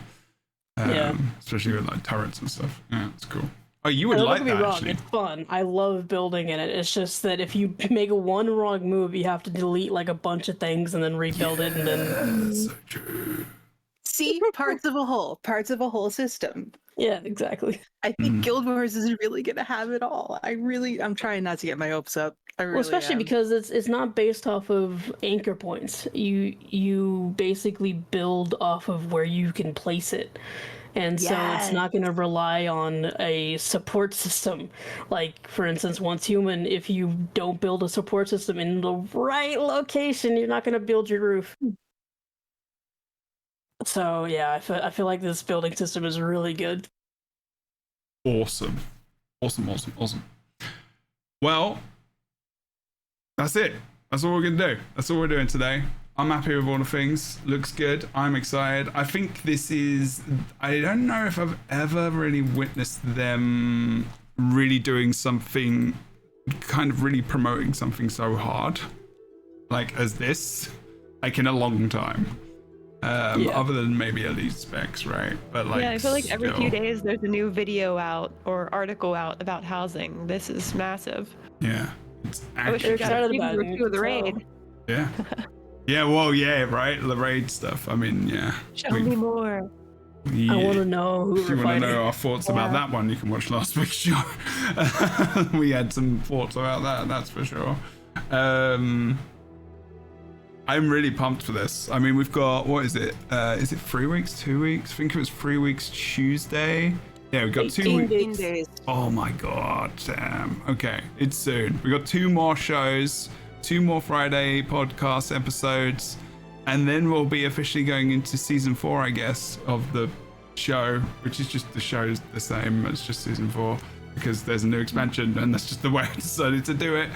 Especially with like turrets and stuff. Yeah, it's cool. Oh, you would like that, actually. It's fun. I love building in it. It's just that if you make one wrong move, you have to delete like a bunch of things and then rebuild it, and then... That's so true. See, parts of a whole system. Yeah, exactly. I think Guild Wars is really gonna have it all. I'm trying not to get my hopes up. Especially because it's not based off of anchor points. You basically build off of where you can place it. And so it's not going to rely on a support system. Like, for instance, Once Human, if you don't build a support system in the right location, you're not going to build your roof. So, yeah, I feel like this building system is really good. Awesome. Well, that's it. That's all we're going to do. That's all we're doing today. I'm happy with all the things. Looks good. I'm excited. I think this is... I don't know if I've ever really witnessed them really doing something, kind of really promoting something so hard, like as this, like in a long time. Other than maybe Elite Specs, right? But like, I feel like every few days there's a new video out or article out about housing. This is massive. Yeah. It's I wish we got a review of the raid. Yeah. Yeah, well, yeah, right? The raid stuff. I mean, yeah. Show me more. Yeah. I want to know who if you want to know our thoughts about that one, you can watch last week's show. We had some thoughts about that, that's for sure. I'm really pumped for this. I mean, we've got, what is it? Is it 3 weeks, 2 weeks? I think it was 3 weeks Tuesday. Yeah, we've got 2 weeks. Days. Oh my God, damn. Okay, it's soon. We've got 2 more shows. 2 more Friday podcast episodes, and then we'll be officially going into season 4, I guess, of the show, which is just the show's the same. It's just season 4 because there's a new expansion, and that's just the way I decided to do it.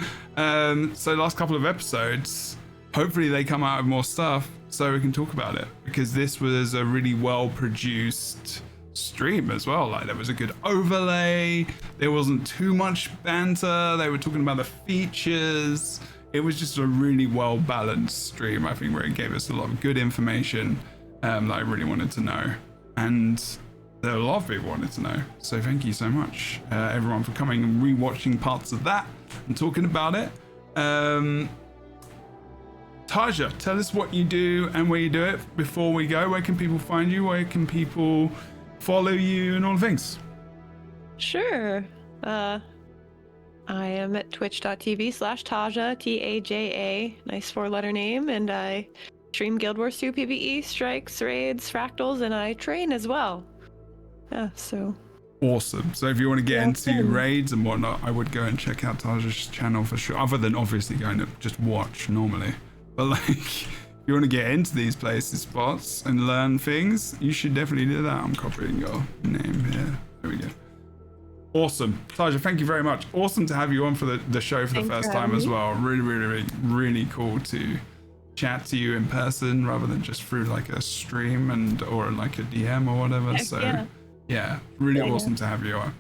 So last couple of episodes, hopefully they come out with more stuff so we can talk about it, because this was a really well produced stream as well. Like, there was a good overlay, there wasn't too much banter, they were talking about the features. It was just a really well balanced stream, I think, where it gave us a lot of good information that I really wanted to know, and a lot of people wanted to know. So thank you so much, everyone, for coming and rewatching parts of that and talking about it. Taja, tell us what you do and where you do it before we go. Where can people find you? Where can people follow you and all the things? Sure. I am at twitch.tv/Taja, Taja, nice 4-letter name, and I stream Guild Wars 2 PvE, strikes, raids, fractals, and I train as well. Yeah, so... Awesome. So if you want to get into raids and whatnot, I would go and check out Taja's channel for sure, other than obviously going to just watch normally. But like, if you want to get into these places, spots, and learn things, you should definitely do that. I'm copying your name here. There we go. Awesome. Taja, thank you very much. Awesome to have you on for the show for the first time as well. Really cool to chat to you in person rather than just through like a stream or like a DM or whatever. So yeah, really awesome to have you on.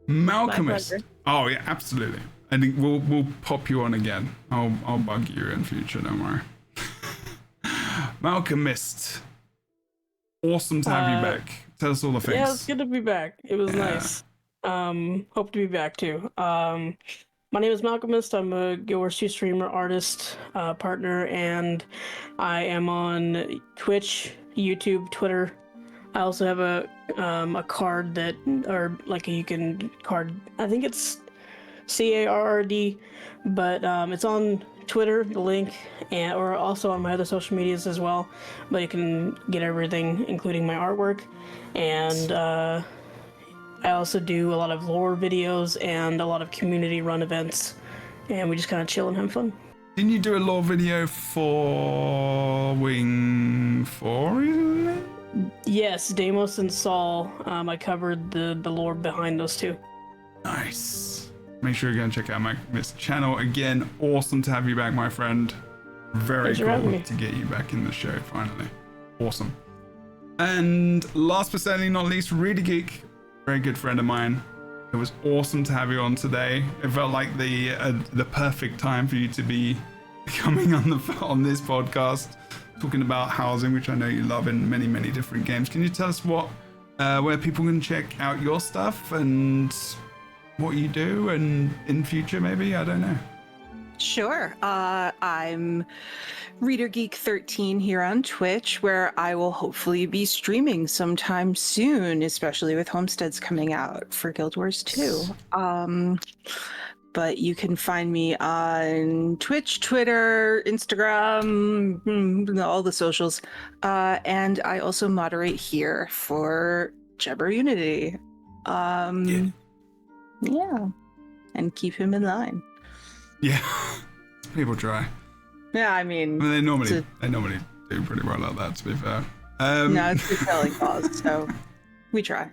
Malcolmist. Oh yeah, absolutely. I think we'll pop you on again. I'll bug you in future, don't worry. Malcolmist. Awesome to have you back. Tell us all the things. Yeah, it's good to be back. It was nice. Hope to be back too. My name is Malcolmist. I'm a Guild Wars 2 streamer, artist, partner, and I am on Twitch, YouTube, Twitter. I also have a card that, or like you can card, I think it's CARRD, but it's on Twitter, the link, or also on my other social medias as well. But you can get everything, including my artwork. And I also do a lot of lore videos and a lot of community-run events, and we just kind of chill and have fun. Didn't you do a lore video for Wing 4, isn't it? Yes, Deimos and Saul. I covered the lore behind those two. Nice. Make sure you go and check out Malcolmist's channel. Again, awesome to have you back, my friend. Very cool to get you back in the show, finally. Awesome. And last but certainly not least, Really Geek. Very good friend of mine. It was awesome to have you on today. It felt like the perfect time for you to be coming on this podcast, talking about housing, which I know you love in many, many different games. Can you tell us where people can check out your stuff and what you do, and in future maybe? I don't know. Sure. I'm Reader Geek 13 here on Twitch, where I will hopefully be streaming sometime soon, especially with Homesteads coming out for Guild Wars 2. But you can find me on Twitch, Twitter, Instagram, all the socials. And I also moderate here for Jebro Unity. Yeah. And keep him in line. Yeah. People try. Yeah, I mean they normally do pretty well at that, to be fair. No, it's a selling cause, so we try.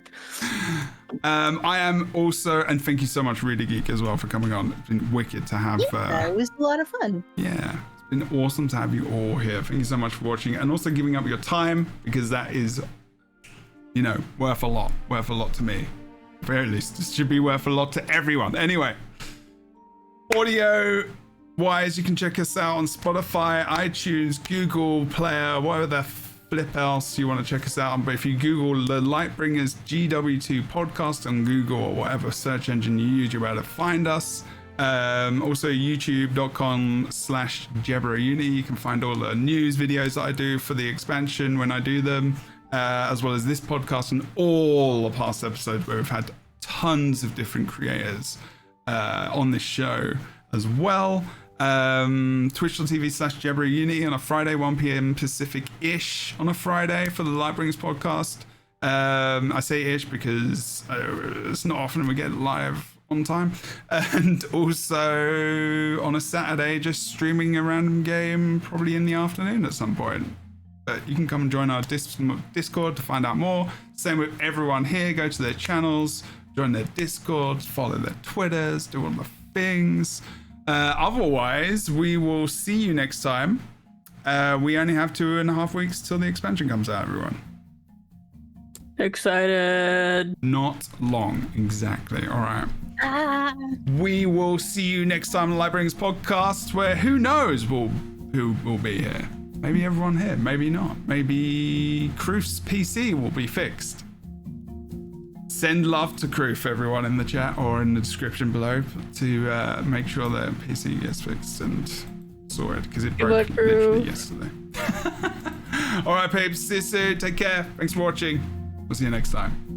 I am also, and thank you so much, Really Geek, as well, for coming on. It's been wicked to have. It was a lot of fun. Yeah, it's been awesome to have you all here. Thank you so much for watching, and also giving up your time, because that is, worth a lot to me. At the very least, this should be worth a lot to everyone. Anyway, audio wise, you can check us out on Spotify, iTunes, Google Player, whatever the flip else you want to check us out on. But if you Google the Lightbringers GW2 podcast on Google or whatever search engine you use, you're able to find us. Also youtube.com/JebroUnity. You can find all the news videos that I do for the expansion when I do them, as well as this podcast and all the past episodes where we've had tons of different creators on this show as well. Twitch.tv/JebroUnity on a Friday, 1 p.m. Pacific-ish on a Friday for the Lightbringers podcast. I say ish because it's not often we get live on time, and also on a Saturday just streaming a random game probably in the afternoon at some point. But you can come and join our Discord to find out more. Same with everyone here. Go to their channels, join their Discord, follow their Twitters, do all the things. Otherwise, we will see you next time. We only have 2.5 weeks till the expansion comes out, everyone. Excited. Not long, exactly. All right. We will see you next time on the Lightbringers podcast, where who knows who will be here. Maybe everyone here, maybe not. Maybe Kroof's PC will be fixed. Send love to Kroof, everyone, in the chat or in the description below to make sure their PC gets fixed and sorted, because it broke literally yesterday. All right, peeps. See you soon. Take care. Thanks for watching. We'll see you next time.